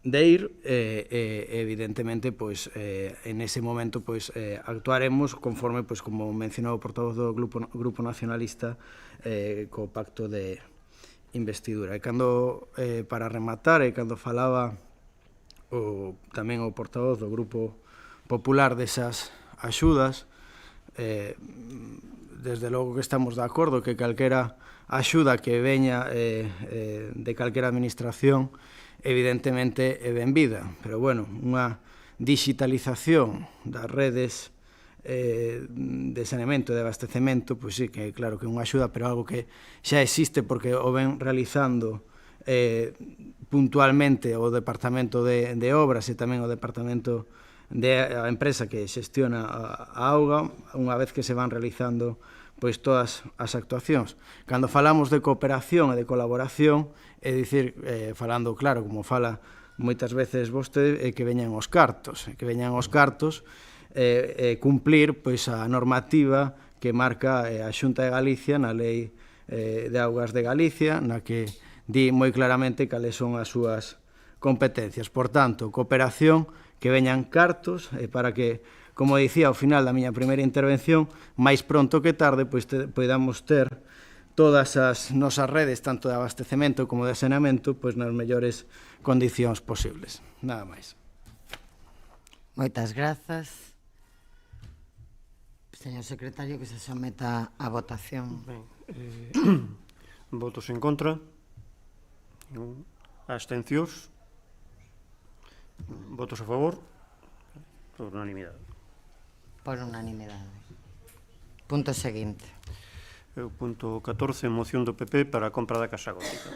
ir, evidentemente, en ese momento actuaremos conforme, como mencionou o portavoz do Grupo Nacionalista, co pacto de investidura. E cando, para rematar, e cando falaba tamén o portavoz do Grupo Popular desas axudas, desde logo que estamos de acordo que calquera axuda que veña de calquera administración evidentemente é benvida, pero bueno, unha digitalización das redes de saneamento e de abastecemento, pois sí, que claro que é unha axuda, pero algo que xa existe porque o ven realizando puntualmente o Departamento de Obras e tamén o Departamento da empresa que xestiona a auga, unha vez que se van realizando pois todas as actuacións. Cando falamos de cooperación e de colaboración, é dicir, falando claro, como fala moitas veces vostede, que veñan os cartos, cumplir pois a normativa que marca a Xunta de Galicia na Lei de Augas de Galicia, na que di moi claramente cales son as súas competencias. Por tanto, cooperación, que veñan cartos, para que, como dicía ao final da miña primeira intervención, máis pronto que tarde podamos ter todas as nosas redes, tanto de abastecemento como de saneamento, nas mellores condicións posibles. Nada máis. Moitas grazas. Señor secretario, que se someta a votación. Ben, votos en contra. Abstencións. Votos a favor. Por unanimidade. Por unanimidade. Punto seguinte. O punto 14, moción do PP para a compra da Casa Gótica.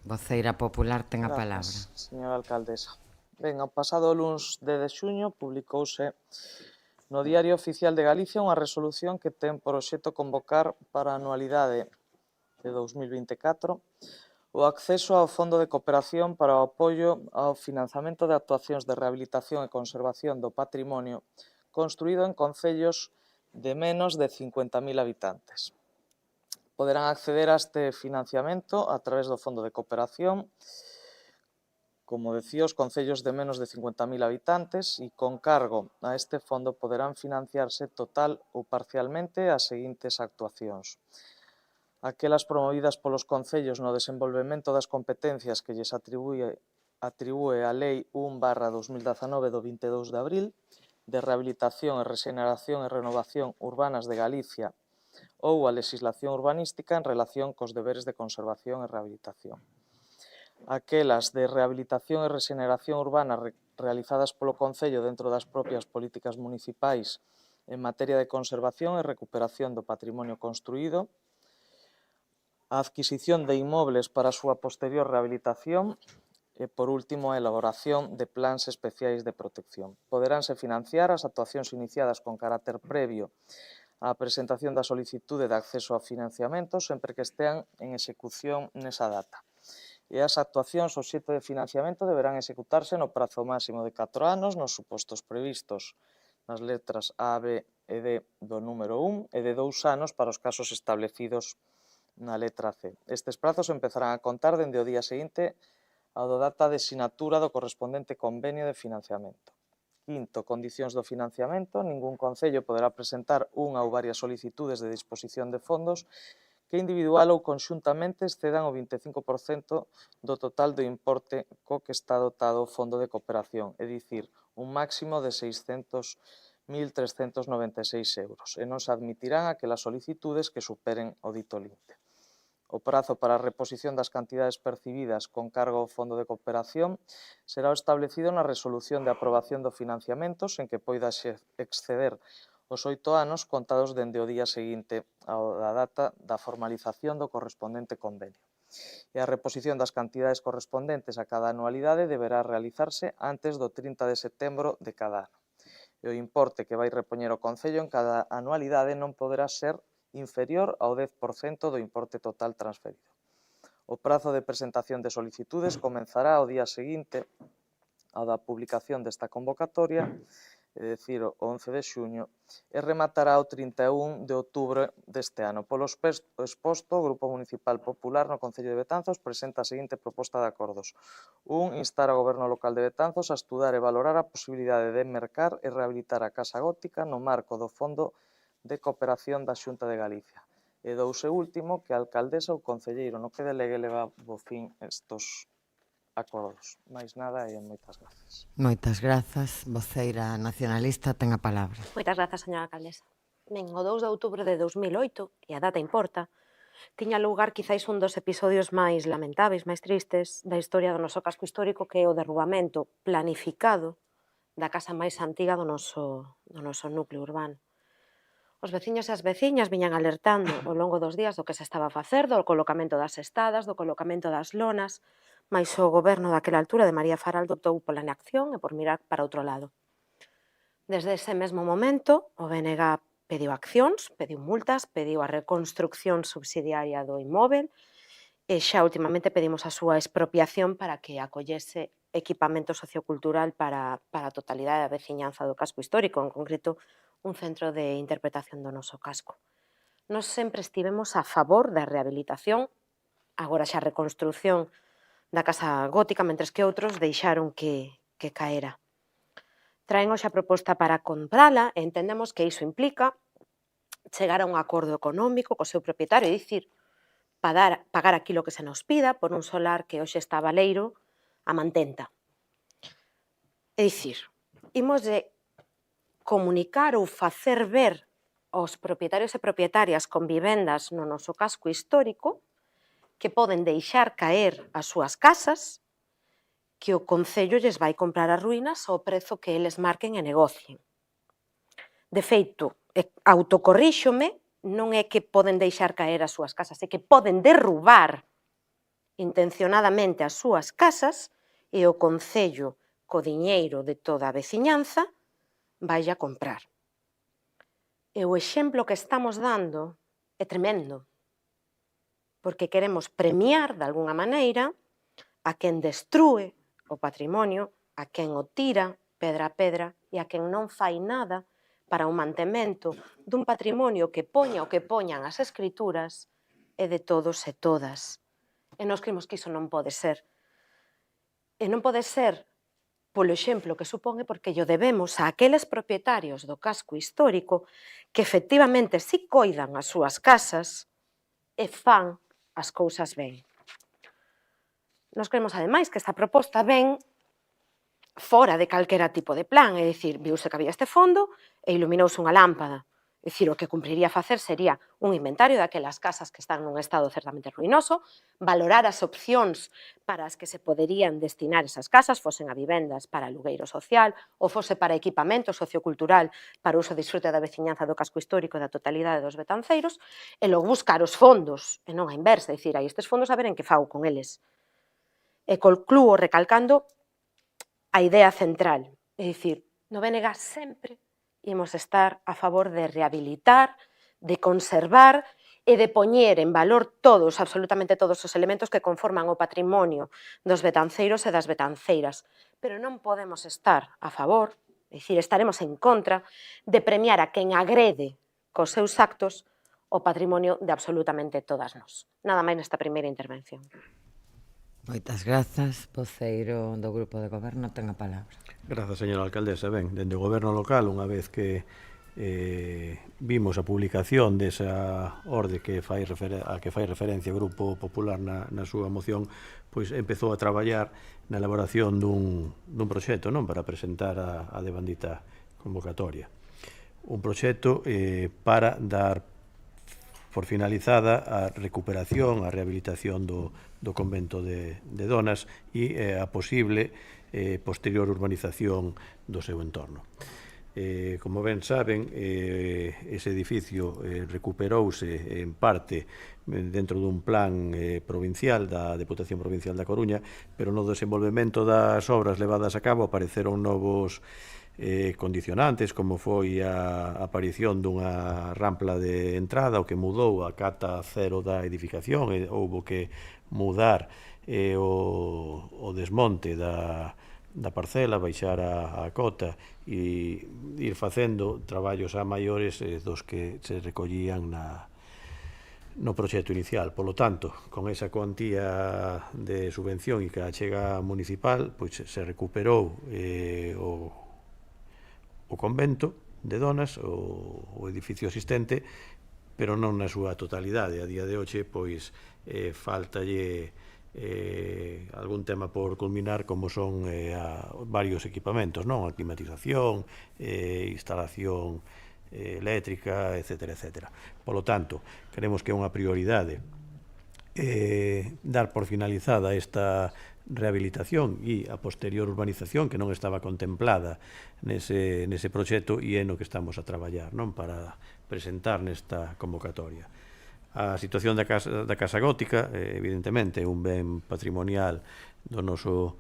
Voceira Popular ten a palabra. Señora alcaldesa. Ben, o pasado luns 10 de xuño publicouse no Diario Oficial de Galicia unha resolución que ten por obxecto convocar para a anualidade de 2024 o acceso ao Fondo de Cooperación para o apoio ao financiamento de actuacións de rehabilitación e conservación do patrimonio construído en concellos de menos de 50.000 habitantes. Poderán acceder a este financiamento a través do Fondo de Cooperación, como decía, os concellos de menos de 50.000 habitantes e con cargo a este fondo poderán financiarse total ou parcialmente as seguintes actuacións. Aquelas promovidas polos concellos no desenvolvemento das competencias que lles atribúe a Lei 1/2019 do 22 de abril de rehabilitación e rexeneración e renovación urbanas de Galicia ou a legislación urbanística en relación cos deberes de conservación e rehabilitación. Aquelas de rehabilitación e rexeneración urbana realizadas polo Concello dentro das propias políticas municipais en materia de conservación e recuperación do patrimonio construído, a adquisición de inmobles para a súa posterior rehabilitación e, por último, a elaboración de plans especiais de protección. Poderánse financiar as actuacións iniciadas con carácter previo á presentación da solicitude de acceso a financiamento sempre que estean en execución nesa data. E as actuacións obxecto de financiamento deberán executarse no prazo máximo de 4 anos nos supostos previstos nas letras A, B e D do número 1 e de 2 anos para os casos establecidos na letra C. Estes prazos empezarán a contar dende o día seguinte ao da data de sinatura do correspondente convenio de financiamento. Quinto, condicións do financiamento. Ningún concello poderá presentar unha ou varias solicitudes de disposición de fondos que individual ou conxuntamente excedan o 25% do total do importe co que está dotado o Fondo de Cooperación, é dicir, un máximo de 600.396 euros, e non se admitirán aquelas solicitudes que superen o dito límite. O prazo para a reposición das cantidades percibidas con cargo ao Fondo de Cooperación será o establecido na resolución de aprobación do financiamento sen que poida exceder os 8 anos contados dende o día seguinte ao da data da formalización do correspondente convenio. E a reposición das cantidades correspondentes a cada anualidade deberá realizarse antes do 30 de setembro de cada ano. E o importe que vai repoñer o Concello en cada anualidade non poderá ser inferior ao 10% do importe total transferido. O prazo de presentación de solicitudes comenzará o día seguinte ao da publicación desta convocatoria, é dicir, o 11 de xuño, e rematará o 31 de outubro deste ano. Polo exposto, o Grupo Municipal Popular no Concello de Betanzos presenta a seguinte proposta de acordos. 1. Instar ao Goberno Local de Betanzos a estudar e valorar a posibilidade de mercar e rehabilitar a Casa Gótica no marco do Fondo de Cooperación da Xunta de Galicia. E 2. E último, que a alcaldesa ou concelleiro no que delegue leva bo fin estos acordos. Máis nada e moitas grazas. Moitas grazas. Voceira nacionalista ten a palabra. Moitas grazas, señora alcaldesa. Ben, o 2 de outubro de 2008, e a data importa, tiña lugar quizáis un dos episodios máis lamentáveis, máis tristes da historia do noso casco histórico, que é o derrubamento planificado da casa máis antiga do noso núcleo urbano. Os veciños e as veciñas viñan alertando ao longo dos días do que se estaba a facer, do colocamento das estadas, do colocamento das lonas, mais o goberno daquela altura de María Faraldo optou pola inacción e por mirar para outro lado. Desde ese mesmo momento, o BNG pediu accións, pediu multas, pediu a reconstrucción subsidiaria do inmóvel e xa últimamente pedimos a súa expropiación para que acollese equipamento sociocultural para a totalidade da veciñanza do casco histórico, en concreto un centro de interpretación do noso casco. Nós sempre estivemos a favor da rehabilitación, agora xa a reconstrucción da Casa Gótica, mentres que outros deixaron que caera. Traen hoxe a proposta para comprala e entendemos que iso implica chegar a un acordo económico co seu propietario, é dicir, pagar aquilo que se nos pida por un solar que hoxe está baleiro a mantenta. É dicir, imos de comunicar ou facer ver aos propietarios e propietarias con vivendas no noso casco histórico que poden deixar caer as súas casas, que o Concello lles vai comprar as ruínas ao prezo que eles marquen e negocien. De feito, autocorríxome, non é que poden deixar caer as súas casas, é que poden derrubar intencionadamente as súas casas e o Concello, co diñeiro de toda a veciñanza, vai a comprar. E o exemplo que estamos dando é tremendo, porque queremos premiar, de alguna maneira, a quen destrúe o patrimonio, a quen o tira pedra a pedra e a quen non fai nada para o mantemento dun patrimonio que poña o que poñan as escrituras e de todos e todas. E nós creemos que iso non pode ser. E non pode ser polo exemplo que supón e porque lle debemos a aqueles propietarios do casco histórico que efectivamente si coidan as súas casas e fan as cousas ben. Nos creemos, ademais, que esta proposta ven fora de calquera tipo de plan, é dicir, viuse que había este fondo e iluminouse unha lámpada. É dicir, o que cumpriría facer sería un inventario daquelas casas que están nun estado certamente ruinoso, valorar as opcións para as que se poderían destinar esas casas, fosen a vivendas para alugueiro social ou fose para equipamento sociocultural para uso e disfrute da veciñanza do casco histórico da totalidade dos betanceiros, e logo buscar os fondos, e non a inversa, é dicir, hai estes fondos a ver en que fago con eles. E conclúo recalcando a idea central, é dicir, no BNG sempre imos estar a favor de rehabilitar, de conservar e de poñer en valor todos, absolutamente todos os elementos que conforman o patrimonio dos betanceiros e das betanceiras. Pero non podemos estar a favor, é dicir, estaremos en contra de premiar a quen agrede cos seus actos o patrimonio de absolutamente todas nós. Nada máis nesta primeira intervención. Moitas grazas. Voceiro do Grupo de Goberno ten a palabra. Grazas, señora alcaldesa. Ben, dende o Goberno local, unha vez que vimos a publicación desa orde que fai referencia o Grupo Popular na súa moción, pois empezou a traballar na elaboración dun proxecto, non, para presentar a devandita convocatoria. Un proxecto para dar por finalizada a recuperación, a rehabilitación do convento de Donas e a posible posterior urbanización do seu entorno. Como ben saben, ese edificio recuperouse en parte dentro dun plan provincial da Deputación Provincial da Coruña, pero no desenvolvemento das obras levadas a cabo apareceron novos condicionantes, como foi a aparición dunha rampla de entrada, o que mudou a cata cero da edificación, e houbo que mudar o desmonte da parcela, baixar a cota e ir facendo traballos a maiores dos que se recollían no proxecto inicial. Polo tanto, con esa cuantía de subvención e que chega municipal, pois se recuperou o convento de Donas, o edificio existente, pero non na súa totalidade. A día de hoxe, pois, faltalle algún tema por culminar, como son varios equipamentos, non? A climatización, instalación eléctrica, etcétera, etcétera. Polo tanto, creemos que é unha prioridade dar por finalizada esta rehabilitación e a posterior urbanización que non estaba contemplada nese proxecto, e é no que estamos a traballar, non, para presentar nesta convocatoria. A situación da Casa Gótica, evidentemente, é un ben patrimonial do noso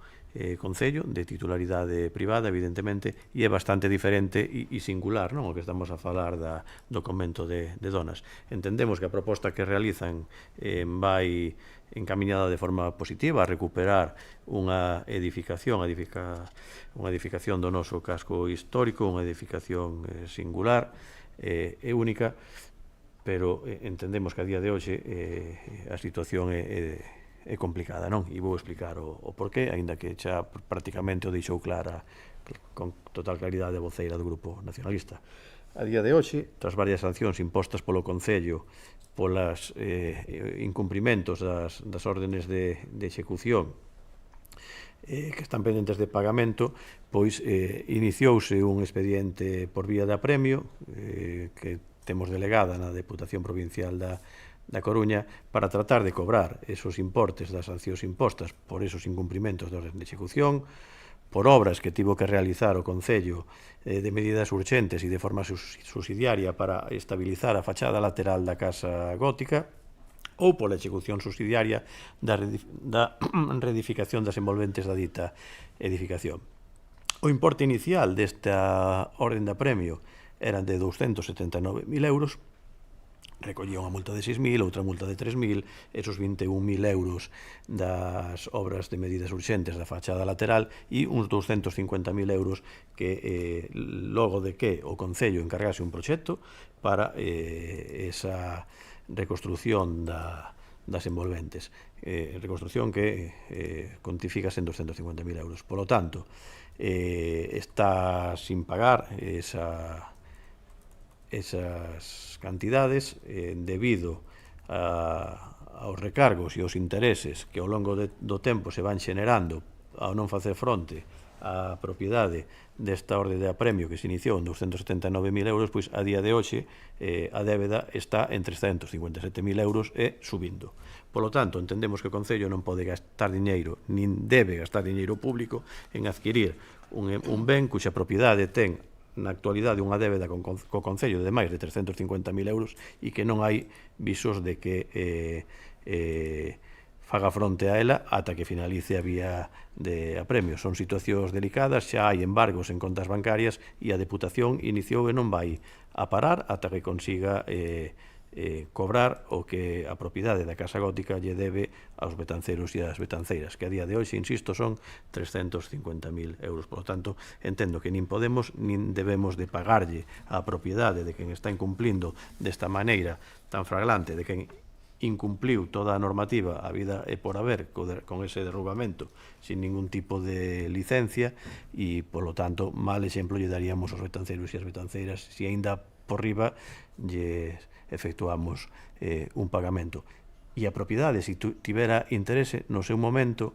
concello, de titularidade privada, evidentemente, e é bastante diferente e singular, non, o que estamos a falar do convento de Donas. Entendemos que a proposta que realizan vai encaminada de forma positiva a recuperar unha edificación do noso casco histórico, unha edificación singular e única, pero entendemos que a día de hoxe a situación é complicada, non? E vou explicar o porqué, aínda que xa prácticamente o deixou clara con total claridade a voceira do Grupo Nacionalista. A día de hoxe, tras varias sancións impostas polo Concello polas incumprimentos das órdenes de execución que están pendentes de pagamento, pois iniciouse un expediente por vía de apremio que temos delegada na Deputación Provincial da Coruña para tratar de cobrar esos importes das sancións impostas por esos incumprimentos de orden de execución, por obras que tivo que realizar o Concello de medidas urgentes e de forma subsidiaria para estabilizar a fachada lateral da Casa Gótica, ou pola execución subsidiaria da reedificación das envolventes da dita edificación. O importe inicial desta orden de apremio eran de 279.000 euros, recollía unha multa de 6.000, outra multa de 3.000, esos 21.000 euros das obras de medidas urgentes da fachada lateral e uns 250.000 euros que logo de que o Concello encargase un proxecto para esa reconstrucción das envolventes. Reconstrucción que cuantifícase en 250.000 euros. Por lo tanto, está sin pagar esas cantidades debido aos recargos e aos intereses que ao longo do tempo se van xenerando ao non facer fronte a propiedade desta orde de apremio que se iniciou en 279.000 euros, pois a día de hoxe a débeda está en 357.000 euros e subindo. Polo tanto, entendemos que o Concello non pode gastar diñeiro, nin debe gastar diñeiro público en adquirir un ben cuxa propiedade ten na actualidade unha débeda co Concello de máis de 350.000 euros e que non hai visos de que faga fronte a ela ata que finalice a vía de apremio. Son situacións delicadas, xa hai embargos en contas bancarias e a Deputación iniciou e non vai a parar ata que consiga cobrar o que a propiedade da Casa Gótica lle debe aos betanceros e ás betanceiras, que a día de hoxe, insisto, son 350.000 euros. Por lo tanto, entendo que nin podemos nin debemos de pagarlle a propiedade de quen está incumplindo desta maneira tan flagrante, de quen incumpliu toda a normativa a vida e por haber con ese derrubamento sin ningún tipo de licencia e, polo tanto, mal exemplo lle daríamos aos betanceiros e as betanceiras se aínda por riba lle efectuamos un pagamento. E a propiedade, se tivera interese no seu momento,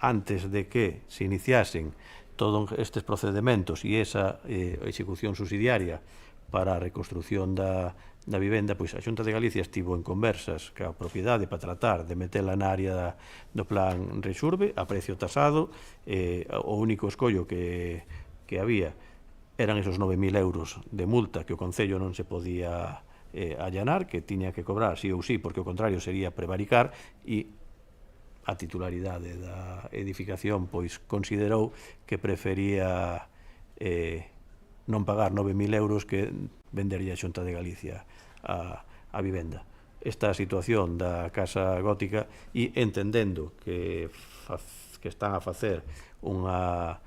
antes de que se iniciasen todos estes procedementos e esa execución subsidiaria para a reconstrucción da vivenda, pois a Xunta de Galicia estivo en conversas ca propiedade para tratar de metela na área do plan Rexurbe a precio tasado. O único escollo que había eran esos 9.000 euros de multa que o Concello non se podía allanar, que tiña que cobrar sí ou sí, porque o contrario sería prevaricar, e a titularidade da edificación pois considerou que prefería non pagar 9.000 euros que vendería a Xunta de Galicia a vivenda. Esta situación da Casa Gótica, e entendendo que están a facer unha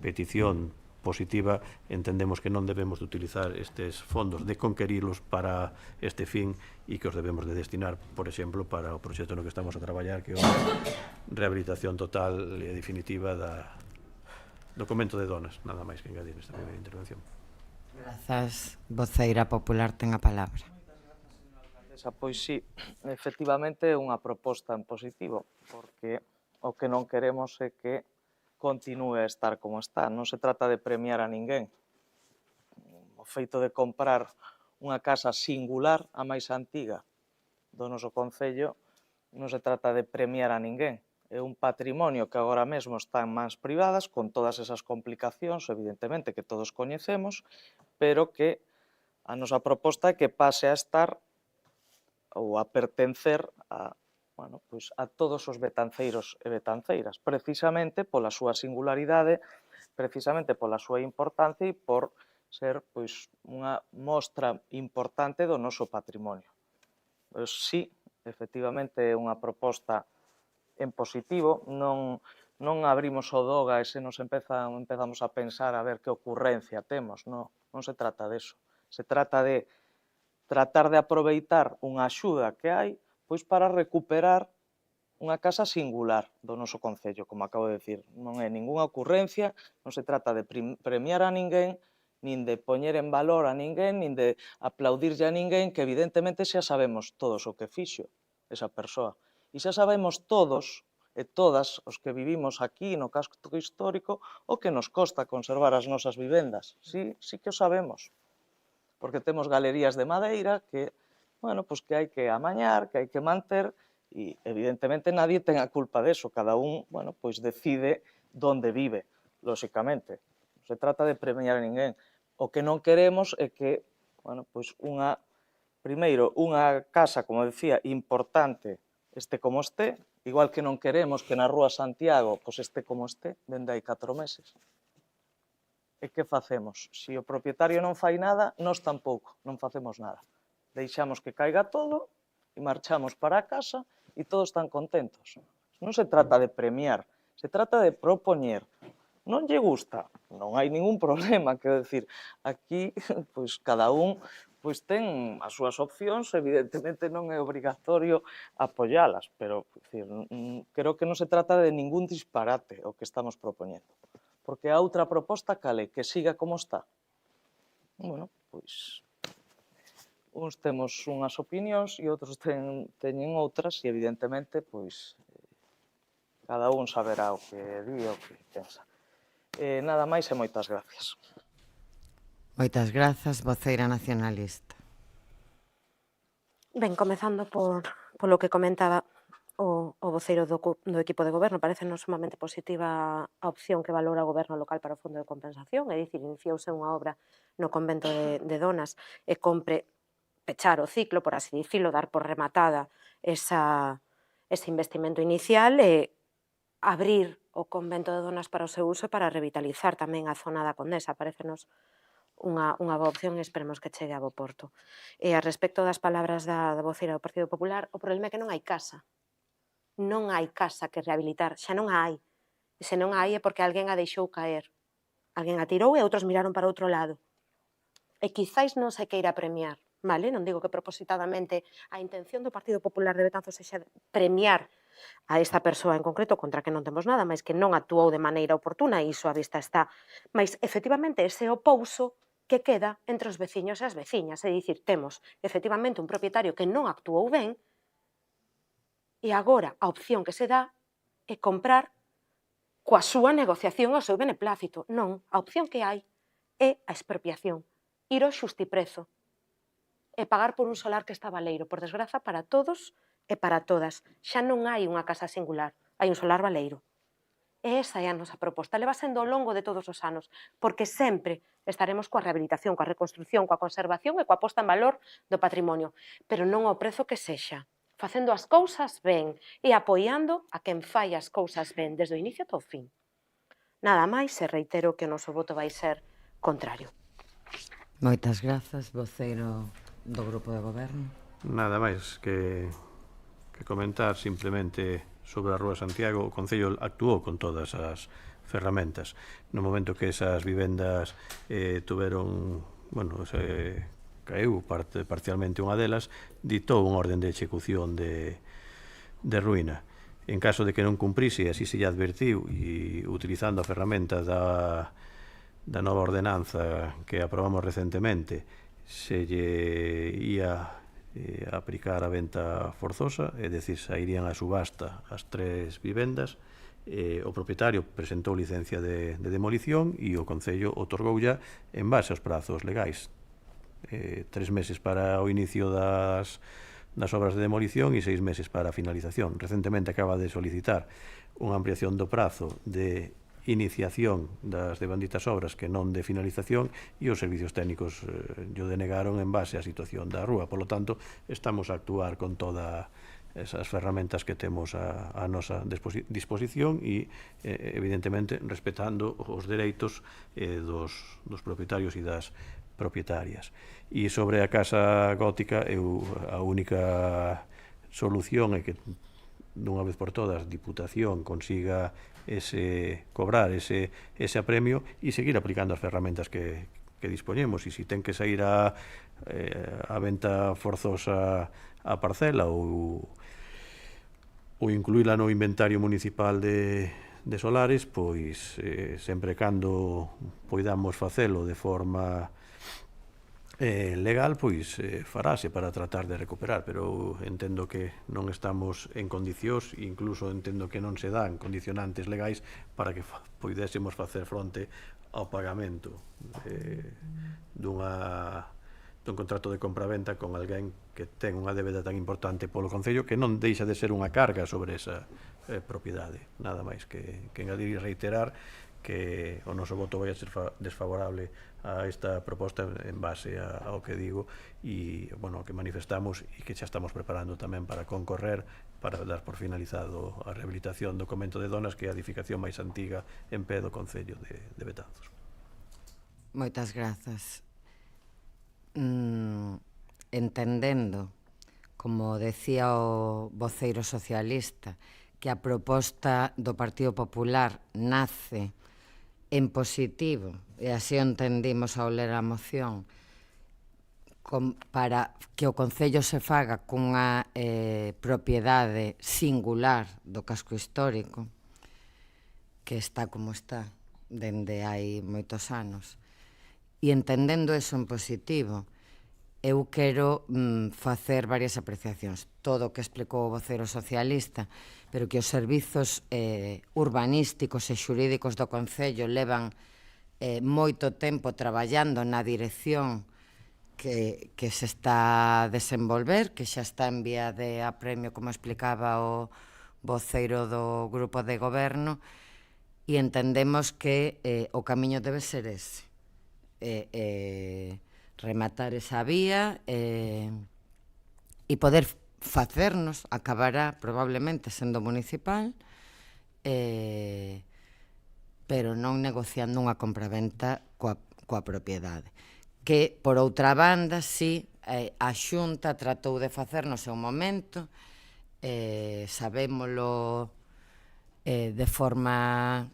petición positiva, entendemos que non debemos de utilizar estes fondos, de conquerilos para este fin, e que os debemos de destinar, por exemplo, para o proxecto no que estamos a traballar, que é a rehabilitación total e definitiva do convento de Donas. Nada máis que engadir nesta primeira intervención. Grazas. Voceira popular ten a palabra. Pois sí, efectivamente é unha proposta en positivo, porque o que non queremos é que continúe a estar como está. Non se trata de premiar a ninguén. O feito de comprar unha casa singular, a máis antiga do noso Concello, non se trata de premiar a ninguén. É un patrimonio que agora mesmo está en mans privadas, con todas esas complicacións, evidentemente, que todos coñecemos, pero que a nosa proposta é que pase a estar ou a pertencer a todos os betanceiros e betanceiras, precisamente pola súa singularidade, precisamente pola súa importancia e por ser unha mostra importante do noso patrimonio. Sí, efectivamente é unha proposta en positivo, non abrimos o doga e se nos empezamos a pensar a ver que ocurrencia temos, non se trata disso. Se trata de tratar de aproveitar unha axuda que hai para recuperar unha casa singular do noso Concello, como acabo de decir. Non é ningunha ocurrencia, non se trata de premiar a ninguén, nin de poñer en valor a ninguén, nin de aplaudirlle a ninguén, que evidentemente xa sabemos todos o que fixo esa persoa. E xa sabemos todos e todas os que vivimos aquí no casco histórico o que nos costa conservar as nosas vivendas. Sí que o sabemos, porque temos galerías de madeira que que hai que amañar, que hai que manter, e evidentemente nadie ten a culpa deso, cada un decide onde vive, lóxicamente. Non se trata de premiar a ninguén. O que non queremos é que primeiro, unha casa, como decía, importante, este como este, igual que non queremos que na Rúa Santiago este como este, dende hai 4 meses. E que facemos? Se o propietario non fai nada, nós tampouco, non facemos nada. Deixamos que caiga todo e marchamos para a casa e todos están contentos. Non se trata de premiar, se trata de propoñer. Non lle gusta, non hai ningún problema, quero dicir, aquí cada un ten as súas opcións, evidentemente non é obrigatorio apoialas, pero creo que non se trata de ningún disparate o que estamos propoñendo. Porque a outra proposta cale, que siga como está. Uns temos unhas opinións e outros teñen outras e, evidentemente, cada un saberá o que di, o que pensa. Nada máis e moitas gracias. Moitas grazas, voceira nacionalista. Ben, comezando polo que comentaba o voceiro do equipo de goberno, parecenos sumamente positiva a opción que valora o goberno local para o Fondo de Compensación, é dicir, iniciouse unha obra no convento de Donas e compre pechar o ciclo, por así dicilo, dar por rematada ese investimento inicial e abrir o convento de Donas para o seu uso e para revitalizar tamén a zona da Condesa. Parecenos unha boa opción e esperemos que chegue a bo porto. E a respecto das palabras da voceira do Partido Popular, o problema é que non hai casa. Non hai casa que rehabilitar, xa non a hai. E se non a hai é porque alguén a deixou caer. Alguén a tirou e outros miraron para outro lado. E quizáis non se queira premiar, vale? Non digo que propositadamente a intención do Partido Popular de Betanzos sexa premiar a esta persoa en concreto, contra que non temos nada, mas que non actuou de maneira oportuna, e iso a vista está. Mas, efectivamente, ese é o pouso que queda entre os veciños e as veciñas. É dicir, temos, efectivamente, un propietario que non actuou ben, e agora a opción que se dá é comprar coa súa negociación ao seu beneplácito. Non, a opción que hai é a expropiación, ir ao xustiprezo e pagar por un solar que está baleiro, por desgraza, para todos e para todas. Xa non hai unha casa singular, hai un solar baleiro. E esa é a nosa proposta. Leva sendo ao longo de todos os anos, porque sempre estaremos coa rehabilitación, coa reconstrucción, coa conservación e coa posta en valor do patrimonio, pero non ao prezo que sexa, facendo as cousas ben e apoiando a quen fai as cousas ben desde o inicio ata o fin. Nada máis, e reitero que o noso voto vai ser contrario. Moitas grazas, voceiro do Grupo de Goberno. Nada máis que comentar simplemente sobre a Rúa Santiago. O Concello actuou con todas as ferramentas. No momento que esas vivendas tuveron, caeu parcialmente unha delas, ditou unha orden de execución de ruína. En caso de que non cumprise, así se lle advertiu, e utilizando a ferramenta da nova ordenanza que aprobamos recentemente, se lle ia aplicar a venta forzosa, é dicir, sairían a subasta as 3 vivendas, o propietario presentou licencia de demolición e o Concello otorgoulla en base aos prazos legais. 3 meses para o inicio das obras de demolición e 6 meses para a finalización. Recentemente acaba de solicitar unha ampliación do prazo de iniciación das devanditas obras que non de finalización, e os servicios técnicos yo denegaron en base á situación da rúa. Por lo tanto, estamos a actuar con todas esas ferramentas que temos a nosa disposición e, evidentemente, respetando os dereitos dos propietarios e das propietarias. E sobre a casa gótica, a única solución é que dunha vez por todas Diputación consiga cobrar ese apremio e seguir aplicando as ferramentas que dispoñemos, e se ten que sair a venta forzosa a parcela ou incluíla no inventario municipal de solares, pois sempre cando poidamos facelo de forma legal, pois farase para tratar de recuperar, pero entendo que non estamos en condicións, incluso entendo que non se dan condicionantes legais para que poidésemos facer fronte ao pagamento dun contrato de compraventa con alguén que ten unha débeda tan importante polo Concello que non deixa de ser unha carga sobre esa propiedade. Nada máis que engadir e reiterar que o noso voto vai a ser desfavorable a esta proposta en base ao que digo e ao que manifestamos, e que xa estamos preparando tamén para concorrer para dar por finalizado a rehabilitación do convento de Donas, que é a edificación máis antiga en pé do Concello de Betanzos. Moitas grazas. Entendendo, como decía o voceiro socialista, que a proposta do Partido Popular nace en positivo, e así o entendimos ao ler a moción, para que o Concello se faga cunha propiedade singular do casco histórico, que está como está dende hai moitos anos. E entendendo eso en positivo, eu quero facer varias apreciacións. Todo o que explicou o voceiro socialista, pero que os servizos urbanísticos e xurídicos do Concello levan moito tempo traballando na dirección que se está a desenvolver, que xa está en vía de apremio, como explicaba o voceiro do grupo de goberno, e entendemos que o camiño debe ser ese. Rematar esa vía e poder facernos, acabará probablemente sendo municipal, pero non negociando unha compraventa coa propiedade. Que, por outra banda, si a Xunta tratou de facer no seu momento, sabémolo de forma...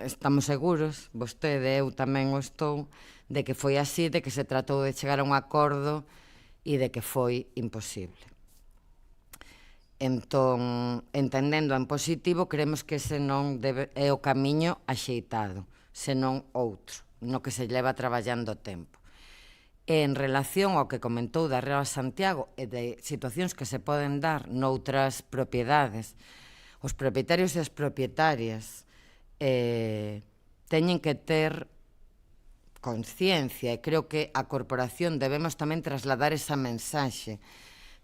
Estamos seguros, vostede, eu tamén o estou, de que foi así, de que se tratou de chegar a un acordo e de que foi imposible. Entón, entendendo en positivo, creemos que ese non é o camiño axeitado, senón outro, no que se leva traballando tempo. En relación ao que comentou da Ría Santiago e de situacións que se poden dar noutras propiedades, os propietarios e as propietarias teñen que ter conciencia, e creo que a corporación debemos tamén trasladar esa mensaxe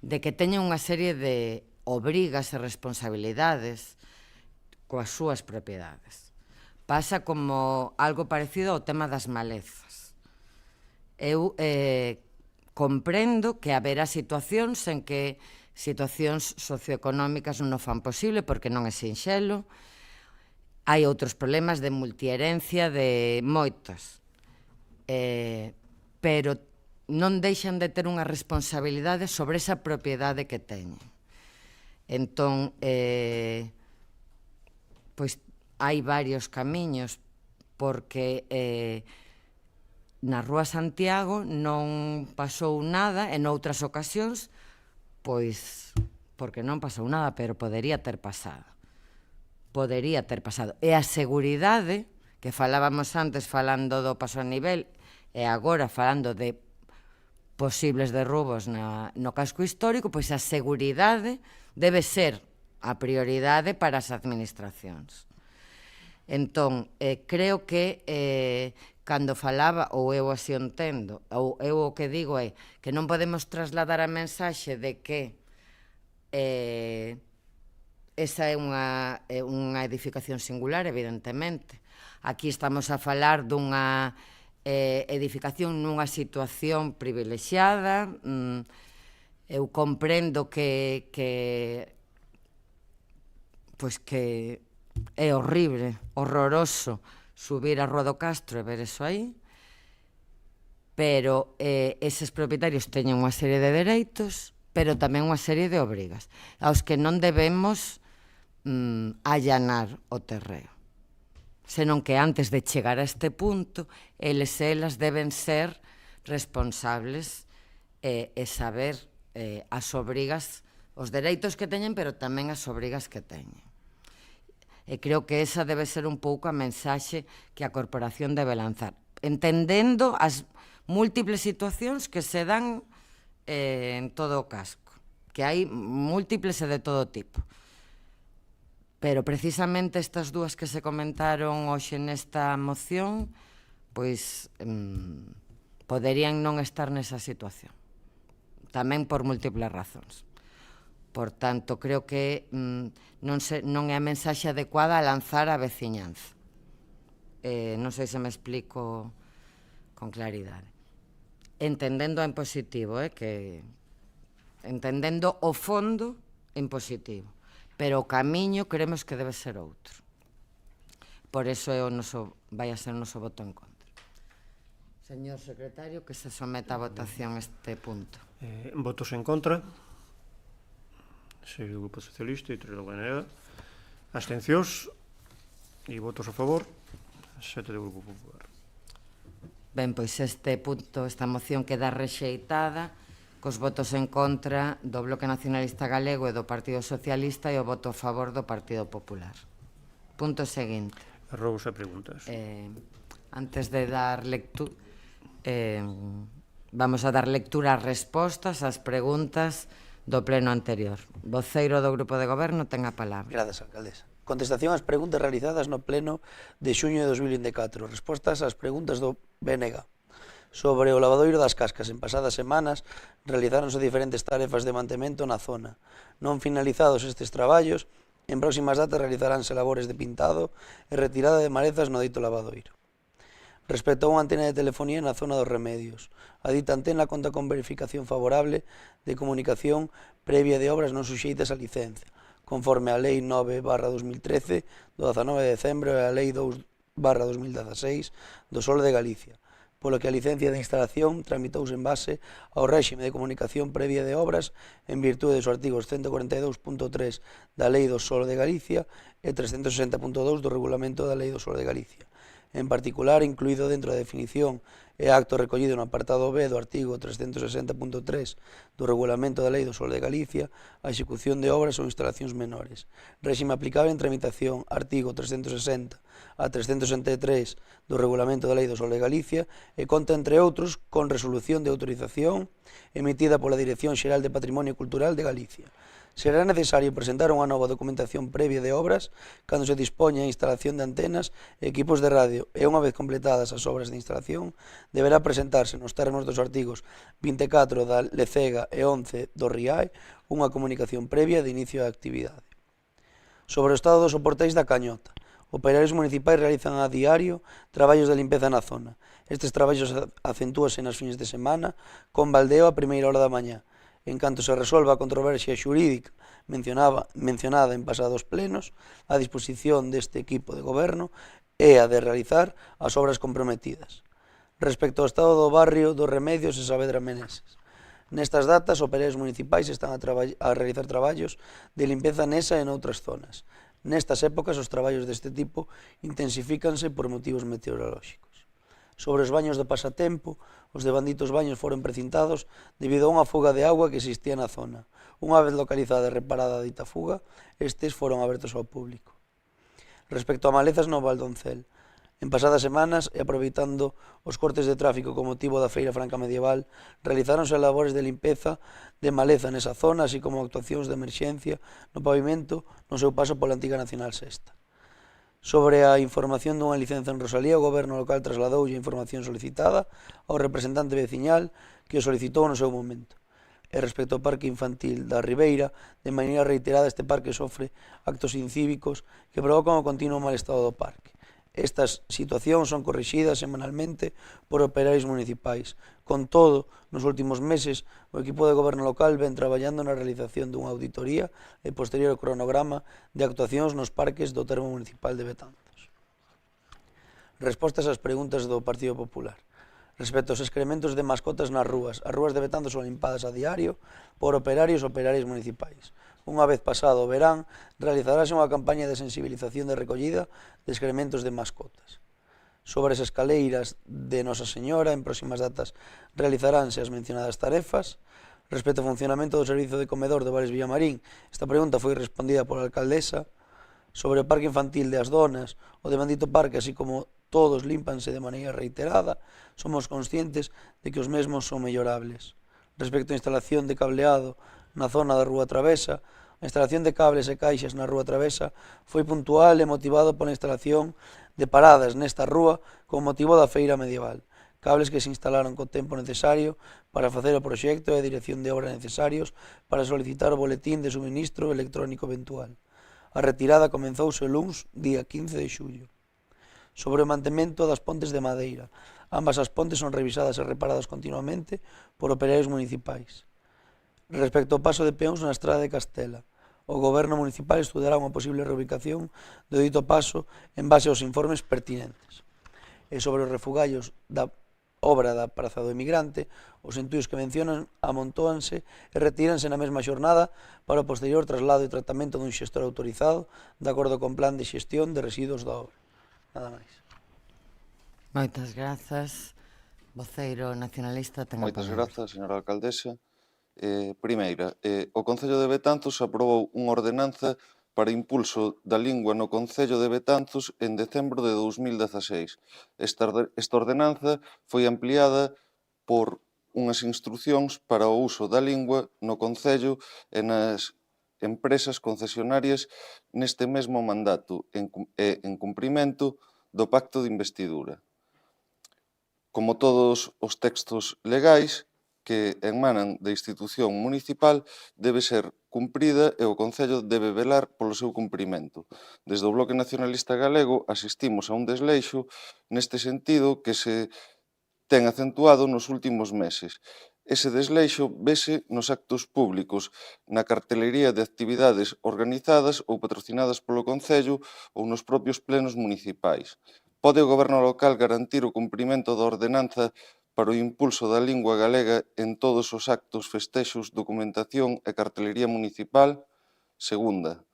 de que teñen unha serie de obrigas e responsabilidades coas súas propiedades. Pasa como algo parecido ao tema das malezas. Eu comprendo que haberá situacións en que situacións socioeconómicas non o fan posible porque non é sinxelo. Hai outros problemas de multiherencia, de moitos. Pero non deixan de ter unha responsabilidade sobre esa propiedade que teñen. Entón, pois hai varios camiños, porque na Rúa Santiago non pasou nada, en outras ocasións, pois, porque non pasou nada, pero podería ter pasado. Podería ter pasado. E a seguridade, que falábamos antes falando do paso a nivel, e agora falando de posibles derrubos no casco histórico, pois a seguridade debe ser a prioridade para as administracións. Entón, creo que cando falaba, ou eu así entendo, ou eu o que digo é que non podemos trasladar a mensaxe de que esa é unha edificación singular, evidentemente. Aquí estamos a falar dunha edificación nunha situación privilexiada. Eu comprendo que é horrible, horroroso subir a Rua do Castro e ver eso aí, pero eses propietarios teñen unha serie de dereitos, pero tamén unha serie de obrigas, aos que non debemos allanar o terreo, senón que antes de chegar a este punto, eles e elas deben ser responsables e saber as obrigas, os dereitos que teñen, pero tamén as obrigas que teñen. E creo que esa debe ser un pouco a mensaxe que a corporación debe lanzar, entendendo as múltiples situacións que se dan en todo o casco, que hai múltiples e de todo tipo. Pero precisamente estas dúas que se comentaron hoxe nesta moción, pois poderían non estar nesa situación, tamén por múltiples razóns. Por tanto, creo que non é a mensaxe adecuada a lanzar a veciñanza. Non sei se me explico con claridade. Entendendo en positivo, que entendendo o fondo en positivo, pero o camiño creemos que debe ser outro. Por iso vai a ser o noso voto en contra. Señor secretario, que se someta a votación este punto. Votos en contra. 6 do Grupo Socialista e 3 do BNG. Abstencións e votos a favor, 7 do Grupo Popular. Ben, pois este punto, esta moción queda rexeitada cos votos en contra do Bloque Nacionalista Galego e do Partido Socialista e o voto a favor do Partido Popular. Punto seguinte. Arrobos e preguntas. Antes de dar lectura, Vamos a dar lectura ás respostas ás preguntas do pleno anterior. Voceiro do Grupo de Goberno ten a palabra. Grazas, alcaldesa. Contestación ás preguntas realizadas no pleno de xuño de 2024. Respostas ás preguntas do BNG. Sobre o lavadoiro das cascas, en pasadas semanas realizáronse diferentes tarefas de mantemento na zona. Non finalizados estes traballos, en próximas datas realizaránse labores de pintado e retirada de malezas no dito lavadoiro. Respecto a unha antena de telefonía na zona dos Remedios, a dita antena conta con verificación favorable de comunicación previa de obras non suxeitas a licencia, conforme a Lei 9/2013 do 19 de decembro e a Lei 2/2016 do Solo de Galicia, polo que a licencia de instalación tramitouse en base ao réxime de comunicación previa de obras en virtude dos artigos 142.3 da Lei do Solo de Galicia e 360.2 do Regulamento da Lei do Solo de Galicia. En particular, incluído dentro da definición e acto recollido no apartado B do artigo 360.3 do Regulamento da Lei do Solo de Galicia, a execución de obras ou instalacións menores. Réxime aplicable en tramitación, artigo 360 a 363 do Regulamento da Lei do Solo de Galicia e conta, entre outros, con resolución de autorización emitida pola Dirección Xeral de Patrimonio Cultural de Galicia. Será necesario presentar unha nova documentación previa de obras cando se dispoña a instalación de antenas e equipos de radio e, unha vez completadas as obras de instalación, deberá presentarse nos termos dos artigos 24 da LECEGA e 11 do RIAE unha comunicación previa de inicio da actividade. Sobre o estado dos soportais da Cañota, operarios municipais realizan a diario traballos de limpeza na zona. Estes traballos acentúanse nas fins de semana con baldeo a primeira hora da mañá. En canto se resolva a controversia xurídica mencionada en pasados plenos, a disposición deste equipo de goberno é a de realizar as obras comprometidas. Respecto ao estado do barrio dos Remedios e Saavedra Meneses, nestas datas, operarios municipais están a realizar traballos de limpeza nesa e noutras zonas. Nestas épocas, os traballos deste tipo intensifícanse por motivos meteorolóxicos. Sobre os baños de pasatempo, os devanditos baños foron precintados debido a unha fuga de agua que existía na zona. Unha vez localizada e reparada a dita fuga, estes foron abertos ao público. Respecto a malezas no Valdoncel, en pasadas semanas e aproveitando os cortes de tráfico con motivo da Feira Franca Medieval, realizáronse labores de limpeza de maleza nesa zona, así como actuacións de emerxencia no pavimento no seu paso pola antiga Nacional Sexta. Sobre a información dunha licenza en Rosalía, o goberno local trasladoulle a información solicitada ao representante veciñal que o solicitou no seu momento. E respecto ao parque infantil da Ribeira, de maneira reiterada este parque sofre actos incívicos que provocan o continuo mal estado do parque. Estas situacións son corrixidas semanalmente por operarios municipais. Con todo, nos últimos meses, o equipo de goberno local ven traballando na realización dunha auditoría e posterior cronograma de actuacións nos parques do termo municipal de Betanzos. Respostas ás preguntas do Partido Popular. Respecto aos excrementos de mascotas nas rúas, as rúas de Betanzos son limpadas a diario por operarios municipais. Unha vez pasado o verán, realizarase unha campaña de sensibilización de recollida de excrementos de mascotas. Sobre as escaleiras de Nosa Señora, en próximas datas realizaránse as mencionadas tarefas. Respecto ao funcionamento do servizo de comedor de Vales Villamarín, esta pregunta foi respondida pola alcaldesa. Sobre o parque infantil de As Donas, o de Bandito Parque, así como todos límpanse de maneira reiterada, somos conscientes de que os mesmos son mellorables. Respecto á instalación de cableado na zona da Rúa Travesa, a instalación de cables e caixas na Rúa Travesa foi puntual e motivado pola instalación de paradas nesta rúa con motivo da Feira Medieval. Cables que se instalaron co tempo necesario para facer o proxecto e a dirección de obra necesarios para solicitar o boletín de suministro electrónico eventual. A retirada comenzouse o luns, día 15 de xullo. Sobre o mantemento das pontes de madeira, ambas as pontes son revisadas e reparadas continuamente por operarios municipais. Respecto ao paso de peóns na estrada de Castela, o goberno municipal estudará unha posible reubicación do dito paso en base aos informes pertinentes. E sobre os refugallos da obra da Praza do Emigrante, os entullos que mencionan amontóanse e retíranse na mesma xornada para o posterior traslado e tratamento dun xestor autorizado de acordo con plan de xestión de residuos da obra. Nada máis. Moitas grazas. Voceiro nacionalista ten a palabra. Moitas grazas, señora alcaldesa. Primeira, o Concello de Betanzos aprobou unha ordenanza para impulso da lingua no Concello de Betanzos en decembro de 2016. Esta ordenanza foi ampliada por unhas instruccións para o uso da lingua no Concello e nas empresas concesionarias neste mesmo mandato e en cumprimento do Pacto de Investidura. Como todos os textos legais que emanan da institución municipal, debe ser cumprida e o Concello debe velar polo seu cumprimento. Desde o Bloque Nacionalista Galego asistimos a un desleixo neste sentido que se ten acentuado nos últimos meses. Ese desleixo vese nos actos públicos, na cartelería de actividades organizadas ou patrocinadas polo Concello ou nos propios plenos municipais. Pode o Goberno local garantir o cumprimento da ordenanza para o impulso da lingua galega en todos os actos, festexos, documentación e cartelería municipal? Segunda,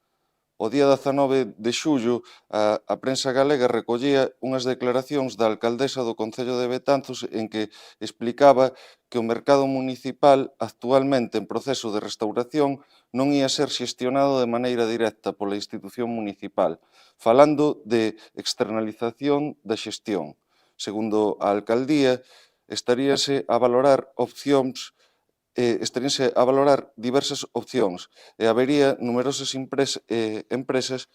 o día 19 de xullo, a prensa galega recollía unhas declaracións da alcaldesa do Concello de Betanzos en que explicaba que o mercado municipal, actualmente en proceso de restauración, non ia ser xestionado de maneira directa pola institución municipal, falando de externalización da xestión. Segundo a alcaldía, estaríase a valorar diversas opcións e habería numerosas empresas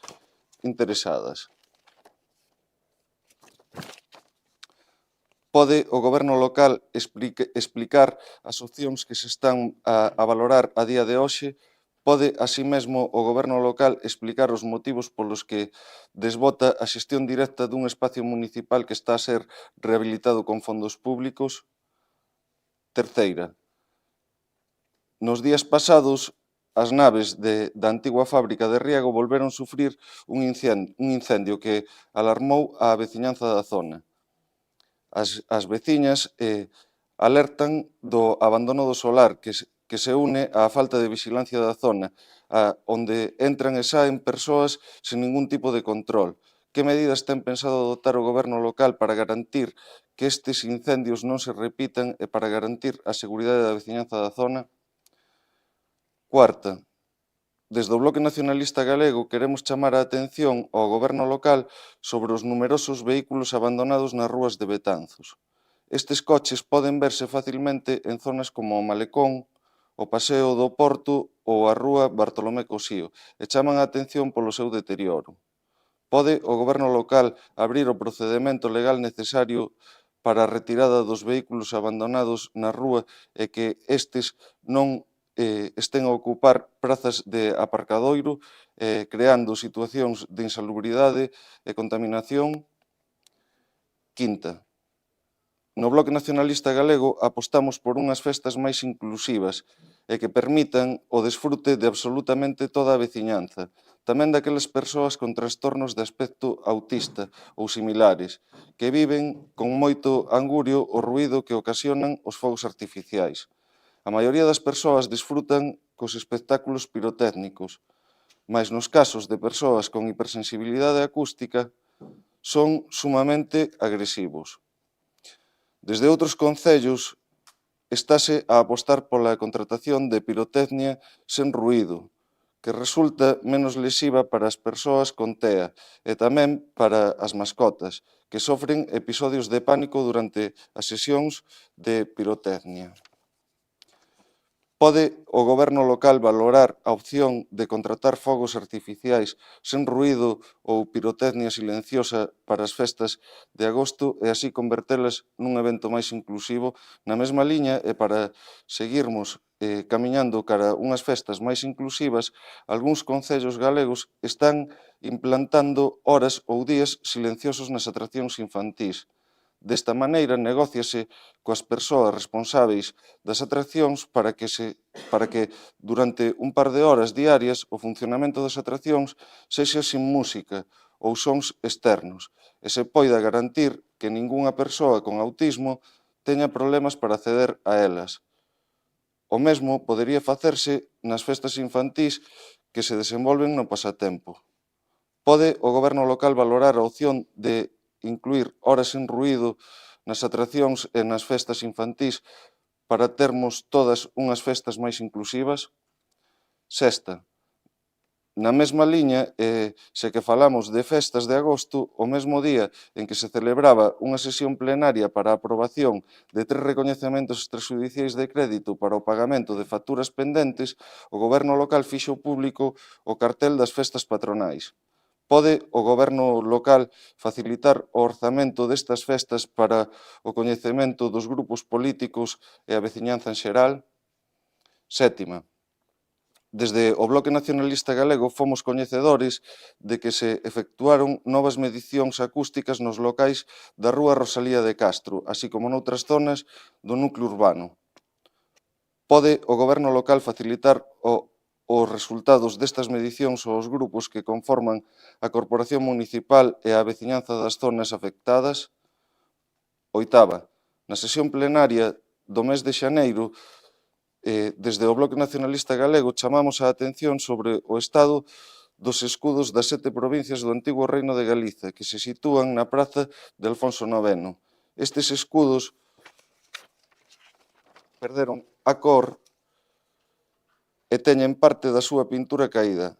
interesadas. Pode o Goberno local explicar as opcións que se están a valorar a día de hoxe? Pode, así mesmo, o Goberno local explicar os motivos polos que desbota a xestión directa dun espacio municipal que está a ser rehabilitado con fondos públicos? Terceira, nos días pasados, as naves da antigua fábrica de riego volveron sufrir un incendio que alarmou a veciñanza da zona. As veciñas alertan do abandono do solar que se une á falta de vigilancia da zona, onde entran e saen persoas sen ningún tipo de control. Que medidas ten pensado adoptar o Goberno local para garantir que estes incendios non se repitan e para garantir a seguridade da veciñanza da zona? Cuarta, desde o Bloque Nacionalista Galego queremos chamar a atención ao Goberno local sobre os numerosos vehículos abandonados nas rúas de Betanzos. Estes coches poden verse facilmente en zonas como o Malecón, o Paseo do Porto ou a rúa Bartolomé Cosío e chaman a atención polo seu deterioro. Pode o Goberno local abrir o procedemento legal necesario para a retirada dos vehículos abandonados na rúa e que estes non estén a ocupar prazas de aparcadoiro, creando situacións de insalubridade e contaminación? Quinta, no Bloque Nacionalista Galego apostamos por unhas festas máis inclusivas e que permitan o desfrute de absolutamente toda a veciñanza, tamén daquelas persoas con trastornos de aspecto autista ou similares, que viven con moito angurio o ruído que ocasionan os fogos artificiais. A maioría das persoas disfrutan cos espectáculos pirotécnicos, mas nos casos de persoas con hipersensibilidade acústica son sumamente agresivos. Desde outros concellos estáse a apostar pola contratación de pirotecnia sen ruído, que resulta menos lesiva para as persoas con TEA e tamén para as mascotas, que sofren episodios de pánico durante as sesións de pirotecnia. Pode o Goberno local valorar a opción de contratar fogos artificiais sen ruído ou pirotecnia silenciosa para as festas de agosto e así convertelas nun evento máis inclusivo na mesma liña e para seguirmos camiñando cara unhas festas máis inclusivas, algúns concellos galegos están implantando horas ou días silenciosos nas atraccións infantís. Desta maneira, negóciase coas persoas responsáveis das atraccións para que durante un par de horas diarias o funcionamento das atraccións sexa sin música ou sons externos e se poida garantir que ningunha persoa con autismo teña problemas para acceder a elas. O mesmo podería facerse nas festas infantís que se desenvolven no pasatempo. Pode o Goberno local valorar a opción de incluir horas sen ruído nas atraccións e nas festas infantís para termos todas unhas festas máis inclusivas? Sexta, Na mesma liña, se que falamos de festas de agosto, o mesmo día en que se celebraba unha sesión plenaria para a aprobación de 3 recoñecementos extrajudiciais de crédito para o pagamento de facturas pendentes, o Goberno local fixo público o cartel das festas patronais. Pode o Goberno local facilitar o orzamento destas festas para o coñecemento dos grupos políticos e a veciñanza en xeral? Sétima. Desde o Bloque Nacionalista Galego fomos coñecedores de que se efectuaron novas medicións acústicas nos locais da Rúa Rosalía de Castro, así como noutras zonas do núcleo urbano. Pode o Goberno local facilitar os resultados destas medicións aos grupos que conforman a Corporación Municipal e a veciñanza das zonas afectadas? Oitava. Na sesión plenaria do mes de xaneiro, desde o Bloque Nacionalista Galego chamamos a atención sobre o estado dos escudos das 7 provincias do antigo Reino de Galiza, que se sitúan na praza de Alfonso IX. Estes escudos perderon a cor e teñen parte da súa pintura caída.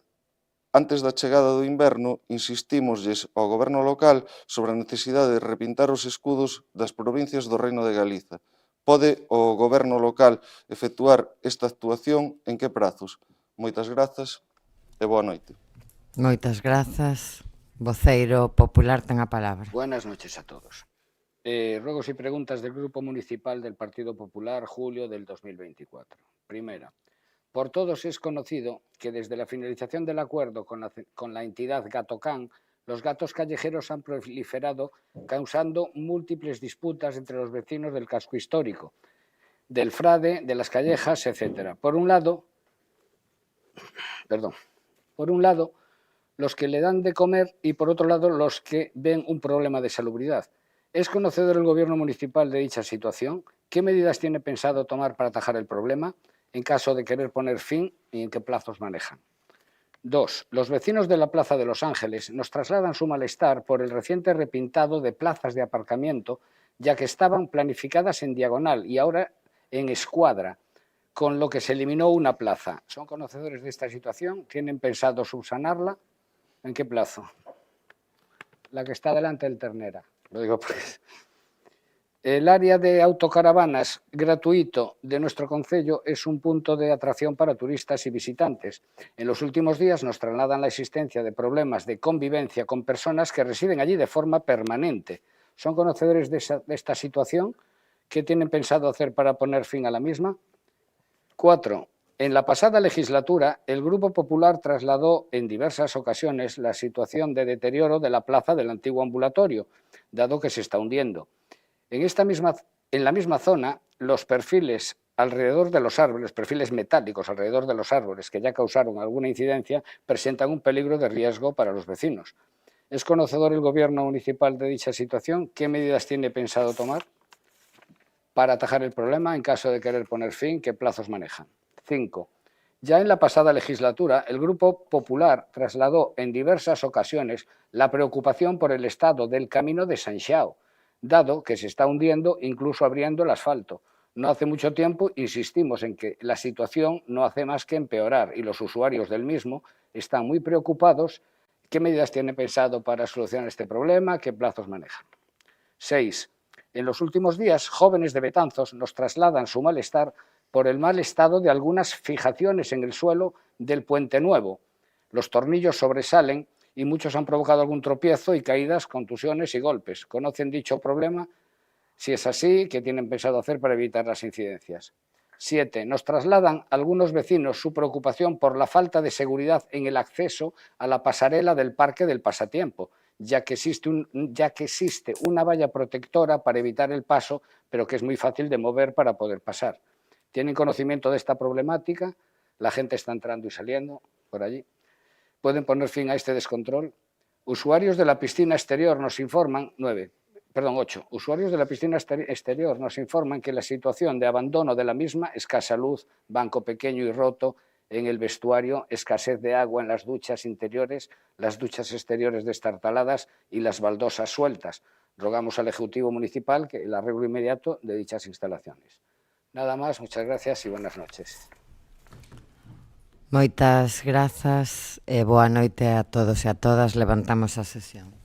Antes da chegada do inverno, insistímoslles ao Goberno local sobre a necesidade de repintar os escudos das provincias do Reino de Galiza. Pode o Goberno local efectuar esta actuación en que prazos? Moitas grazas e boa noite. Moitas grazas. Voceiro popular ten a palabra. Buenas noches a todos. Ruegos y preguntas del Grupo Municipal del Partido Popular, julio del 2024. Primera. Por todos es conocido que desde la finalización del acuerdo con la entidad Gatocán, los gatos callejeros han proliferado, causando múltiples disputas entre los vecinos del casco histórico, del Frade, de las Callejas, etc. Por un lado, los que le dan de comer y por otro lado los que ven un problema de salubridad. ¿Es conocedor el Gobierno municipal de dicha situación? ¿Qué medidas tiene pensado tomar para atajar el problema en caso de querer poner fin y en qué plazos manejan? 2. Los vecinos de la Plaza de Los Ángeles nos trasladan su malestar por el reciente repintado de plazas de aparcamiento, ya que estaban planificadas en diagonal y ahora en escuadra, con lo que se eliminó una plaza. ¿Son conocedores de esta situación? ¿Tienen pensado subsanarla? ¿En qué plazo? La que está delante del Ternera. Lo digo porque... El área de autocaravanas gratuito de nuestro concello es un punto de atracción para turistas y visitantes. En los últimos días nos trasladan la existencia de problemas de convivencia con personas que residen allí de forma permanente. ¿Son conocedores de esta situación? ¿Qué tienen pensado hacer para poner fin a la misma? 4. En la pasada legislatura, el Grupo Popular trasladó en diversas ocasiones la situación de deterioro de la plaza del antiguo ambulatorio, dado que se está hundiendo. En la misma zona, los perfiles alrededor de los árboles, perfiles metálicos alrededor de los árboles que ya causaron alguna incidencia, presentan un peligro de riesgo para los vecinos. ¿Es conocedor el Gobierno municipal de dicha situación? ¿Qué medidas tiene pensado tomar para atajar el problema en caso de querer poner fin? ¿Qué plazos manejan? 5. Ya en la pasada legislatura, el Grupo Popular trasladó en diversas ocasiones la preocupación por el estado del camino de Sanxiao, dado que se está hundiendo incluso abriendo el asfalto. No hace mucho tiempo insistimos en que la situación no hace más que empeorar y los usuarios del mismo están muy preocupados. ¿Qué medidas tiene pensado para solucionar este problema? ¿Qué plazos manejan? 6. En los últimos días, jóvenes de Betanzos nos trasladan su malestar por el mal estado de algunas fijaciones en el suelo del Puente Nuevo. Los tornillos sobresalen y muchos han provocado algún tropiezo y caídas, contusiones y golpes. ¿Conocen dicho problema? Si es así, ¿qué tienen pensado hacer para evitar las incidencias? 7. Nos trasladan algunos vecinos su preocupación por la falta de seguridad en el acceso a la pasarela del Parque del Pasatiempo, ya que existe una valla protectora para evitar el paso, pero que es muy fácil de mover para poder pasar. ¿Tienen conocimiento de esta problemática? La gente está entrando y saliendo por allí. ¿Pueden poner fin a este descontrol? Usuarios de la piscina exterior nos informan, 8. Usuarios de la piscina exterior nos informan que la situación de abandono de la misma, escasa luz, banco pequeño y roto en el vestuario, escasez de agua en las duchas interiores, las duchas exteriores destartaladas y las baldosas sueltas. Rogamos al Ejecutivo Municipal que el arreglo inmediato de dichas instalaciones. Nada más, muchas gracias y buenas noches. Moitas grazas e boa noite a todos e a todas. Levantamos a sesión.